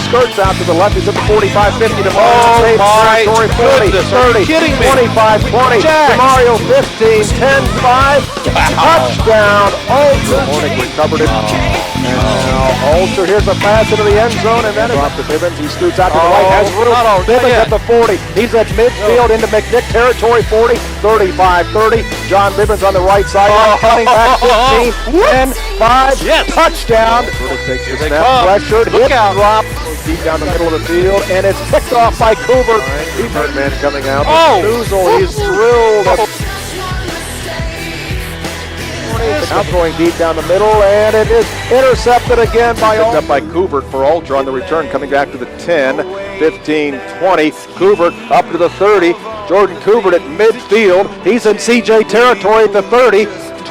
skirts out to the left. He's at the 45-50 to Oh, my territory 40, goodness, are 30, you kidding me? 25-20. Jack. Mario 15, 10, 5. Touchdown. Ultra. Hornick recovered it. And now Ultra, here's the pass into the end zone, and then it's off to Bibbins. He scoots out to the right, has room. Bibbins at the 40. He's at midfield into McNick territory, 40, 35, 30. John Bibbins on the right side, cutting back 15, 10, 5. Yes. Touchdown. Takes the snap, pressured, hit, drop, deep down the middle of the field, and it's picked off by Coover. Birdman coming out. Noozle, he's drilled. Now throwing deep down the middle, and it is intercepted again by Picked up by Couvert for Ultra on the return, coming back to the 10, 15, 20. Couvert up to the 30. Jordan Couvert at midfield. He's in CJ territory at the 30,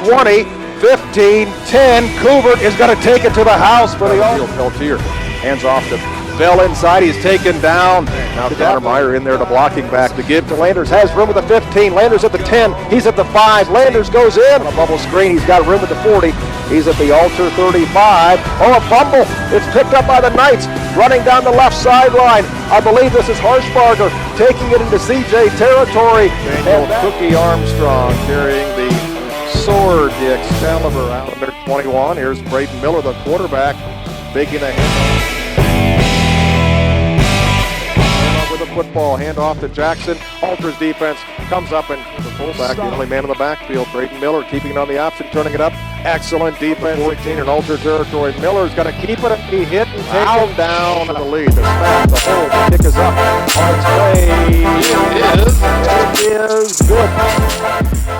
20, 15, 10. Couvert is going to take it to the house for the Ultra. Peltier hands off to Bell inside, he's taken down. Now Dattermeyer in there to blocking back to give to Landers. Has room at the 15. Landers at the 10. He's at the 5. Landers goes in. On a bubble screen. He's got room at the 40. He's at the Ultra 35. Oh, a fumble. It's picked up by the Knights. Running down the left sideline. I believe this is Harshbarger taking it into CJ territory. Daniel Cookie Armstrong carrying the sword, the Excalibur out of their 21. Here's Braden Miller, the quarterback, making a handoff. With the football, hand off to Jackson. Ultra's defense comes up, and the fullback, the only man in the backfield, Braden Miller, keeping it on the option, turning it up. Excellent defense, 14 in Ultra territory. Miller's going to keep it. He hit and take him down to the lead. The snap, the hold, the kick is up on its way. It is good.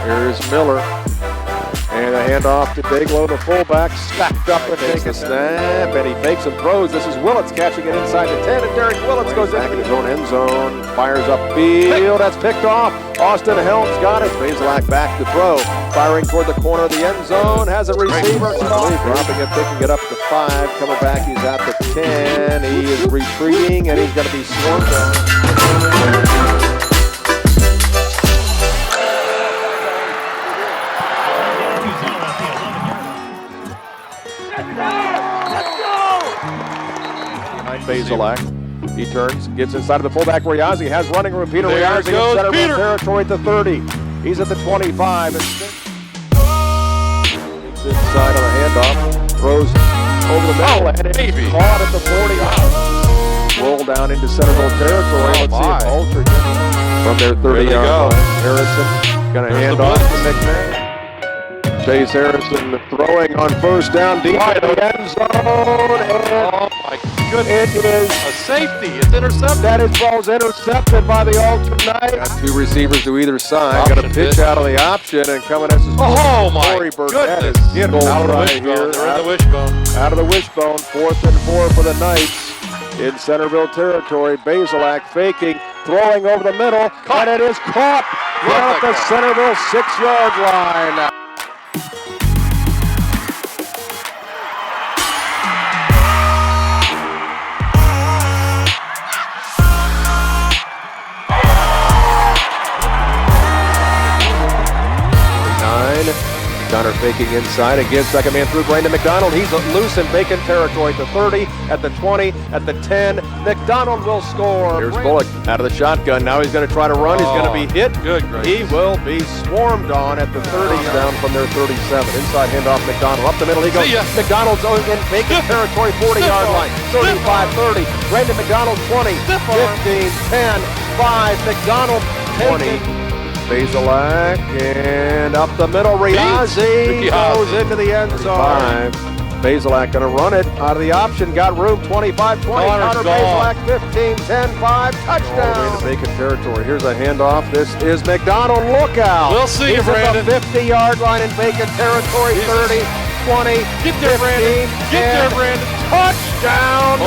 Here's Miller. And a handoff to Dayglow, the fullback, stacked up and takes a snap, and he fakes and throws. This is Willits catching it inside the 10, and Derek Willits goes back in his own end zone, fires upfield, that's picked off. Austin Helms got it. Bazelak back to throw, firing toward the corner of the end zone, has a receiver, dropping it, picking it up to 5, coming back, he's at the 10, he is retreating, and he's going to be swarmed on. Bazelak. He turns, gets inside of the fullback. Riazzi has running room. Peter Riazzi in center territory at the 30. He's at the 25. He's inside on a handoff. Throws over the middle. And it's caught at the 40. Roll down into Centerville territory. Let's see if Ultra from their 30-yard line. Harrison going to hand off to McMahon. Chase Harrison throwing on first down deep in the end zone. Oh my goodness. It is a safety. It's intercepted. That is ball's intercepted by the Ultra Knights. Got two receivers to either side. Got a pitch out of the option and coming as oh my goodness. Out of the wishbone. They're in the wishbone. Out of the wishbone. 4th and 4 for the Knights in Centerville territory. Bazelak faking, throwing over the middle, and it is caught down at the Centerville 6-yard line. Connor faking inside and gives second man through. Brandon McDonald. He's loose in vacant territory at the 30, at the 20, at the 10. McDonald will score. Here's Bullock out of the shotgun. Now he's going to try to run. He's going to be hit. He will be swarmed on at the 30, down from their 37. Inside handoff McDonald. Up the middle he goes. McDonald's in vacant territory, 40-yard line. 35-30. Brandon McDonald, 20, 15, 10, 5. McDonald 20. Bazelak and up the middle, Riazzi goes into the end zone. Bazelak going to run it out of the option, got room, 25-20. Connor Bazelak, 15, 10, 5, touchdown. All the way to vacant territory. Here's a handoff. This is McDonald. Look out. We'll see you, Brandon. At the 50-yard line in vacant territory, 30, 20, Get there, 15, Brandon. Get there, Brandon. Touchdown.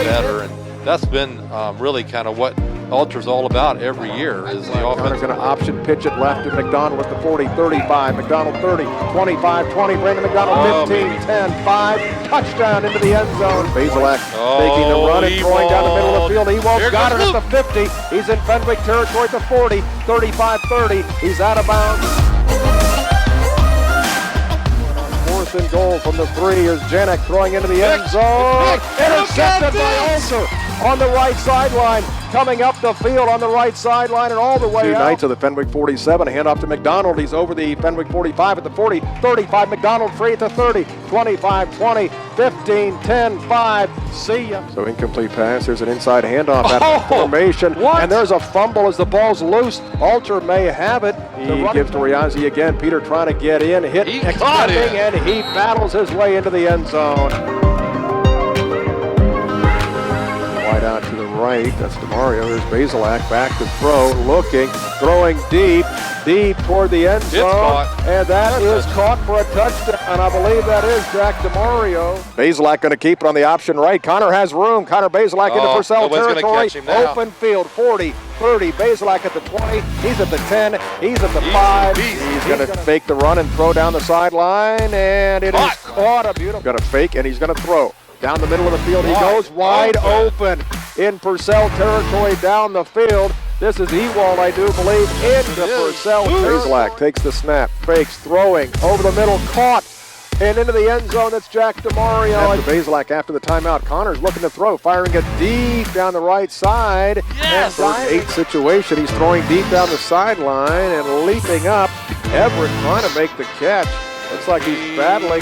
Better, and that's been really kind of what Ultra's all about every year is the offense. Connor's going to option pitch it left to McDonald at the 40, 35, McDonald 30, 25, 20, Brandon McDonald 15, 10, 5, touchdown into the end zone. Bazelak making the run and throwing down the middle of the field. He won't got it at the 50. He's in Fenwick territory at the 40, 35, 30. He's out of bounds. 4th 4th and goal from the 3. Here's Janik throwing into the end zone. Intercepted by Alter on the right sideline. Coming up the field on the right sideline and all the way out. Knights of the Fenwick 47. A handoff to McDonald. He's over the Fenwick 45 at the 40. 35. McDonald free at the 30. 25, 20, 15, 10, 5. See ya. So incomplete pass. There's an inside handoff at the formation. What? And there's a fumble as the ball's loose. Alter may have it. He gives to Riazzi again. Peter trying to get in. Hit extending, and he battles his way into the end zone. Wide out to the right. That's DeMario. There's Bazelak back to throw. Looking. Throwing deep toward the end zone. And that is caught for a touchdown. And I believe that is Jack DeMario. Bazelak going to keep it on the option right. Connor has room. Connor Bazelak into Purcell territory. Open field. 40, 30. Bazelak at the 20. He's at the 10. He's at the 5. He's going to fake the run and throw down the sideline. And it is caught. A beautiful. Going to fake and he's going to throw. Down the middle of the field, he goes wide open in Purcell territory down the field. This is Ewald, I do believe, into Purcell. Bazelak takes the snap, fakes, throwing, over the middle, caught, and into the end zone. That's Jack DeMario. After Bazelak, after the timeout, Connor's looking to throw, firing it deep down the right side. Yes! And 3rd and 8 situation, he's throwing deep down the sideline and leaping up. Everett trying to make the catch. Looks like he's battling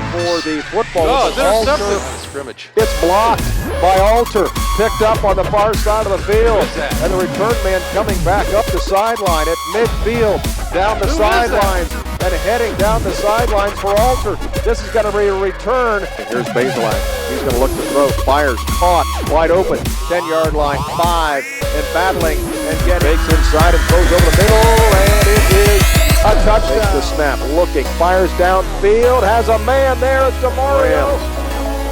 for the football. Alter. Scrimmage. It's blocked by Alter. Picked up on the far side of the field. And the return man coming back up the sideline at midfield. Down the sidelines. And heading down the sidelines for Alter. This is going to be a return. And here's Bazelak. He's going to look to throw. Fires. Caught. Wide open. 10-yard line. 5. And battling. And fakes inside and throws over the middle. And it is a touchdown. Takes the snap, looking, fires downfield, has a man there, it's DeMario.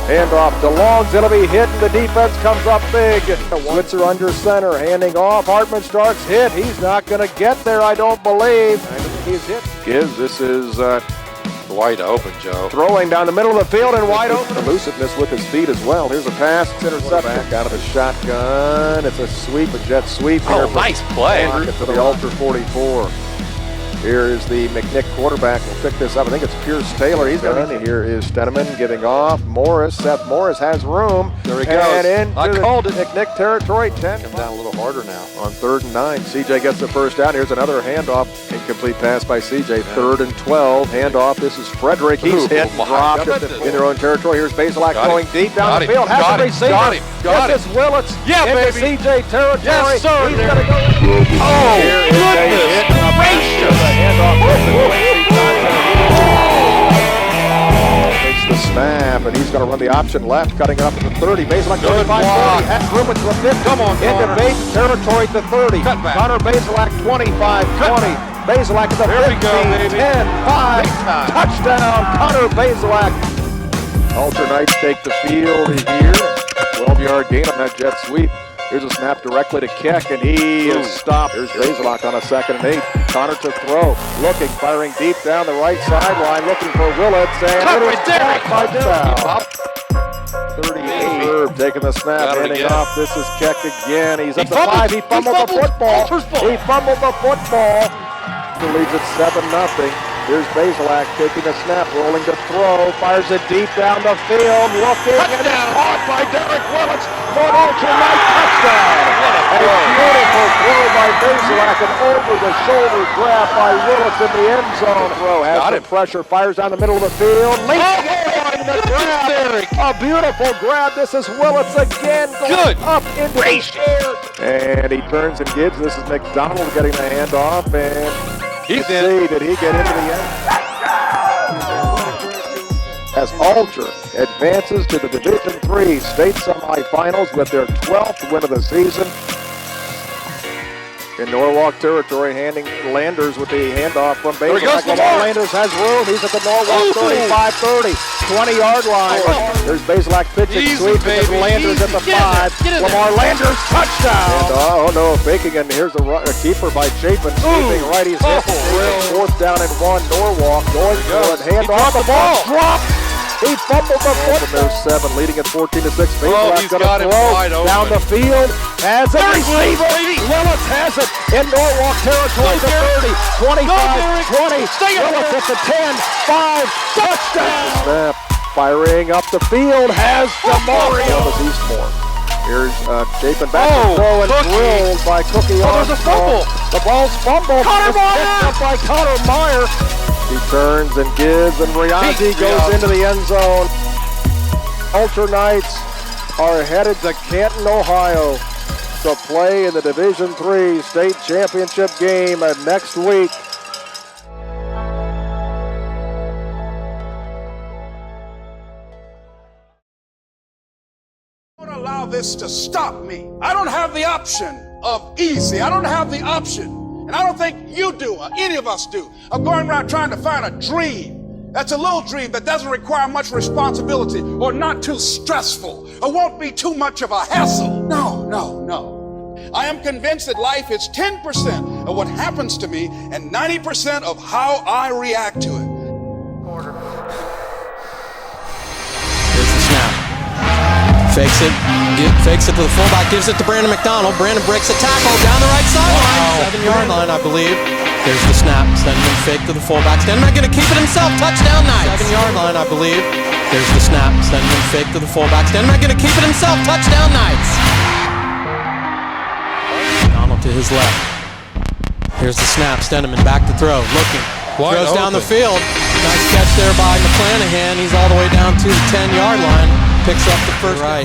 Handoff to Longs, it'll be hit, and the defense comes up big. Switzer under center, handing off, Hartman starts hit, he's not going to get there, I don't believe. I think he's hit. This is wide open, Joe. Throwing down the middle of the field and wide open. Elusiveness with his feet as well. Here's a pass, it's intercepted. Back out of the shotgun, it's a sweep, a jet sweep. Oh, nice play. To the Alter 44. Here is the McNick quarterback. We'll pick this up. I think it's Pierce Taylor. He's done. Here is Steneman giving off. Morris. Seth Morris has room. There he goes. And I into called it. McNick territory. 10. Come down a little harder now. On 3rd and 9. CJ gets the first down. Here's another handoff. Incomplete pass by CJ. 3rd and 12. Handoff. This is Frederick. He's hit. Dropped in their own territory. Here's Bazelak going deep down the field. Has a receiver. Got this is Willits. Yeah, into baby. CJ territory. Yes, sir. He's going to go. Oh, goodness gracious. Handoff. Takes the snap, and he's going to run the option left, cutting up to the 30. Bazelak 35, 40. Has room at the 50. Come on, into Bates territory at the 30. Connor Bazelak 25, 20. Bazelak at the 15, 10, 5. Touchdown, Connor Bazelak. Alter Knights take the field here. 12-yard gain on that jet sweep. Here's a snap directly to Keck, and he is stopped. Here's Bazelak on a 2nd and 8. Connor to throw. Looking, firing deep down the right sideline, looking for Willits, and it is caught by down. 38. Herb taking the snap, handing off. This is Keck again. He's at the 5. He fumbled the football. He fumbled the football. He leads it 7-0. Here's Bazelak taking a snap, rolling to throw, fires it deep down the field, looking, and it's caught by Derek Willits for an Alter Knight touchdown. A beautiful throw by Bazelak, an over-the-shoulder grab by Willits in the end zone. Throw has the pressure, fires down the middle of the field, leaping the grab. A beautiful grab. This is Willits again going up into the air. And he turns and gives. This is McDonald getting the handoff, and did he get into the end? As Alter advances to the Division III state semifinals with their 12th win of the season. In Norwalk territory, handing Landers with the handoff from Bazelak. Landers has room. He's at the Norwalk 35-30, 20-yard line. There's Bazelak pitching, sweeping, and Landers at the 5. Lamar Landers, touchdown! And, no, faking, and here's a keeper by Chapin, sweeping right. He's hit. 4th down and 1, Norwalk going for it. Handoff, the ball dropped. He fumbled the foot. There's 7, leading at 14-6. He's got him wide open. Down the field, has it. Willis has it in Norwalk territory. The 30, 25, 20. Willis at the 10, 5, touchdown. Snap, firing up the field, has DeMario. Eastmore. Here's Chapin back to throw and drilled by Cookie. There's a fumble. The ball's fumbled. It's picked up by Connor Meyer. He turns and gives, and Riazi goes into the end zone. Ultra Knights are headed to Canton, Ohio to play in the Division III state championship game next week. Don't allow this to stop me. I don't have the option of easy. I don't have the option, and I don't think you do, or any of us do, of going around trying to find a dream. That's a little dream that doesn't require much responsibility or not too stressful or won't be too much of a hassle. No. I am convinced that life is 10% of what happens to me and 90% of how I react to it. Here's the snap. Fakes it to the fullback, gives it to Brandon McDonald. Brandon breaks a tackle down the right sideline. 7-yard line, I believe. There's the snap. Stenman fake to the fullback. Stenman gonna keep it himself. Touchdown Knights. 7-yard line, I believe. There's the snap. Stenman fake to the fullback. Stenman gonna keep it himself. Touchdown Knights. McDonald to his left. Here's the snap. Stenman back to throw. Looking. Throws down the field. Nice catch there by McClanahan. He's all the way down to the 10-yard line. Picks up the first right.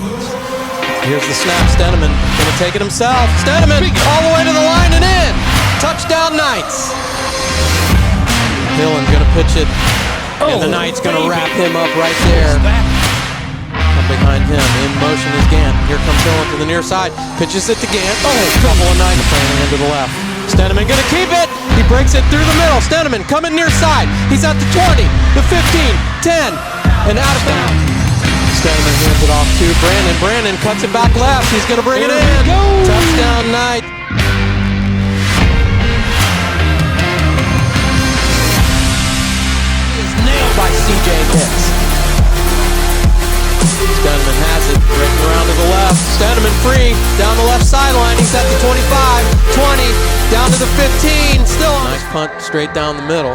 Here's the snap. Stenman gonna take it himself. Stenman all the way to the line and in. Touchdown Knights. Hillen gonna pitch it, and the Knights gonna wrap him up right there. Up behind him, in motion is Gant. Here comes Hillen to the near side. Pitches it to Gant. Couple of Knights playing into the left. Stenman gonna keep it. He breaks it through the middle. Stenman coming near side. He's at the 20, the 15, 10, and out of bounds. Stenman hands it off to Brandon. Brandon cuts it back left. He's going to bring it in. Touchdown Knight. He is nailed by C.J. Hicks. Stenman has it. Breaking around to the left. Stenman free. Down the left sideline. He's at the 25, 20, down to the 15. Still on. Nice punt straight down the middle.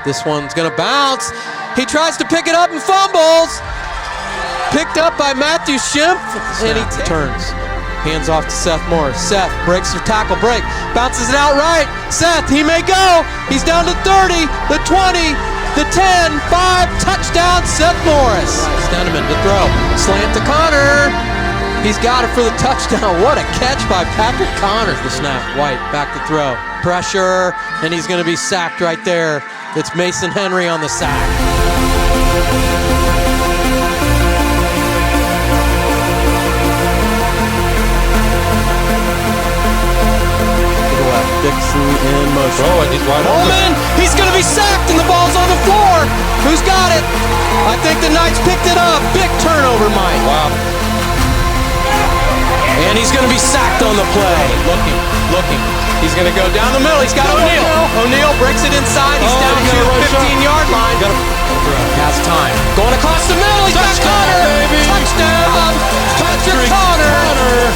This one's going to bounce. He tries to pick it up and fumbles. Picked up by Matthew Schimpf, and he turns. Hands off to Seth Morris. Seth breaks the tackle break, bounces it out right. Seth, he may go. He's down to 30, the 20, the 10, 5, touchdown, Seth Morris. Stenman to throw. Slant to Connor. He's got it for the touchdown. What a catch by Patrick Connor. The snap, White back to throw. Pressure, and he's going to be sacked right there. It's Mason Henry on the sack. Dixon in motion. He's wide open. He's going to be sacked, and the ball's on the floor. Who's got it? I think the Knights picked it up. Big turnover, Mike. Wow. And he's going to be sacked on the play. Looking. He's going to go down the middle. He's got O'Neal. O'Neal breaks it inside. He's down to the 15-yard line. Has time. Going across the middle. He's got Connor. Touchdown. Patrick Connor.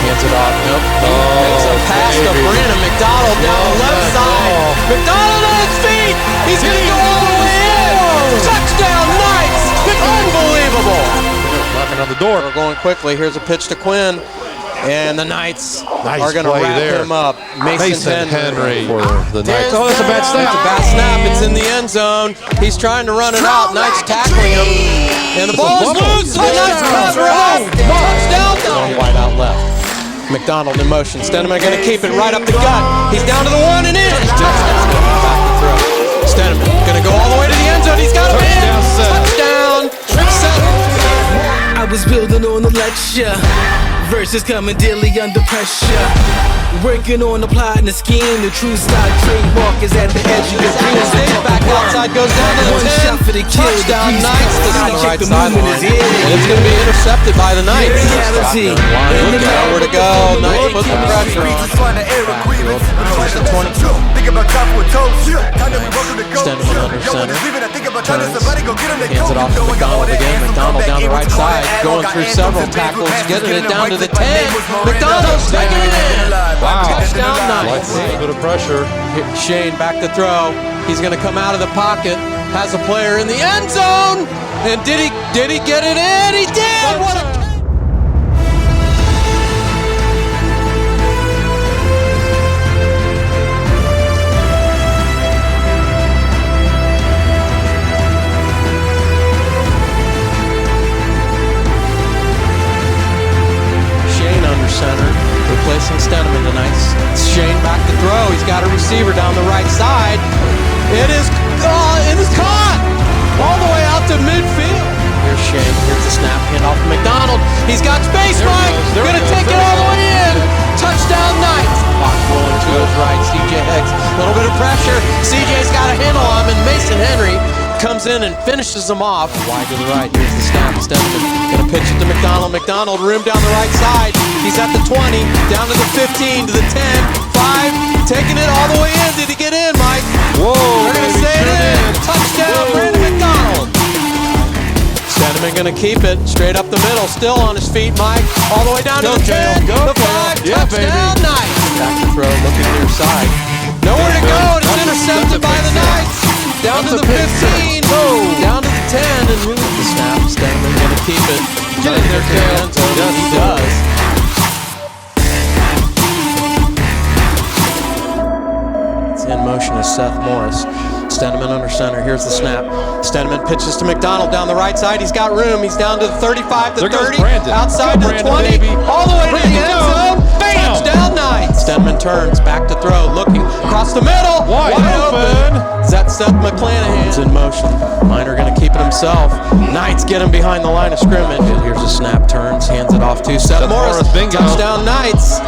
Hands it off. Nope. Makes a pass to Brandon McDonald down the left side. McDonald on his feet. He's going to go all the way in. Touchdown Knights. Unbelievable. Knocking on the door. We're going quickly. Here's a pitch to Quinn. And the Knights are going to wrap him up. Mason Henry. For the Knights. Oh, that's a bad snap. It's a bad snap. It's in the end zone. He's trying to run it out. Knights tackling him. And the ball is loose. The Knights cover up. Touchdown. Going wide out left. McDonald in motion. Stenman going to keep it right up the gut. He's down to the 1 and in. Touchdown. Back to throw. Stenman going to go all the way to the end zone. He's got him in. Touchdown. I was building on the lecture. Verses coming daily under pressure. Working on the plot and the scheme. The true stock trademark is at the edge of your dreams. Back outside goes down to the 10. for the kill. Touchdown The Knights. This is I the check right the sideline. movement is in. And it's going to be intercepted by the Knights. Reality. Looking at where to go. Knights put the pressure on. Backfield. Here's the 22. Extended under center. Turns. Hands it off to McDonald again. McDonald down the right side. Going through several tackles. Getting it down to the 10. McDonald's taking it in. Wow. Touchdown Knights. A little bit of pressure. Shane back to throw. He's going to come out of the pocket. Has a player in the end zone. And did he get it in? He did. What a center, replacing Steneman tonight. Shane back to throw. He's got a receiver down the right side. It is caught all the way out to midfield. Here's Shane. Here's the snap. Hand off to McDonald. He's got space, Mike. Gonna take it all the way in. Touchdown Knights. Clock rolling to his right. CJ Hicks. A little bit of pressure. CJ's got a handle on him, and Mason Henry comes in and finishes him off. Wide to the right. Here's the snap. Steneman gonna pitch it to McDonald. McDonald room down the right side. He's at the 20, down to the 15, to the 10, 5, taking it all the way in. Did he get in, Mike? Whoa! They're gonna say it in. Touchdown, Brandon McDonald. Steneman gonna keep it straight up the middle, still on his feet, Mike. All the way down to the 10, the 5, touchdown, Knights. Back to throw, looking near side. Nowhere to go, and it's intercepted by the Knights. Down to the 15, down to the 10, and the snap. Steneman gonna keep it. Get in there, Kale. He does. It's in motion is Seth Morris. Steneman under center. Here's the snap. Steneman pitches to McDonald down the right side. He's got room. He's down to the 35, the 30, outside to the 20, all the way to the end zone. Touchdown Knights. Steneman turns back to throw, looking across the middle. Wide open. Is that Seth McClanahan? It's in motion. Miner going to keep it himself. Knights get him behind the line of scrimmage. And here's a snap. Turns, hands it off to Seth Morris. Bingo. Touchdown Knights.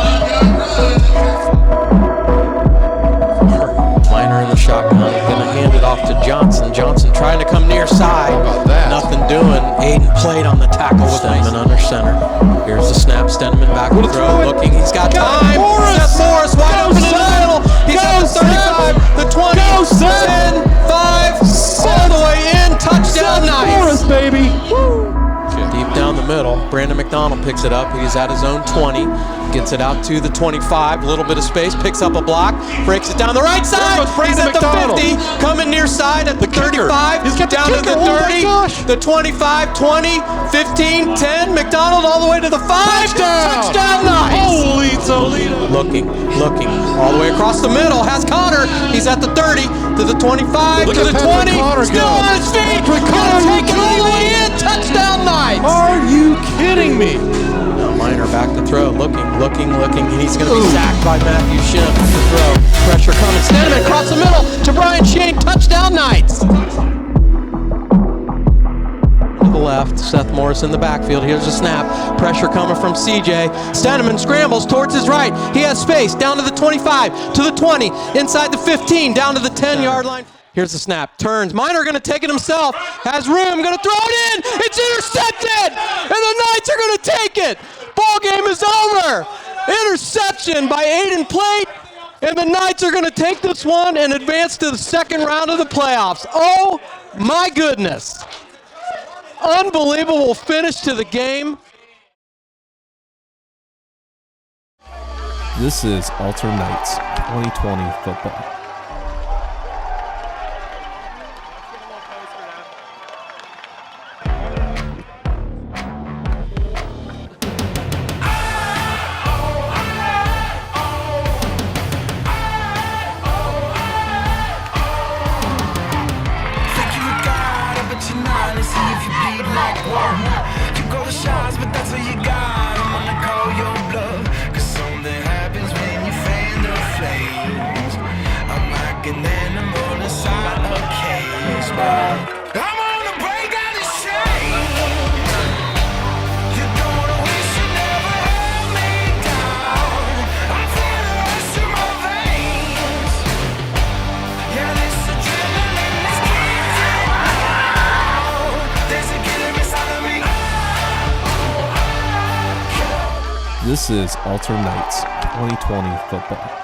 Miner in the shotgun, gonna hand it off to Johnson. Johnson trying to come near side. Nothing doing. Aiden played on the tackle with Steneman under center. Here's the snap. Steneman back to throw, looking. He's got time. Seth Morris wide open in the middle. He's at the 35, the 20, 10, 5, all the way in. Touchdown Knights. Morris, baby. Deep down the middle. Brandon McDonald picks it up. He's at his own 20. Gets it out to the 25. A little bit of space. Picks up a block. Breaks it down the right side. He's at the 50. Coming near side at the 35. Down to the 30. The 25, 20, 15, 10. McDonald all the way to the 5. Touchdown Knights. Holy Toledo. Looking. All the way across the middle. Has Connor. He's at the 30. To the 25. Look to at the Patrick 20. Connor Still go. on his feet. Gonna take it all the way in. Touchdown Knights. Are you kidding me? Miner back to throw, looking. He's going to be sacked by Matthew Shim to throw. Pressure coming. Steneman across the middle to Brian Shane. Touchdown Knights. To the left, Seth Morris in the backfield. Here's a snap. Pressure coming from CJ. Steneman scrambles towards his right. He has space. Down to the 25, to the 20, inside the 15, down to the 10-yard line. Here's the snap. Turns. Miner going to take it himself. Has room. Going to throw it in. It's intercepted. And the Knights are going to take it. Ball game is over. Interception by Aiden Plate. And the Knights are going to take this one and advance to the second round of the playoffs. Oh, my goodness. Unbelievable finish to the game. This is Alter Knights 2020 football. This is Alter Knights 2020 football.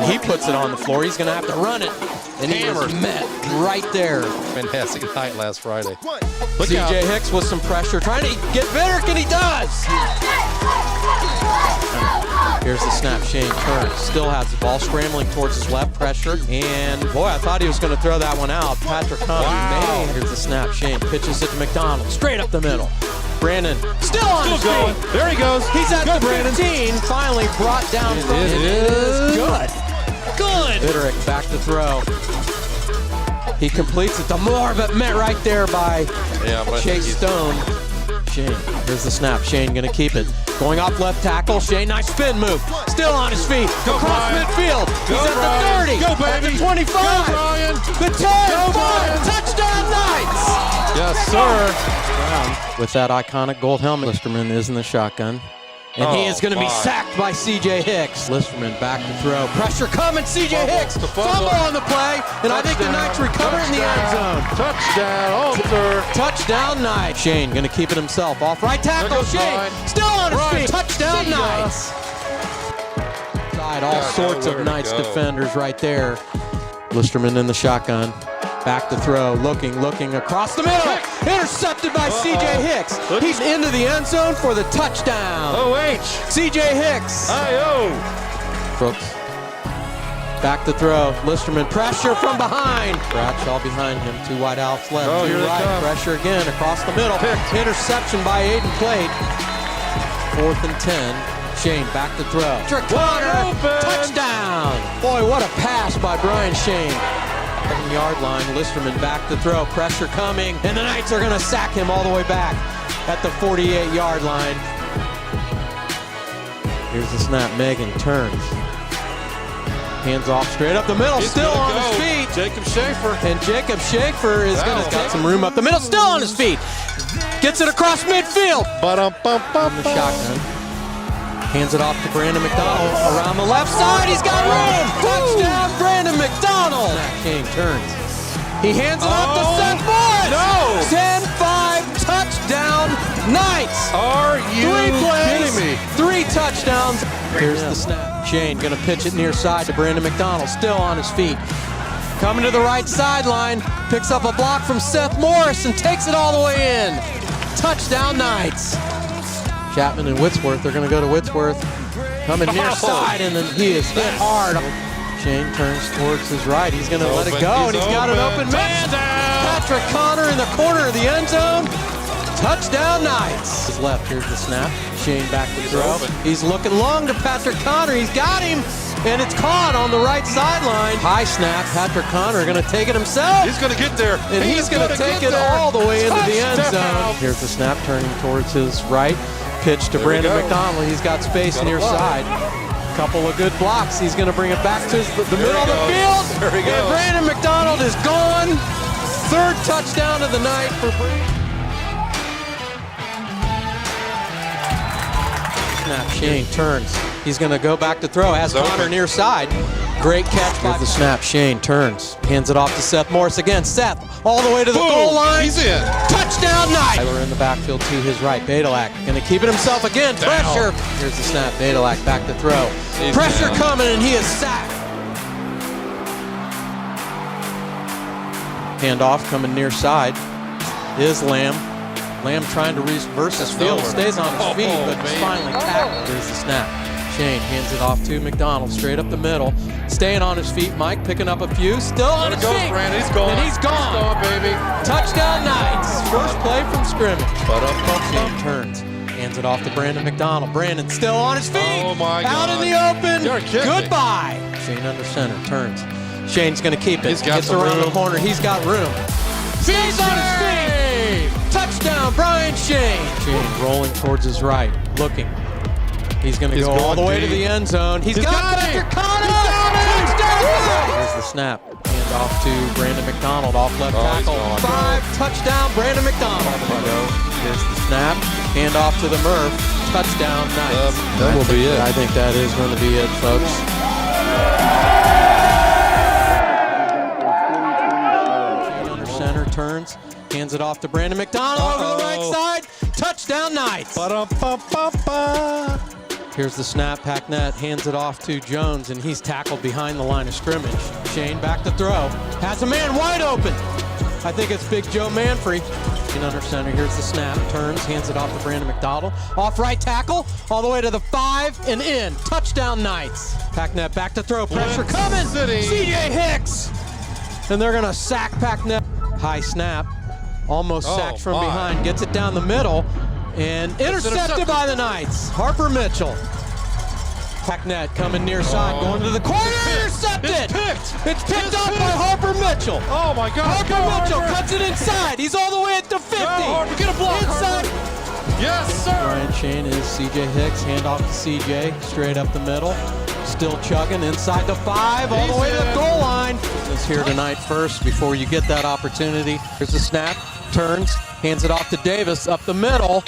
He puts it on the floor. He's going to have to run it. And he is met right there. Fantastic night last Friday. CJ Hicks with some pressure, trying to get Viderick, and he does. Here's the snap. Shane turns. Still has the ball, scrambling towards his left. Pressure. And, boy, I thought he was going to throw that one out. Patrick Conley. Here's the snap. Shane pitches it to McDonald. Straight up the middle. Brandon still on his going. feet. There he goes. He's at the 15. Finally brought down. It is good. Good. Viderick back to throw. He completes it to Moore, but met right there by Chase Stone. Shane, here's the snap. Shane gonna keep it. Going off left tackle. Shane, nice spin move. Still on his feet. Go across Brian. midfield. Go He's at Brian. the 30. Go, baby. At the 25. Go Brian. The 10. Go 5. Brian. Touchdown Knights. Yes, sir. With that iconic gold helmet, Listerman is in the shotgun. And he is going to be sacked by C.J. Hicks. Listerman back to throw. Pressure coming. C.J. Hicks. Fumble on the play. And I think the Knights recover in the end zone. Touchdown, Alter. Touchdown Knights. Shane going to keep it himself. Off right tackle. Shane still on his feet. Touchdown Knights. All sorts of Knights defenders right there. Listerman in the shotgun. Back to throw, looking across the middle. Intercepted by C.J. Hicks. He's into the end zone for the touchdown. O.H. C.J. Hicks. I.O. Brooks. Back to throw. Listerman pressure from behind. Bradshaw behind him. 2 wide outs left. Oh, 2 here they right. come. Pressure again across the middle. Picked. Interception by Aiden Plate. 4th and 10. Shane back to throw. Connor. Touchdown. Boy, what a pass by Brian Shane. 7-yard line. Listerman back to throw. Pressure coming. And the Knights are going to sack him all the way back at the 48-yard line. Here's the snap. Megan turns. Hands off straight up the middle. He's still on go. his feet. Jacob Schaefer. And Jacob Schaefer is going to get some room up the middle. Still on his feet. Gets it across midfield. Ba-dum-bum-bum-bum. The shotgun. Hands it off to Brandon McDonald. Around the left side. He's got room. Touchdown, Brandon McDonald. King turns. He hands it off to Seth Morris. No. 10-5 touchdown Knights. Are you 3 plays, kidding me? 3 touchdowns. Here's the snap. Shane going to pitch it near side to Brandon McDonald. Still on his feet. Coming to the right sideline. Picks up a block from Seth Morris and takes it all the way in. Touchdown Knights. Chapman and Whitsworth are going to go to Whitsworth. Coming near side, and then he is hit hard. Shane turns towards his right. He's going to let it go, and he's got an open man. Patrick Connor in the corner of the end zone. Touchdown Knights. His left, here's the snap. Shane back to throw. He's looking long to Patrick Connor. He's got him, and it's caught on the right sideline. High snap. Patrick Connor going to take it himself. He's going to get there. And he's going to take it all the way into the end zone. Here's the snap, turning towards his right. Pitch to Brandon McDonald. He's got space near side. Couple of good blocks. He's going to bring it back to the middle of the field. There he goes. And Brandon McDonald is gone. 3rd touchdown of the night for Brandon. Snap. Shane turns. He's going to go back to throw. Has Connor near side. Great catch by the snap. Shane turns. Hands it off to Seth Morris again. Seth all the way to the goal line. He's in. Touchdown Knight. Tyler in the backfield to his right. Badalak going to keep it himself again. Pressure. Here's the snap. Badalak back to throw. Pressure coming, and he is sacked. Handoff coming near side is Lamb. Lamb trying to reverse his field, stays on his feet, but finally tackled. There's the snap. Shane hands it off to McDonald, straight up the middle, staying on his feet. Mike picking up a few, still on his feet. Brandon, he's gone. And he's gone. Baby. Touchdown Knights. First play from scrimmage. Shane turns, hands it off to Brandon McDonald. Brandon still on his feet. Oh my God. Out in the open. You're kidding. Goodbye. Shane under center, turns. Shane's going to keep it. He's got Gets some around room. the corner. He's got room. Stays on his feet. Touchdown, Brian Shane. Shane rolling towards his right, looking. He's going to go all the way to the end zone. He's got Patrick Connor. Touchdown. Here's the snap. Hand off to Brandon McDonald, off left tackle. 5, touchdown, Brandon McDonald. Here's the snap. Hand off to the Murph. Touchdown, Knights. That will be it. I think that is going to be it, folks. Shane under center, turns, hands it off to Brandon McDonald over the right side. Touchdown, Knights. Here's the snap. Packnett hands it off to Jones, and he's tackled behind the line of scrimmage. Shane back to throw. Has a man wide open. I think it's Big Joe Manfrey. In under center. Here's the snap. Turns, hands it off to Brandon McDonald. Off right tackle, all the way to the 5 and in. Touchdown, Knights. Packnett back to throw. Pressure coming. CJ Hicks. And they're going to sack Packnett. High snap. Almost sacked from behind. Gets it down the middle. And intercepted by the Knights. Harper Mitchell. Packnett coming near side, going to the corner, intercepted! It's picked up by Harper Mitchell. Oh my God! Harper Mitchell cuts it inside. He's all the way at the 50. Get a block, inside. Yes, sir. Brian Shane is CJ Hicks. Hand off to CJ, straight up the middle. Still chugging inside the 5, all the way to the goal line. Is here tonight first before you get that opportunity. Here's the snap. Turns, hands it off to Davis up the middle.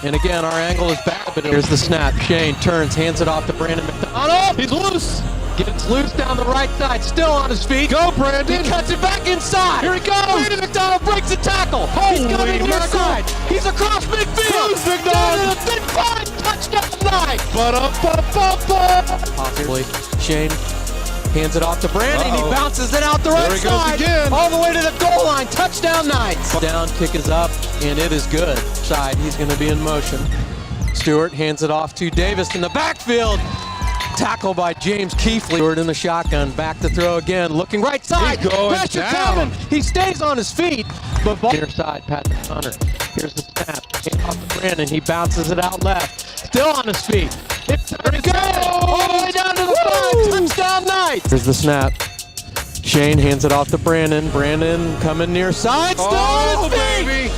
And again, our angle is bad, but here's the snap. Shane turns, hands it off to Brandon McDonald. He's loose. Gets loose down the right side, still on his feet. Go, Brandon. He cuts it back inside. Here he goes. Brandon McDonald breaks the tackle. He's coming near side. He's across midfield. Down to the big 5, touchdown Knights. Possibly. Shane hands it off to Brandon. He bounces it out the right side. All the way to the goal line. Touchdown Knights. Down kick is up, and it is good. Side, he's going to be in motion. Stewart hands it off to Davis in the backfield. Tackle by James Keefley. Stewart in the shotgun. Back to throw again. Looking right side. Pressure coming. He stays on his feet. But ball near side, Patrick Connor. Here's the snap. Hand off to Brandon. He bounces it out left. Still on his feet. It's good. All the way down to the 5. Touchdown Knights. Here's the snap. Shane hands it off to Brandon. Brandon coming near side. Still on his feet. Baby.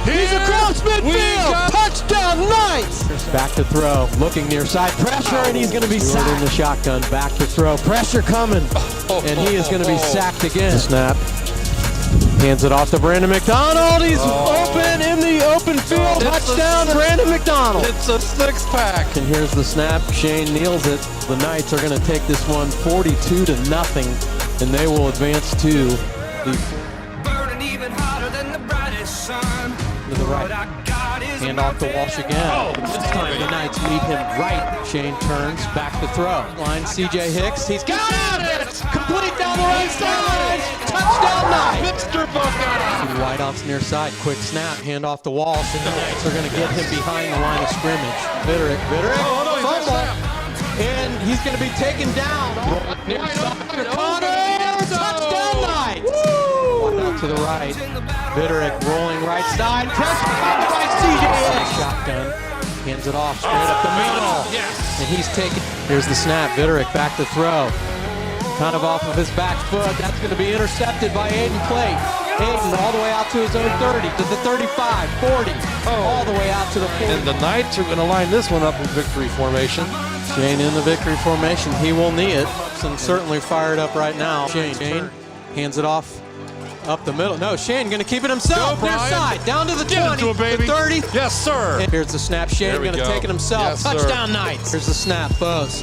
He's across midfield. Touchdown Knights. Back to throw. Looking near side. Pressure, and he's going to be sacked. In the shotgun. Back to throw. Pressure coming. And he is going to be sacked again. Snap. Hands it off to Brandon McDonald. He's open in the open field. Touchdown, Brandon McDonald. It's a 6-pack. And here's the snap. Shane kneels it. The Knights are going to take this one 42-0, and they will advance to the to the right. Hand off to Walsh again. This time the Knights meet him right. Shane turns, back to throw. Line CJ Hicks. He's got it! Complete down the right side. Touchdown Knights. Mr. Buckeye. Two wideouts near side. Quick snap. Hand off to Walsh, and the Knights are going to get him behind the line of scrimmage. Vitterick. Fumble. And he's going to be taken down. Near side. Connor. Touchdown Knights. Wideout to the right. Vitterick rolling right side. Pressure by CJ. Shotgun. Hands it off straight up the middle. Yes. And he's taking. Here's the snap. Vitterick back to throw. Kind of off of his back foot. That's going to be intercepted by Aiden Plate. Aiden all the way out to his own 30, to the 35, 40, all the way out to the 40. And the Knights are going to line this one up in victory formation. Shane in the victory formation. He will knee it. And certainly fired up right now. Shane hands it off. Up the middle. No, Shane going to keep it himself. Near side. Down to the 20. To the 30. Yes, sir. And here's the snap. Shane going to take it himself. Yes, touchdown Knights. Here's the snap. Bose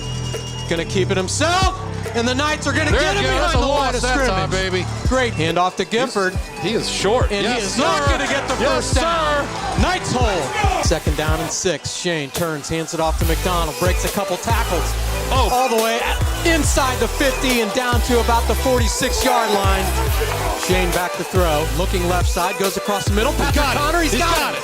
going to keep it himself. And the Knights are going to get him behind the line of scrimmage. Baby. Great. Hand off to Gifford. He is short. And he is not going to get the first down. Knights hold. Second down and 6. Shane turns, hands it off to McDonald. Breaks a couple tackles. All the way inside the 50 and down to about the 46-yard line. Shane back to throw. Looking left side. Goes across the middle. Patrick Connor. He's got it.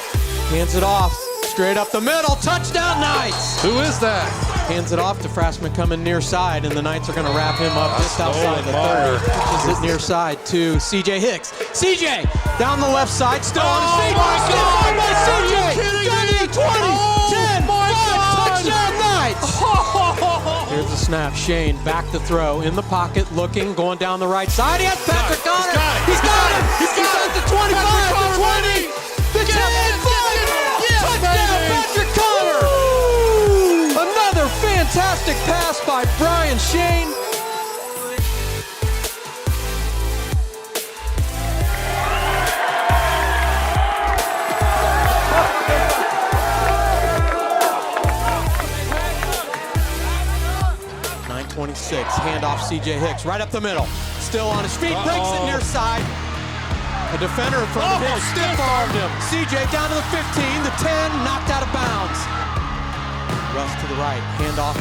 Hands it off. Straight up the middle. Touchdown, Knights! Who is that? Hands it off to Frashman coming near side, and the Knights are going to wrap him up just outside the 30. Pitches it near side to CJ Hicks. CJ down the left side, still on his feet. Still by CJ. Down to the 20, 10, 5, touchdown Knights! Here's the snap. Shane back to throw in the pocket, looking, going down the right side. He has Patrick Connor. He's got it. He's got the 25, the 20, the 10, 5. Touchdown, Patrick Connor! Another fantastic pass by Brian Shane. .926, handoff CJ Hicks, right up the middle. Still on his feet, breaks it near side. A defender in front of him, stiff-armed him. CJ down to the 15, the 10, knocked out of bounds. Russ to the right, handoff.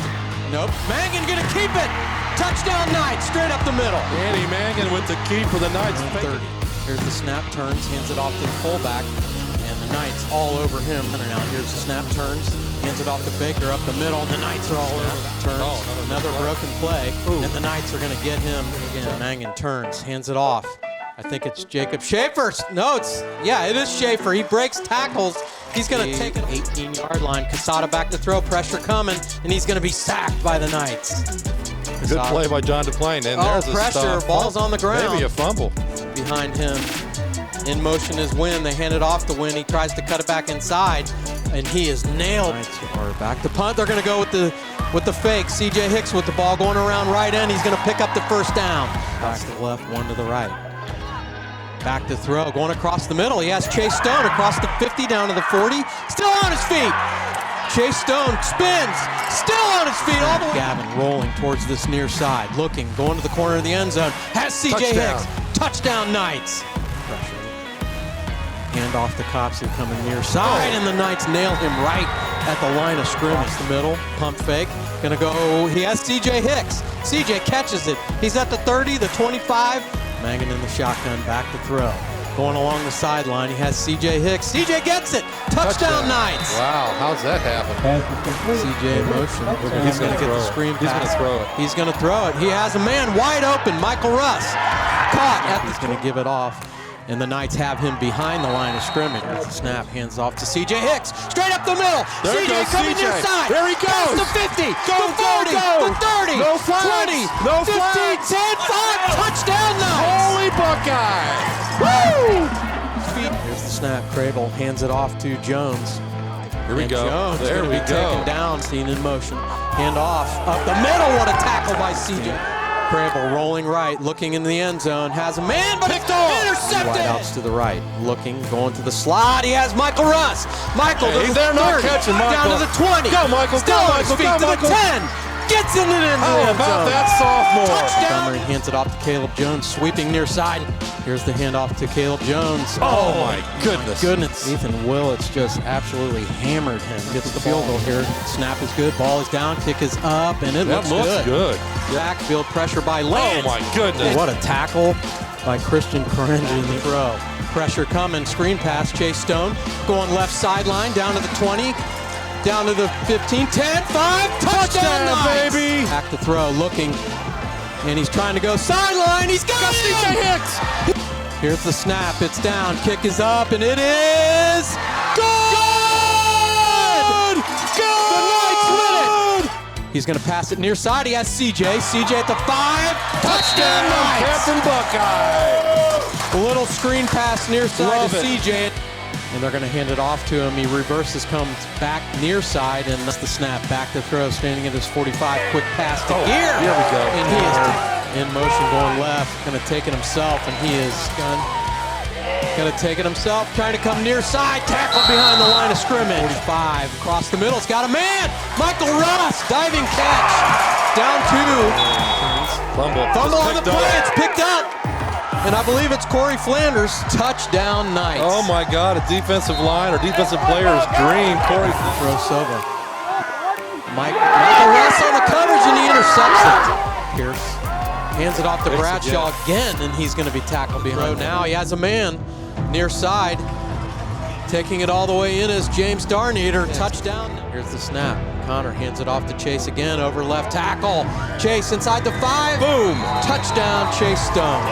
Nope, Mangan gonna keep it. Touchdown Knights, straight up the middle. Andy Mangan with the key for the Knights. 30. Here's the snap, turns, hands it off to the fullback, and the Knights all over him. Now here's the snap, turns, hands it off to Baker up the middle, and the Knights are all over. Turns, another broken play, and the Knights are gonna get him again. Mangan turns, hands it off. I think it's Jacob Schaefer. No, it is Schaefer. He breaks tackles. He's going to take an 18-yard line. Quesada back to throw, pressure coming, and he's going to be sacked by the Knights. Good play by John DePlane. And there's pressure, ball's on the ground. Maybe a fumble. Behind him, in motion is Wynn. They hand it off to Wynn. He tries to cut it back inside, and he is nailed. Or back to punt. They're going to go with the fake. CJ Hicks with the ball going around right end. He's going to pick up the first down. Back to the left, one to the right. Back to throw, going across the middle. He has Chase Stone across the 50, down to the 40. Still on his feet. Chase Stone spins, still on his feet all the way. Gavin rolling towards this near side, looking, going to the corner of the end zone. Has CJ Hicks. Touchdown Knights. Pressure. Hand off to Copsey coming near side, and the Knights nailed him right at the line of scrimmage. The middle, pump fake. Gonna go, he has CJ Hicks. CJ catches it. He's at the 30, the 25. Mangan in the shotgun, back to throw. Going along the sideline, he has CJ Hicks. CJ gets it! Touchdown Knights! Wow, how's that happen? CJ in motion. He's going to get the screen pass. He's going to throw it. He's going to throw it. He has a man wide open, Michael Russ. Caught. He's going to give it off. And the Knights have him behind the line of scrimmage. There's a snap, hands off to CJ Hicks. Straight up the middle. There CJ coming near side. There he goes. The 50, Go, the 40, go, go. the 30, No flags. 20, No 15, flags. 10, 5. Touchdown Knights. Holy Buckeye. Woo! Here's the snap. Crable hands it off to Jones. Here we go. Jones There gonna we be go. taken down, seen in motion. Hand off up the middle. What a tackle by CJ. Crable rolling right, looking in the end zone. Has a man, but it's intercepted. Wideouts to the right, looking, going to the slot. He has Michael Russ. Michael to the they're 30, not catching Michael. down to the 20. Go, Michael. Still Go, on his Michael. feet Go, to Michael. the 10. Gets in the end How zone. about that sophomore? Touchdown. Montgomery hands it off to Caleb Jones, sweeping near side. Here's the handoff to Caleb Jones. Oh, my goodness. Ethan Willits just absolutely hammered him. Gets the field goal here. Snap is good. Ball is down. Kick is up, and it looks good. Backfield pressure by Lance. Oh, my goodness. What a tackle by Christian Karenji in the throw. Pressure coming. Screen pass. Chase Stone going left sideline down to the 20. Down to the 15, 10, 5, touchdown Knights. Baby. Back to throw, looking, and he's trying to go sideline. He's got CJ Hicks. Here's the snap. It's down. Kick is up, and it is good. Good. The Knights win it. He's going to pass it near side. He has CJ. CJ at the 5. Touchdown Knights. Captain Buckeye. A little screen pass near side Love to it. CJ. And they're going to hand it off to him. He reverses, comes back near side, and that's the snap. Back to throw, standing at his 45. Quick pass to Gear. Here we go. And he is in motion going left. Going to take it himself, and he is going to take it himself. Trying to come near side. Tackle behind the line of scrimmage. 45 across the middle. It's got a man. Michael Russ. Diving catch. Down two. Fumble on the play. It's picked up. And I believe it's Corey Flanders. Touchdown Knights. Oh my God, a defensive line or defensive player's dream. Corey throws over. Michael Russ on the coverage, and he intercepts it. Pierce hands it off to Bradshaw again, and he's going to be tackled behind. Now he has a man near side. Taking it all the way in is James Darneater. Touchdown. Here's the snap. Connor hands it off to Chase again over left tackle. Chase inside the 5. Boom. Touchdown, Chase Stone.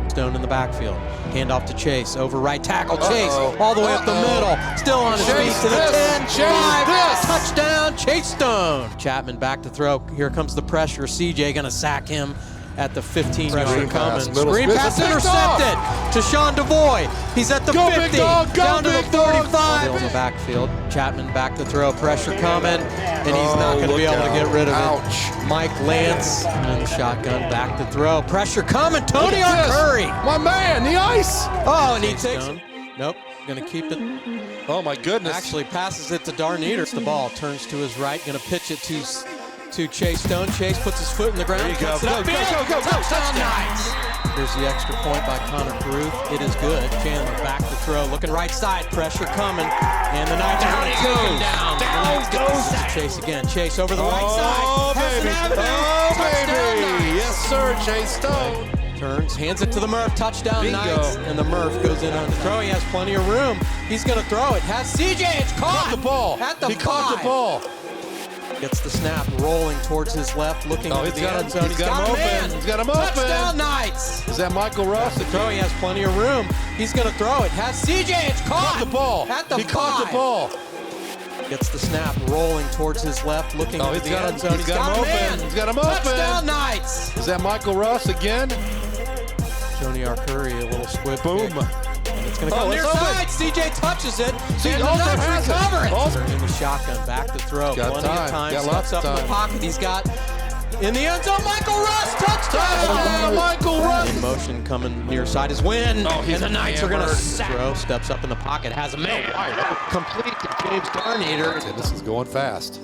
Stone in the backfield. Hand off to Chase over right tackle. Chase all the way up the middle. Still on his feet to the 10. 5. Touchdown, Chase Stone. Chapman back to throw. Here comes the pressure. CJ going to sack him at the 15-yard coming. Screen pass intercepted to Sean DeVoy. He's at the 50, down to the 45. In the backfield, Chapman back to throw. Pressure coming, and he's not going to be able to get rid of it. Mike Lance in the shotgun, back to throw. Pressure coming. Tony Arcuri. My man, the ice. Oh, and he takes it. Nope, going to keep it. Oh my goodness. Actually passes it to Darneater. The ball turns to his right, going to pitch it to Chase Stone. Chase puts his foot in the ground. There you go. Go. Touchdown, Knights. Here's the extra point by Connor Caruth. It is good. Chandler back to throw. Looking right side. Pressure coming. And the Knights are going to take him down. Down goes Chase again. Chase over the right side. Oh, baby. Yes, sir, Chase Stone. Turns, hands it to the Murph. Touchdown, Knights. And the Murph goes in on the throw. He has plenty of room. He's going to throw it. Has CJ. It's caught. The ball. At the he caught the ball. Gets the snap, rolling towards his left, looking at the end zone. He's got him open. He's got him open. Touchdown, Knights. Is that Michael Russ? The throw, he has plenty of room. He's going to throw it. Has CJ, it's caught. The ball. At the he caught the ball. Gets the snap, rolling towards his left, looking at the end zone. He's got him open. He's got him open. Touchdown, Knights. Is that Michael Russ again? Tony Arcuri, a little squib. Boom. It's going to go near side. CJ touches it. And the Knights recover it. In the shotgun, back to throw. Plenty of time. Steps up in the pocket. He's got in the end zone. Michael Russ. Touchdown. Michael Russ. In motion coming near side is Wynn. And the Knights are going to sack. Throw. Steps up in the pocket. Has a man. Complete to James Darneater. This is going fast.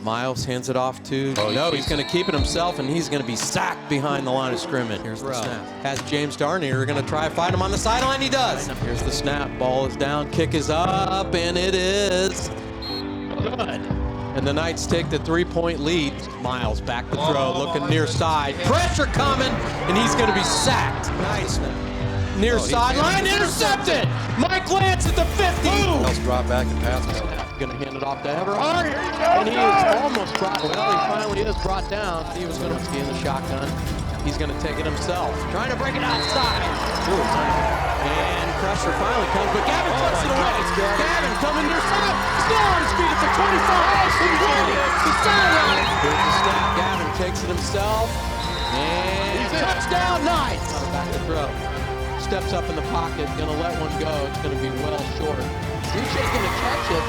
Miles hands it off to, he's going to keep it himself, and he's going to be sacked behind the line of scrimmage. Here's the snap. Has James Darneater going to try to find him on the sideline? He does. Here's the snap. Ball is down. Kick is up, and it is good. And the Knights take the 3-point lead. Miles back to throw, looking near side. Pressure coming, and he's going to be sacked. Nice. Near sideline, intercepted. Mike Lance at the 50. Miles drop back and pass. Going to hand it off to Everhart, and he is almost brought. Well, he finally is brought down. He was going to be in the shotgun. He's going to take it himself, trying to break it outside. And pressure finally comes, but Gavin takes it away. Gavin coming near side, still on his feet at the 25. The sideline. Here's the snap. Gavin takes it himself, and touchdown, Knights. Back to throw. Steps up in the pocket, going to let one go. It's going to be well short. CJ's going to catch it.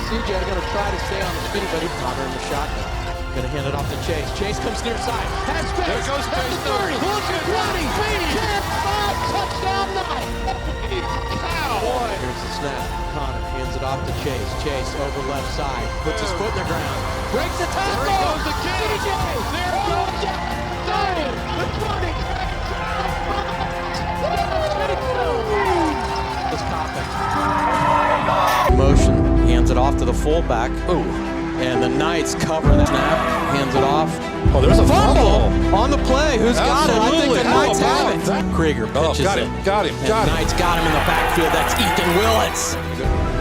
CJ going to try to stay on his feet, but he's not in the shotgun. Going to hand it off to Chase. Chase comes near side. Has space. There goes Chase. 30. Look at 20. 10, 5. Touchdown, Knights. Here's the snap. Connor hands it off to Chase. Chase over left side. Puts his foot in the ground. Breaks the tackle. There goes the kid. CJ. There goes the 30. The 20. This Coppin. Motion, hands it off to the fullback. Ooh. And the Knights cover the snap, hands it off. Oh, there's a fumble on the play. Who's got it? I think the Knights have it. Krieger pitches got him. Got him. The Knights got him in the backfield. That's Ethan Willits.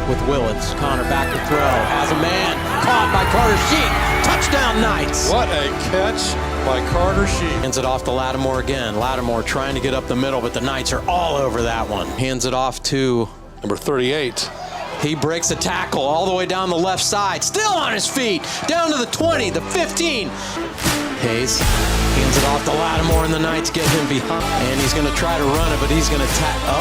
With Willits, Connor back to throw. Has a man. Caught by Carter Sheet. Touchdown, Knights. What a catch by Carter Sheet. Hands it off to Lattimore again. Lattimore trying to get up the middle, but the Knights are all over that one. Hands it off to number 38. He breaks a tackle all the way down the left side. Still on his feet. Down to the 20, the 15. Hayes hands it off to Lattimore, and the Knights get him behind. And he's going to try to run it, but he's going to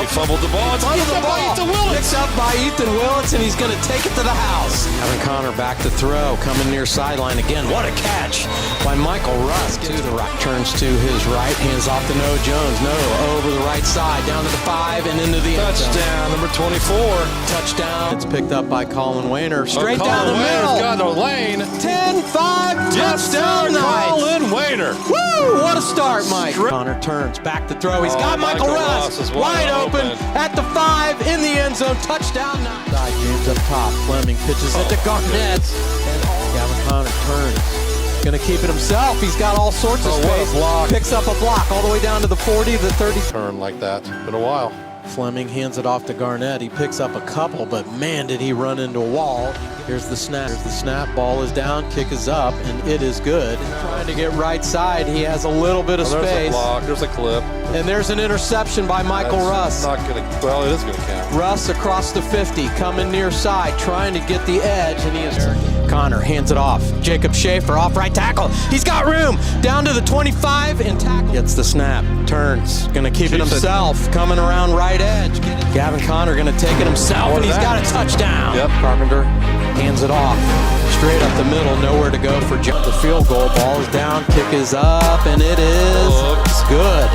He fumbled the ball. It's picked up by Ethan Willits. Picked up by Ethan Willits, and he's going to take it to the house. Having Connor back to throw, coming near sideline again. What a catch by Michael Russ. To the right, turns to his right, hands off to Noah Jones. Noah over the right side, down to the 5 and into the end zone. Touchdown, number 24. Touchdown. It's picked up by Colin Wayner. Straight down the middle. Got a lane. 10-5. Touchdown, Knights. Colin Wayner. Woo! What a start, Mike. Connor turns back to throw. He's got Michael Russ wide open at the 5 in the end zone. Touchdown. James up top. Fleming pitches it to Garnett. And Gavin Connor turns. Going Gonna keep it himself. He's got all sorts of Oh, what a space. block. Picks up a block all the way down to the 40, the 30. Turn like that. Been a while. Fleming hands it off to Garnett. He picks up a couple, but man, did he run into a wall. Here's the snap. Here's the snap. Ball is down. Kick is up, and it is good. Trying to get right side. He has a little bit of There's space. a block. There's a clip. And there's an interception by Michael Russ. Not gonna. Well, it is gonna count. Russ across the 50, coming near side, trying to get the edge, and he is. Connor hands it off. Jacob Schaefer off right tackle. He's got room down to the 25 and tackle. Gets the snap, turns, gonna keep it himself, coming around right edge. Gavin Connor gonna take it himself, and he's got a touchdown. Yep. Carpenter hands it off. Straight up the middle, nowhere to go for Jump. The field goal, ball is down, kick is up, and it is good.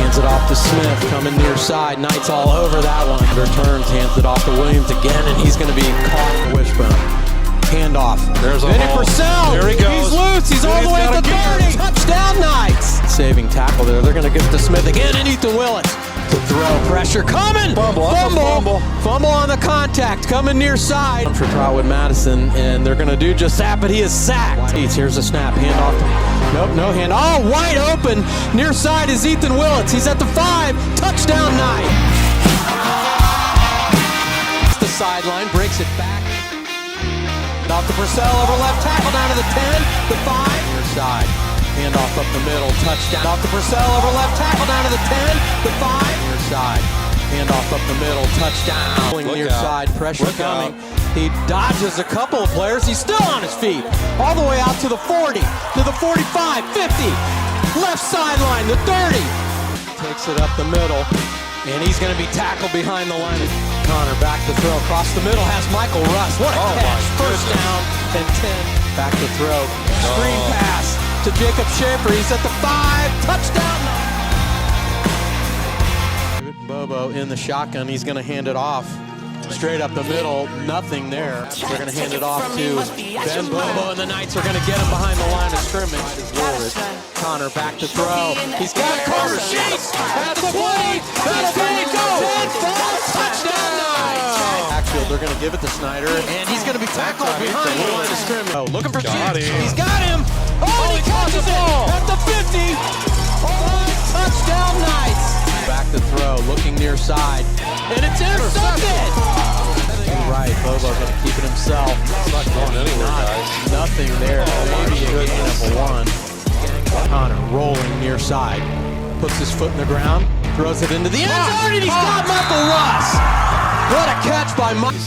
Hands it off to Smith, coming near side. Knights all over that one. Returns, hands it off to Williams again, and he's going to be caught. Wishbone. Handoff. There's a Vinny ball. Purcell. There he goes. He's loose. He's all the way at the 30. Touchdown, Knights. Saving tackle there. They're going to give it to Smith again, and Ethan Willits to throw. Pressure coming. Fumble on the contact. Coming near side. For Trotwood Madison, and they're going to do just that, but he is sacked. Here's a snap. Handoff. Nope, no hand. Oh, wide open. Near side is Ethan Willits. He's at the 5. Touchdown, Knight. The sideline breaks it back. Off to Purcell over left tackle down to the 10, the 5. Near side. Handoff up the middle. Touchdown. Off to Purcell over left tackle down to the 10, the 5. Near side. Handoff up the middle. Touchdown. Near side. Pressure coming. He dodges a couple of players. He's still on his feet. All the way out to the 40, to the 45, 50. Left sideline, the 30. Takes it up the middle. And he's going to be tackled behind the line. Connor back to throw across the middle. Has Michael Russ. What a catch. First down and 10. Back to throw. Screen pass to Jacob Schaefer. He's at the 5. Touchdown. Bobo in the shotgun. He's going to hand it off. Straight up the middle, nothing there. They're going to hand it off to Ben Bobo, and the Knights are going to get him behind the line of scrimmage. Connor back to throw. He's got Carter Sheets at the 20. That'll be go. Touchdown Knights. Backfield, they're going to give it to Snyder, and he's going to be tackled behind the line of scrimmage. Oh, looking for Sheets. He's got him. Oh, he catches it at the 50. Touchdown Knights. Back to throw, looking near side, and it's intercepted. Right, Bobo going to keep it himself. It's not going anywhere, guys. Nothing there. Maybe a gain of 1. Connor rolling near side, puts his foot in the ground, throws it into the end zone, and he's got Michael Russ. What a catch by Michael.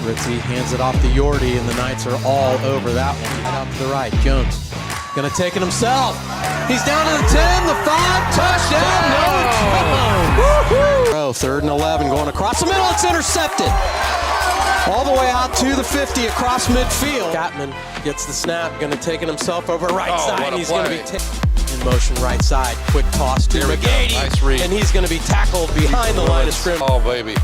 Ritzy hands it off to Yordi, and the Knights are all over that one. Right out to the right, Jones going to take it himself. He's down to the 10, the 5, touchdown, no. Third and 11, going across the middle, it's intercepted. All the way out to the 50, across midfield. Chapman gets the snap, going to take it himself over right side, and he's going to be in motion right side. Quick toss to McGady, nice read. and he's going to be tackled behind the line of scrimmage. Oh, baby.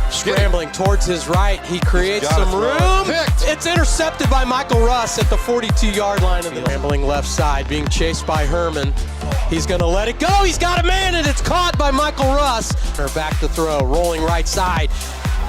Scrambling towards his right, he creates some room. It's intercepted by Michael Russ at the 42-yard line of the scrambling left side, being chased by Herman. He's going to let it go. He's got a man, and it's caught by Michael Russ. Back to throw, rolling right side.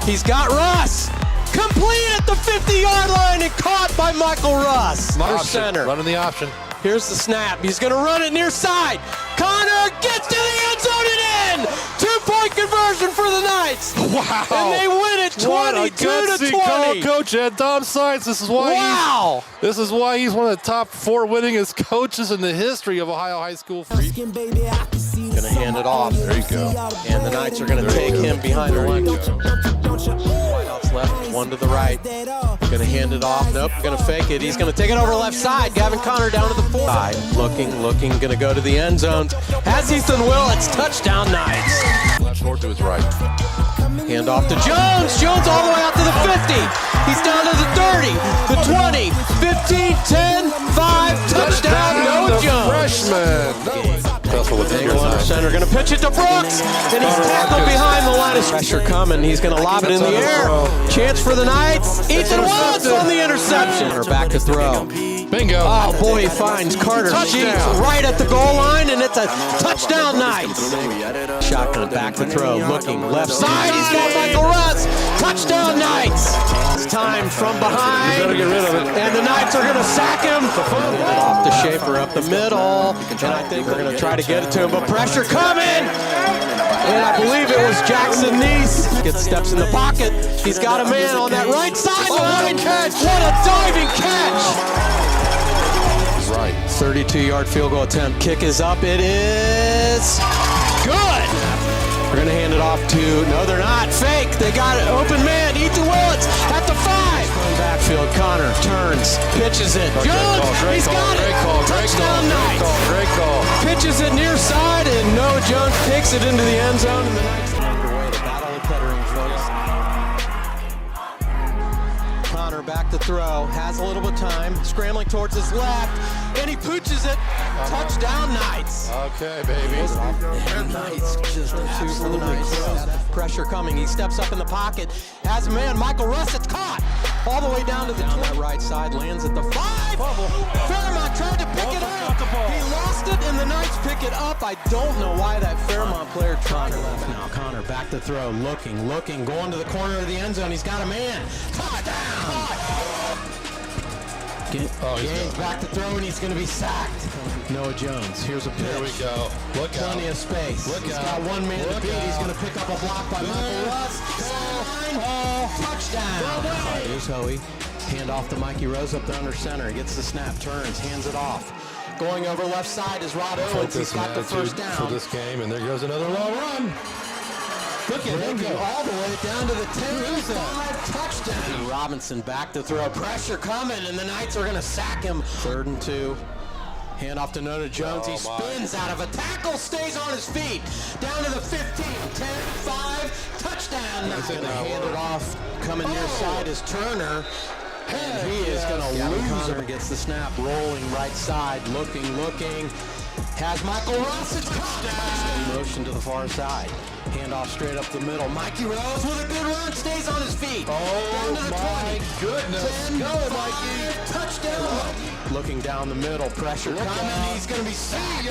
He's got Russ. Complete at the 50-yard line and caught by Michael Russ. Under center. Running the option. Here's the snap. He's going to run it near side. Connor gets to the end zone and in. 2-point conversion for the Knights. Wow. And they win it 22-20. Coach Ed Dom Science. This is why this is why he's one of the top 4 winningest coaches in the history of Ohio high school. Going to hand it off. There you go. And the Knights are going to take him behind the line. Wideouts left, one to the right. Going to hand it off. Nope, going to fake it. He's going to take it over left side. Gavin Connor down to the 4. Looking, going to go to the end zone. Has Ethan Willits. Touchdown Knights. Left forward to his right. Hand off to Jones. Jones all the way out to the 50. He's down to the 30, the 20, 15, 10, 5. Touchdown, no Jones. Freshman. Angle under center, going to pitch it to Brooks, and he's tackled behind the line of pressure coming. He's going to lob it in the air. Chance for the Knights. Ethan Willits on the interception. Or back to throw. Bingo. Oh boy, he finds Carter Sheets right at the goal line, and it's a touchdown Knights. Shotgun back to throw, looking left side. He's got Michael Russ. Touchdown Knights. It's time from behind. You better get rid of it. And the Knights are going to sack him. Off to Schaefer up the middle. And I think they're going to try to get it to him, but pressure coming. And I believe it was Jackson Neese. Gets steps in the pocket. He's got a man on that right sideline. What a diving catch. Right. 32-yard field goal attempt. Kick is up. It is good. We're going to hand it off to, no, they're not. Fake. They got it. Open man. Ethan Willits at the 5. Backfield. Connor turns. Pitches it. Jones. He's got it. Touchdown Knights. Great call. Pitches it near side, and Noah Jones takes it into the end zone. And the Knights underway. The battle of Kettering, folks. Connor back to throw. Has a little bit of time. Scrambling towards his left. And he pooches it. Touchdown Knights. Okay, baby. Knights just absolutely nice. Pressure coming. He steps up in the pocket. Has a man. Michael Russ. It's caught. All the way down to the that right side. Lands at the 5. Fairmont tried to pick it up. He lost it, and the Knights pick it up. I don't know why that Fairmont player tried. Left now. Connor back to throw. Looking. Going to the corner of the end zone. He's got a man. Touchdown. Gaines back to throw, and he's going to be sacked. Noah Jones, here's a pitch. Here we go. Look out. Plenty of space. He's got one man to beat. He's going to pick up a block by Michael Russ. Touchdown. Here's Hoey. Hand off to Mikey Rose up there under center. He gets the snap, turns, hands it off. Going over left side is Rod Owens. He's got the first down. For this game, and there goes another long run. Look at him all the way down to the 10. Touchdown. Robinson back to throw. Pressure coming, and the Knights are going to sack him. 3rd and 2. Hand off to Noah Jones. He spins out of a tackle, stays on his feet. Down to the 15, 10, 5. Touchdown. He's going to hand it off. Coming near side is Turner. And he is going to lose. Connor gets the snap, rolling right side, looking. Has Michael Russ. It's touchdown. Motion to the far side. Hand off straight up the middle. Mikey Rose with a good run, stays on his feet. Down to the 20. Goodness. 10, go, Mikey. Touchdown. Looking down the middle, pressure coming. He's going to be sacked.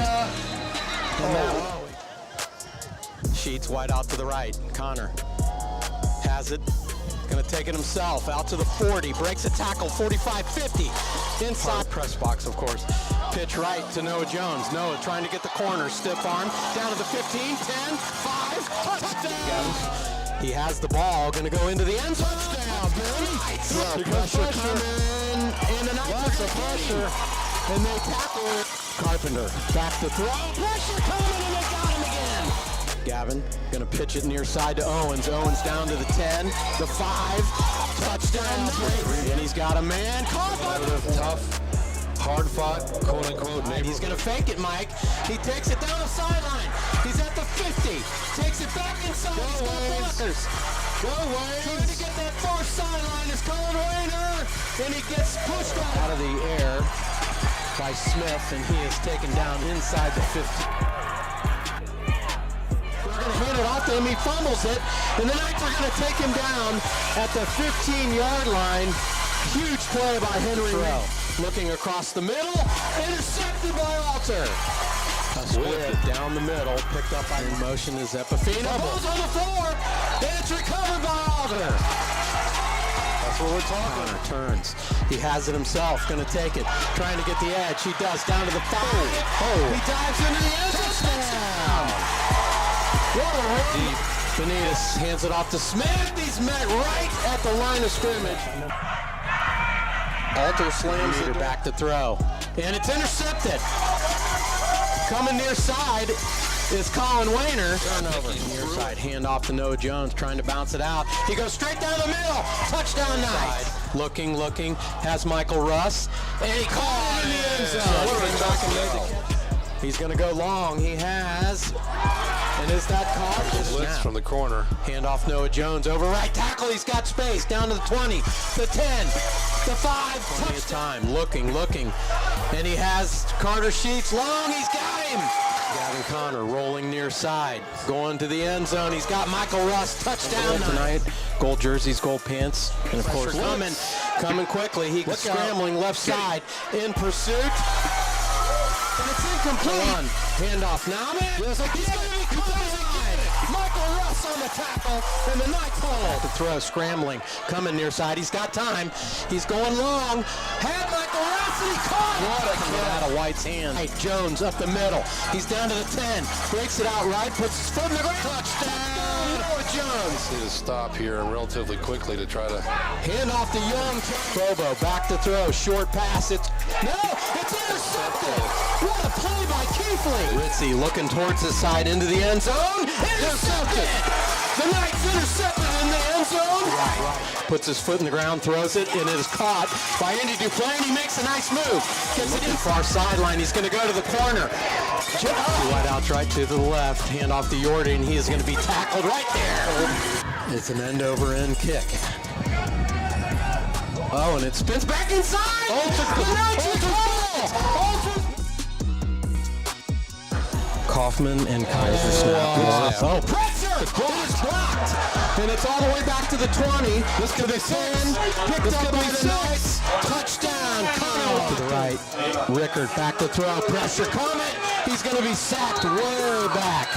Sheets wide out to the right. Connor has it. Going to take it himself out to the 40. Breaks a tackle, 45-50. Inside press box, of course. Pitch right to Noah Jones. Noah trying to get the corner. Stiff arm. Down to the 15, 10, 5. Touchdown. He has the ball. Going to go into the end zone. Touchdown, man. Pressure coming. And the Knights are pressure. And they tackle it. Carpenter back to throw. Pressure coming, and they got him again. Gavin going to pitch it near side to Owens. Owens down to the 10, the 5. Touchdown. And he's got a man. Tough. Hard-fought, quote-unquote neighbor. He's going to fake it, Mike. He takes it down the sideline. He's at the 50. Takes it back inside. Go Wayne. Trying to get that far sideline is Colin Wayner. And he gets pushed out of the air by Smith, and he is taken down inside the 50. They're going to hand it off to him. He fumbles it. And the Knights are going to take him down at the 15-yard line. Huge play by Henry Rowe. Looking across the middle, intercepted by Alter. Whip down the middle, picked up by motion is Epifino. Ball's on the floor, and it's recovered by Alter. That's what we're talking about. Turns. He has it himself, going to take it. Trying to get the edge. He does, down to the 5. He dives into the end zone. What a deep. Benitez hands it off to Smith. He's met right at the line of scrimmage. Alter slams it back to throw. And it's intercepted. Coming near side is Colin Wayner. Turnover. Near side, hand off to Noah Jones, trying to bounce it out. He goes straight down the middle. Touchdown Knights. Looking. Has Michael Russ. And he caught it in the end zone. He's going to go long. He has. And is that caught? Blitz from the corner. Hand off Noah Jones over right tackle. He's got space. Down to the 20, the 10, the 5. Plenty of time. Looking. And he has Carter Sheets long. He's got him. Gavin Connor rolling near side, going to the end zone. He's got Michael Russ, touchdown tonight. Gold jerseys, gold pants, and of course coming quickly. He's scrambling left side in pursuit. And it's incomplete. Handoff now. He's going to be caught. Michael Russ on the tackle, and the Knights hold. The throw, scrambling, coming near side. He's got time. He's going long. Had Michael Russ, and he caught. What a kick out of White's hand. Hey, Jones up the middle. He's down to the 10. Breaks it out right. Puts his foot in the ground. Touchdown. Noah Jones. Need to stop here and relatively quickly to try to hand off to Young. Bobo back to throw. Short pass. It's intercepted. What a play by Keithley. Ritzy looking towards the side into the end zone. Intercepted. The Knights intercepted in the end zone. Puts his foot in the ground, throws it, and it is caught by Andy Dufresne. He makes a nice move. Gets it in far sideline. He's going to go to the corner. Wide out right to the left. Hand off to Jordan. He is going to be tackled right there. It's an end-over-end kick. Oh, and it spins back inside. Kaufman and Kaiser snap. Oh, pressure! It is blocked! And it's all the way back to the 20. This could be 10. Picked up by the Knights. Touchdown! Connell to the right. Rickard back to throw. Pressure coming. He's going to be sacked way back.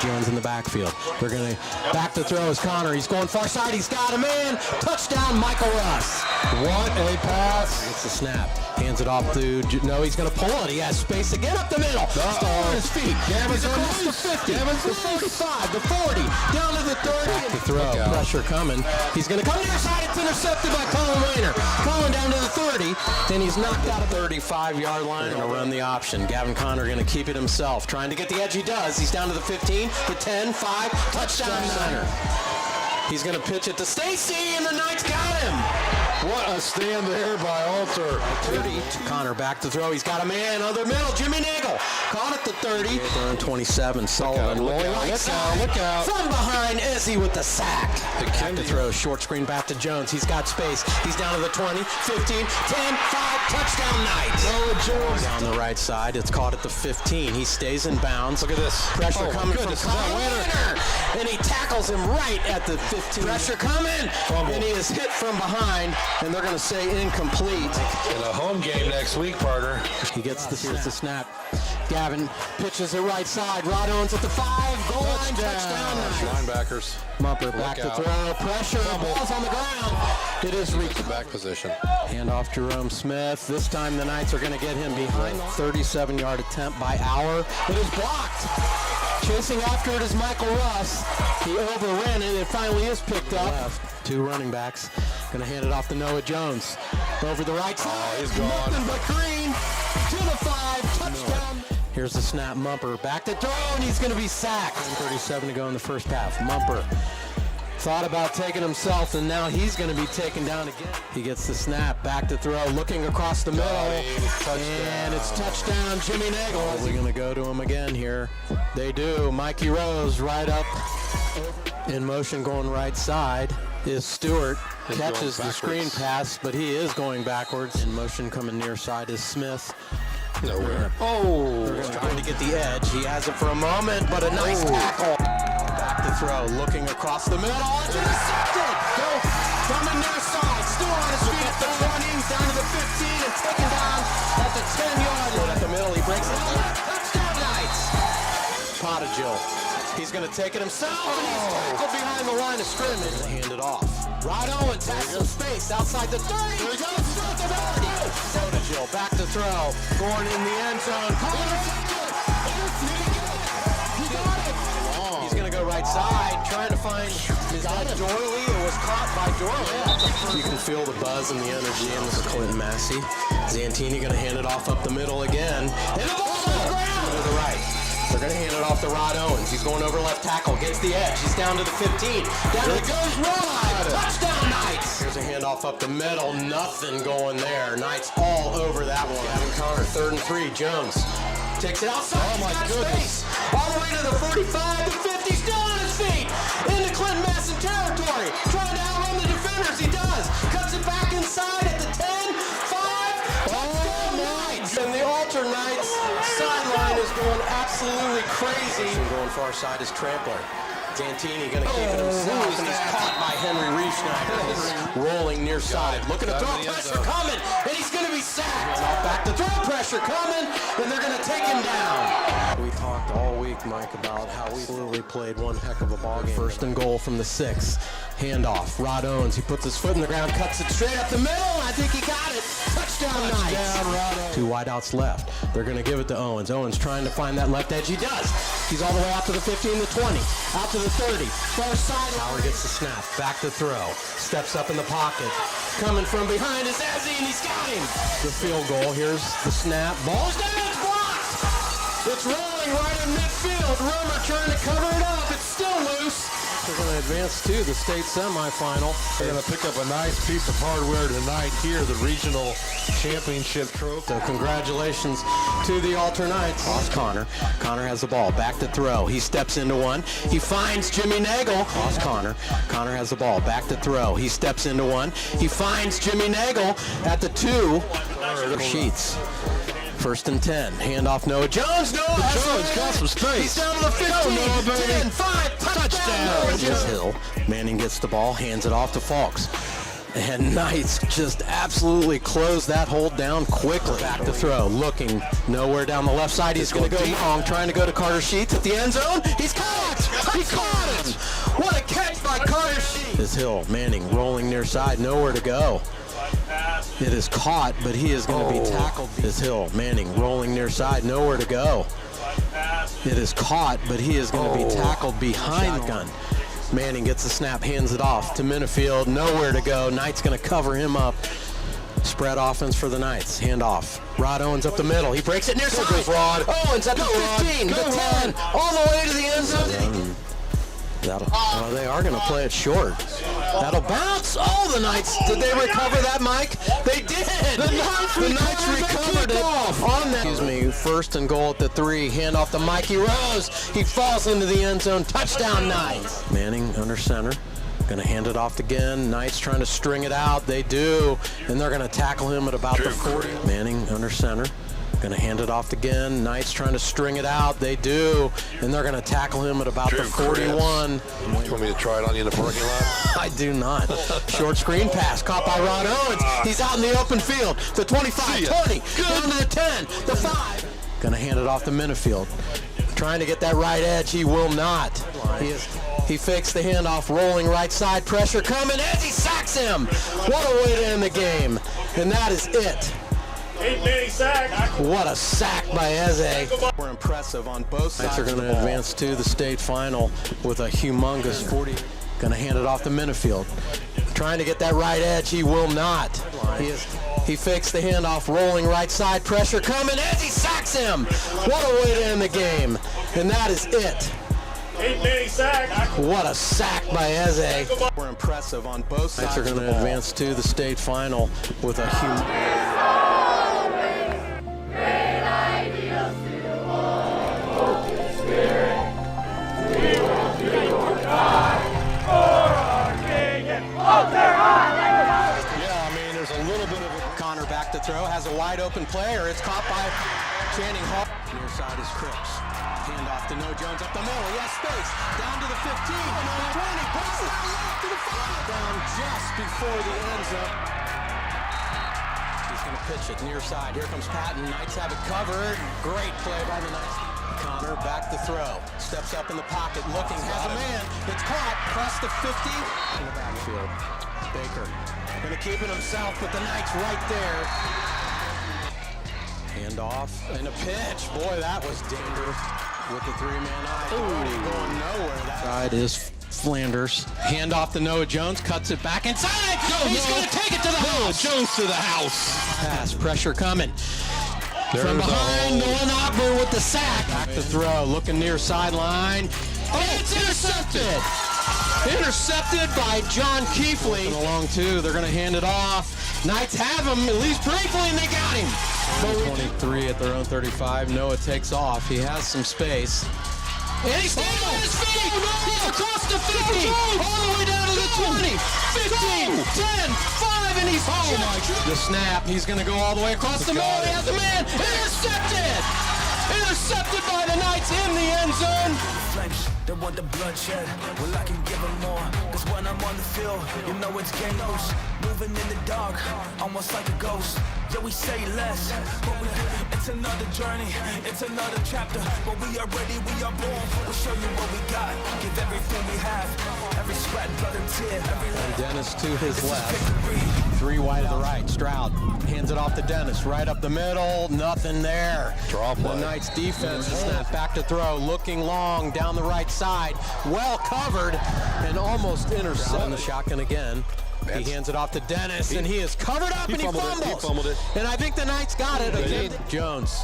Jones in the backfield. They're going to back to throw is Connor. He's going far side. He's got a man. Touchdown, Michael Russ. What a pass. It's the snap. Hands it off to, no, he's going to pull it. He has space again up the middle. Still on his feet. He's across the 50, the 45, the 40, down to the 30. Back to throw. Pressure coming. He's going to come near side. It's intercepted by Colin Rayner. Colin down to the 30, and he's knocked out of the 35-yard line and run the option. Gavin Connor going to keep it himself. Trying to get the edge. He does. He's down to the 15, the 10, 5, touchdown Niner. He's going to pitch it to Stacy, and the Knights got him. What a stand there by Alter. 30. Connor back to throw. He's got a man. Other middle. Jimmy Nagel. Caught at the 30. On 27. Sullivan. Look out. From behind Ezzy with the sack. Back to throw. Short screen back to Jones. He's got space. He's down to the 20, 15, 10, 5. Touchdown Knights. Noah Jones. Down the right side. It's caught at the 15. He stays in bounds. Look at this. Pressure coming from Colin Rayner. And he tackles him right at the 15. Pressure coming. And he is hit from behind. And they're going to say incomplete. In a home game next week, partner. He gets the snap. Gavin pitches it right side. Rod Owens at the 5. Goal line. Touchdown. Linebackers. Mumper back to throw. Pressure. Ball's on the ground. It is back position. Hand off Jerome Smith. This time the Knights are going to get him behind. 37-yard attempt by Auer. It is blocked. Chasing after it is Michael Russ. He overran it. It finally is picked up. Left. Two running backs. Going to hand it off to Noah Jones. Over the right side. Oh, he's gone. Nothing but green. To the 5. Touchdown. Here's the snap. Mumper back to throw, and he's going to be sacked. 37 to go in the first half. Mumper thought about taking himself, and now he's going to be taken down again. He gets the snap. Back to throw. Looking across the middle. And it's touchdown, Jimmy Nagel. We're going to go to him again here. They do. Mikey Rose right up. In motion going right side is Stewart. Catches the screen pass, but he is going backwards. In motion coming near side is Smith. Nowhere. They're trying to get the edge. He has it for a moment, but a nice tackle. Back to throw, looking across the middle. It's intercepted! Coming near side. Still on his feet at the 20. He's down to the 15 and taken down at the 10-yard line. At the middle, he breaks it. Touchdown Knights! Pottigill. He's going to take it himself, and he's tackled behind the line of scrimmage. Hand it off. Rod Owens has some space outside the 30. There he goes. Pottigill back to throw. Going in the end zone. He got it. He's going to go right side, trying to find, is that Dorley? It was caught by Dorley. You can feel the buzz and the energy, and this is Clinton Massey. Zantini going to hand it off up the middle again. And the ball's on the ground. To the right. They're going to hand it off to Rod Owens. He's going over left tackle. Gets the edge. He's down to the 15. Down to the goes Rod. Touchdown Knights. Here's a handoff up the middle. Nothing going there. Knights all over that one. Gavin Connor, 3rd and 3. Jones takes it outside. Oh my goodness. All the way to the 45, the 50. Still on his feet. Into Clinton Masson territory. Trying to outrun the defenders. He does. Cuts it back inside at the 10. 5. Touchdown Knights. And the Alter Knights sideline is is going absolutely crazy. Going far side is Trampler. Santini going to keep it himself, and he's caught by Henry Reschneider. He's rolling near side, looking to throw pressure coming, and he's going to be sacked. Back to throw pressure coming, and they're going to take him down. We talked all week, Mike, about how we literally played one heck of a ball game. First and goal from the 6. Handoff. Rod Owens, he puts his foot in the ground, cuts it straight up the middle, and I think he got it. Touchdown, Knights. 2 wideouts left. They're going to give it to Owens. Owens trying to find that left edge. He does. He's all the way out to the 15, the 20, out to the 30. Far side. Howard gets the snap. Back to throw. Steps up in the pocket. Coming from behind is Ezzy, and he's got him. The field goal. Here's the snap. Ball's down. It's blocked. It's rolling right in midfield. Rumor trying to cover it up. It's still loose. They're going to advance to the state semifinal. They're going to pick up a nice piece of hardware tonight here, the regional championship trophy. So congratulations to the Alter Knights. Cross Connor. Connor has the ball. Back to throw. He steps into one. He finds Jimmy Nagel. Cross Connor. Connor has the ball. Back to throw. He steps into one. He finds Jimmy Nagel at the 2. Sheets. First and 10. Handoff Noah Jones. Noah Jones got some space. He's down to the 15. 10, 5. Touchdown. Just Hill. Manning gets the ball. Hands it off to Falks. And Knights just absolutely close that hold down quickly. Back to throw. Looking nowhere down the left side. He's going to go long. Trying to go to Carter Sheets at the end zone. He's caught. He caught it. What a catch by Carter Sheets. This Hill. Manning rolling near side. Nowhere to go. It is caught, but he is going to be tackled. This Hill, Manning rolling near side, nowhere to go. It is caught, but he is going to be tackled behind gun. Manning gets the snap, hands it off to Minifield, nowhere to go. Knight's going to cover him up. Spread offense for the Knights. Hand off. Rod Owens up the middle. He breaks it near side. Rod Owens at the 15, the 10, all the way to the end zone. They are going to play it short. That'll bounce. Oh, the Knights. Did they recover that, Mike? They did. The Knights recovered it on that. Excuse me. First and goal at the 3. Hand off to Mikey Rose. He falls into the end zone. Touchdown, Knights. Manning under center. Going to hand it off again. Knights trying to string it out. They do. And they're going to tackle him at about the 40. Manning under center. Going to hand it off again. Knights trying to string it out. They do. And they're going to tackle him at about the 41. You want me to try it on you in the parking lot? I do not. Short screen pass caught by Rod Owens. He's out in the open field. The 25, 20, down to the 10, the 5. Going to hand it off to Minifield. Trying to get that right edge. He will not. He fakes the handoff, rolling right side. Pressure coming as he sacks him. What a way to end the game. And that is it. What a sack by Eze. We're impressive on both sides. They're going to advance to the state final with a humongous 40. Going to hand it off to Minifield. Trying to get that right edge. He will not. He fakes the handoff, rolling right side. Pressure coming as he sacks him. What a way to end the game. And that is it. What a sack by Eze. We're impressive on both sides. They're going to advance to the state final with a humongous. Yeah, I mean, there's a little bit of a Connor back to throw, has a wide open player. It's caught by Channing Hall. Near side is Cripps. Hand off to Noah Jones up the middle. He has space. Down to the 15, the 20, passes left to the 5. Down just before the end zone. He's going to pitch it near side. Here comes Patton. Knights have it covered. Great play by the Knights. Connor back to throw. Steps up in the pocket, looking, has a man. It's caught. Across the 50. In the backfield. Baker. Going to keep it himself, but the Knights right there. Hand off and a pitch. Boy, that was dangerous with the 3-man eye. Going nowhere. That side is Flanders. Hand off to Noah Jones. Cuts it back inside. He's going to take it to the house. Jones to the house. Pass. Pressure coming. From behind, Nolan Ogburn with the sack. Back to throw, looking near sideline. And it's intercepted! Intercepted by John Keefley. Along two, they're going to hand it off. Knights have him, at least briefly, and they got him. 23 at their own 35. Noah takes off. He has some space. And he's standing on his feet! He's across the 50! All the way down to the 20! 15! 10! 5! And he's the snap. He's going to go all the way across the middle. He has a man! Intercepted! Intercepted by the Knights in the end zone. Flesh, they want the bloodshed. Well, I can give them more. Cause when I'm on the field, you know it's game loose. Moving in the dark, almost like a ghost. Yeah, we say less, but it's another journey, it's another chapter. But we are ready, we are born. We'll show you what we got. Give everything we have. Every sweat, blood, and tear. And Dennis to his left. 3 wide to the right. Stroud hands it off to Dennis. Right up the middle. Nothing there. Draw play. The Knights defense is snapped back to throw. Looking long down the right side. Well covered and almost intercepted. In the shotgun again. He hands it off to Dennis, and he is covered up, and he fumbled it. And I think the Knights got it again. Jones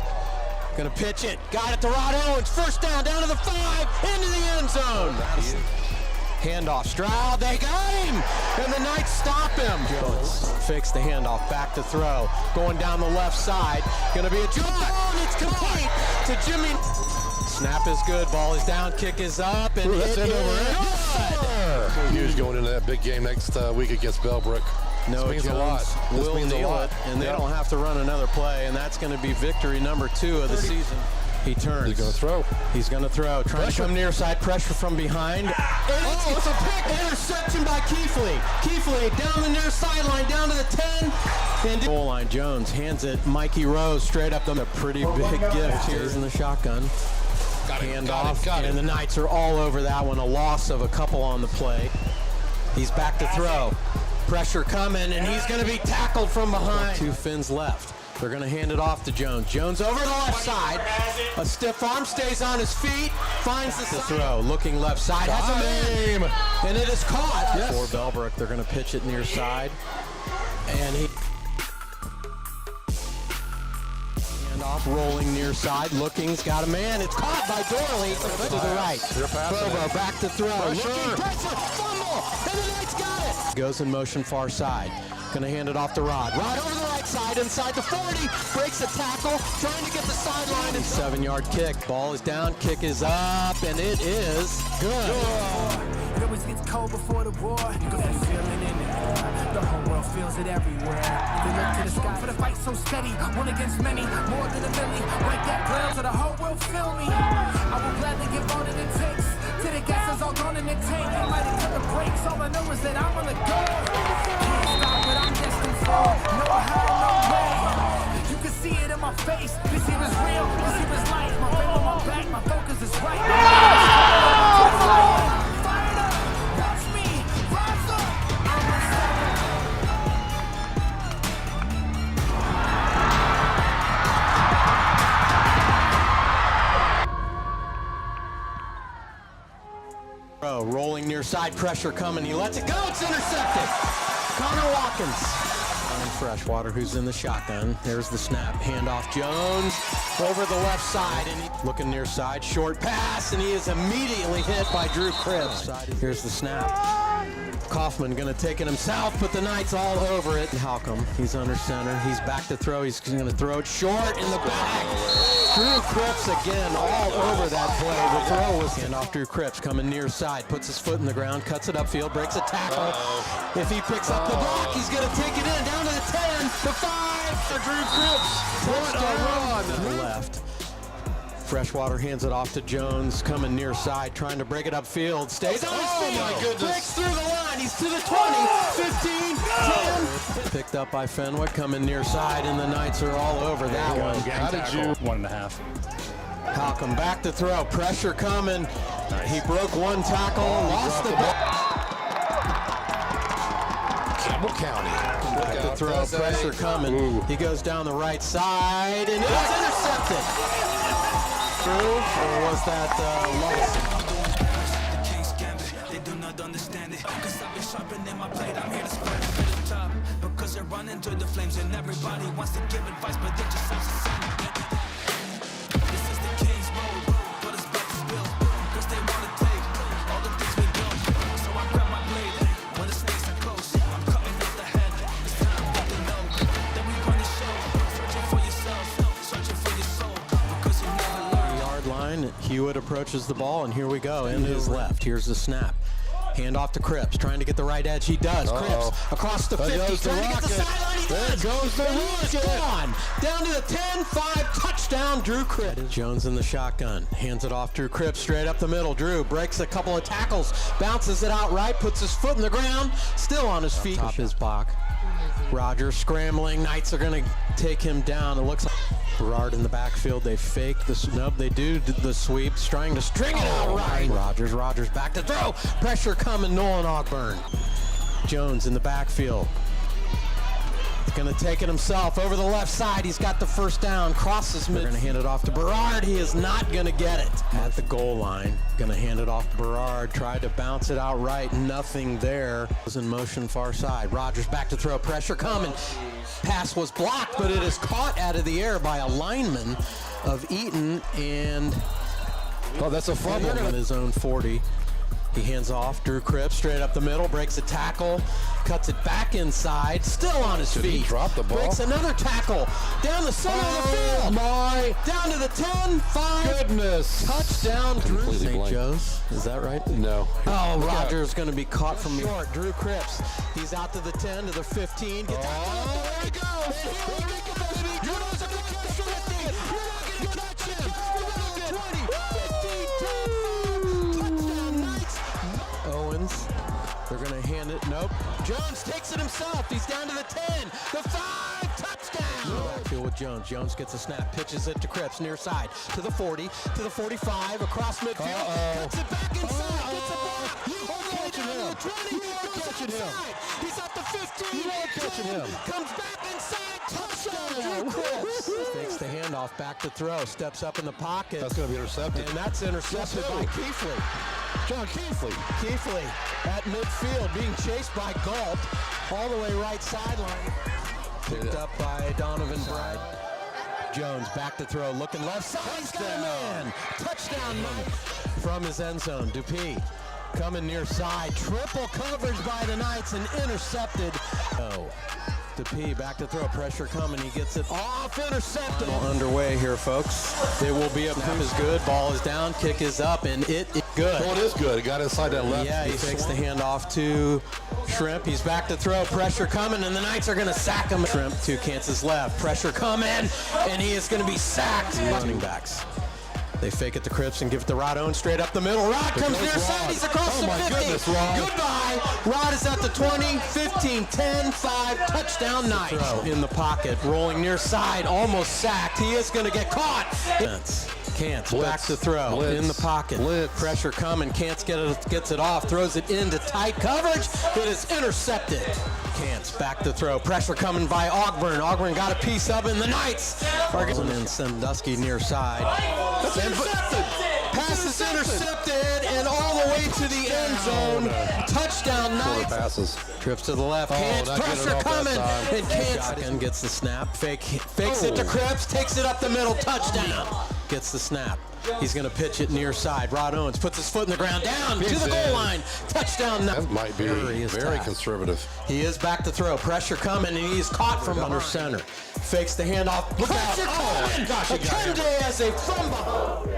gonna pitch it. Got it to Rod Owens. First down to the 5, into the end zone. Handoff, Stroud, they got him! And the Knights stop him. Jones fakes the handoff, back to throw. Going down the left side. Gonna be a jump ball, and it's complete to Jimmy. Snap is good, ball is down, kick is up, and it is good! Hughes going into that big game next week against Bellbrook. No, this means Jones a lot. This will means kneel a lot. it, and they don't have to run another play, and that's going to be victory number 2 of the season. He turns. He's going to throw. He's going to throw. Trying to come near side, pressure from behind. And it's a pick. Interception by Keithley. Keithley down the near sideline, down to the 10. And goal line. Jones hands it. Mikey Rose straight up. A pretty big gift here. He's in the shotgun. Hand off, and the Knights are all over that one. A loss of a couple on the play. He's back to throw. Pressure coming, and he's going to be tackled from behind. 2 fins left. They're going to hand it off to Jones. Jones over the left side. A stiff arm, stays on his feet, finds the throw. Looking left side, has a man, and it is caught. For Bellbrook, they're going to pitch it near side, and he. Off, rolling near side, looking's got a man. It's caught by Dorley to the right. Bobo back to throw. Looking, pressure, fumble, and the Knights got it. Goes in motion far side. Gonna hand it off to Rod. Rod over the right side, inside the 40, breaks a tackle, trying to get the sideline. And 7-yard kick. Ball is down, kick is up, and it is good. It always gets cold before the war. You got that feeling in it. The whole world feels it everywhere. They look to the sky for the fight so steady. One against many, more than a milli. Break that ground so the whole world feel me. I will gladly give all that it takes. Till the gas is all gone in the tank. I might have cut the brakes. All I know is that I'm gonna go. Can't stop what I'm destined for. No how, no way. You can see it in my face. This here is real. This here is life. My fame on my back. My focus is right. Rolling near side, pressure coming. He lets it go. It's intercepted. Connor Watkins. Freshwater, who's in the shotgun. There's the snap. Handoff Jones over the left side, and looking near side. Short pass, and he is immediately hit by Drew Cribs. Here's the snap. Kaufman gonna take it himself, but the Knights all over it. Halcomb, he's under center. He's back to throw. He's gonna throw it short in the back. Drew Cripps again all over that play. The throw was handoff. Drew Cripps coming near side, puts his foot in the ground, cuts it upfield, breaks a tackle. If he picks up the block, he's gonna take it in down to the 10, the 5 for Drew Cripps. What a run! Left. Freshwater hands it off to Jones, coming near side, trying to break it upfield. Stays on his feet. My goodness. Breaks through the line. He's to the 20, 15, 10. Picked up by Fenwick, coming near side, and the Knights are all over that one. How did you? 1.5. Halcomb back to throw. Pressure coming. Nice. He broke one tackle, lost the ball. Campbell County. Back to throw. Pressure coming. Ooh. He goes down the right side, and it was intercepted. Or was that lost? They do not understand it. Cause I've been sharpening my blade. I'm here to spread it to the top. Because they're running through the flames and everybody wants to give advice, but they just have to say this is the King's road, but it's back to build. Cause they want to take all the things we built. So I grab my blade when the snakes are close. I'm cutting off the head. It's time to get the know. Then we run the show. Searching for yourself, searching for your soul. Because you never learn. Line. Hewitt approaches the ball, and here we go. Into his left. Here's the snap. Hand off to Cripps, trying to get the right edge. He does. Cripps across the 50, trying to get the sideline. He does. There goes the He is gone. Down to the 10-5, touchdown, Drew Cripps. Jones in the shotgun, hands it off Drew Cripps, straight up the middle. Drew breaks a couple of tackles, bounces it out right, puts his foot in the ground, still on his feet. Top his block. Rogers scrambling. Knights are going to take him down. It looks like Berard in the backfield. They fake the nope. They do the sweeps, trying to string it out right. Rogers back to throw. Pressure coming. Nolan Ogburn. Jones in the backfield. Going to take it himself over the left side. He's got the first down. Crosses mid. They're going to hand it off to Berard. He is not going to get it at the goal line. Going to hand it off to Berard. Tried to bounce it out right. Nothing there. Was in motion far side. Rogers back to throw. Pressure coming. Pass was blocked, but it is caught out of the air by a lineman of Eaton, and that's a fumble on his own 40. He hands off. Drew Cripps straight up the middle, breaks a tackle, cuts it back inside, still on his feet. He drop the ball? Breaks another tackle down the center of the field. Down to the 10-5. Goodness. Touchdown, Drew. Completely St. blank. Joe's. Is that right? No. Oh, Rogers going to be caught from short. Drew Cripps. He's out to the 10, to the 15. Gets there he goes. And here we go, baby. You're not going to catch him. You're not going to touch him. 20, 52. Touchdown, Knights. Owens. They're going to hand it. Nope. Jones takes it himself. He's down to the 10. The 5. Touchdown. Backfield with Jones. Jones gets a snap. Pitches it to Cripps near side. To the 40. To the 45. Across midfield. Cuts it back inside. Gets a block. All the way down to the 20. Catching him. He's at the 15. Catching him. Comes back inside. Touchdown. Takes the handoff. Back to throw. Steps up in the pocket. That's going to be intercepted. And that's intercepted by Keithley. John Keithley. Keithley at midfield, being chased by Galt all the way right sideline. Picked up by Donovan Bright. Jones back to throw, looking left side. He's got a man. Touchdown from his end zone. Dupuis coming near side. Triple coverage by the Knights and intercepted. Dupuis back to throw, pressure coming, he gets it off, intercepted. Underway here, folks. It will be up. Snap is good, ball is down, kick is up, and it is good. Oh, it is good. It got inside that left. Yeah, he takes the handoff to Shrimp. He's back to throw, pressure coming, and the Knights are going to sack him. Shrimp to Kansas left, pressure coming, and he is going to be sacked. Running backs. They fake it to Cripps and give it to Rod Owens straight up the middle. Rod comes near side. He's across the 50. Goodness, Rod. Goodbye. Rod is at the 20, 15, 10, 5. Touchdown, Knights. In the pocket, rolling near side, almost sacked. He is going to get caught. Kantz back to throw. Blitz. In the pocket. Blitz. Pressure coming. Kantz gets it off. Throws it into tight coverage. It is intercepted. Kantz back to throw. Pressure coming by Ogburn. Ogburn got a piece of it, and the Knights are going in Sandusky near side. That's intercepted. Pass is intercepted, and all the way to the end zone. Touchdown, Knights. Passes. Trips to the left. Kantz, not getting pressure it off coming. that time. And Kantz gets the snap. Fakes it to Cripps. Takes it up the middle. Touchdown. Gets the snap. He's going to pitch it near side. Rod Owens puts his foot in the ground. Down to the goal line. Touchdown. That might be very conservative. He is back to throw. Pressure coming, and he's caught from under center. Fakes the handoff. Look out. Oh, gosh, he got him. Akende has a from behind.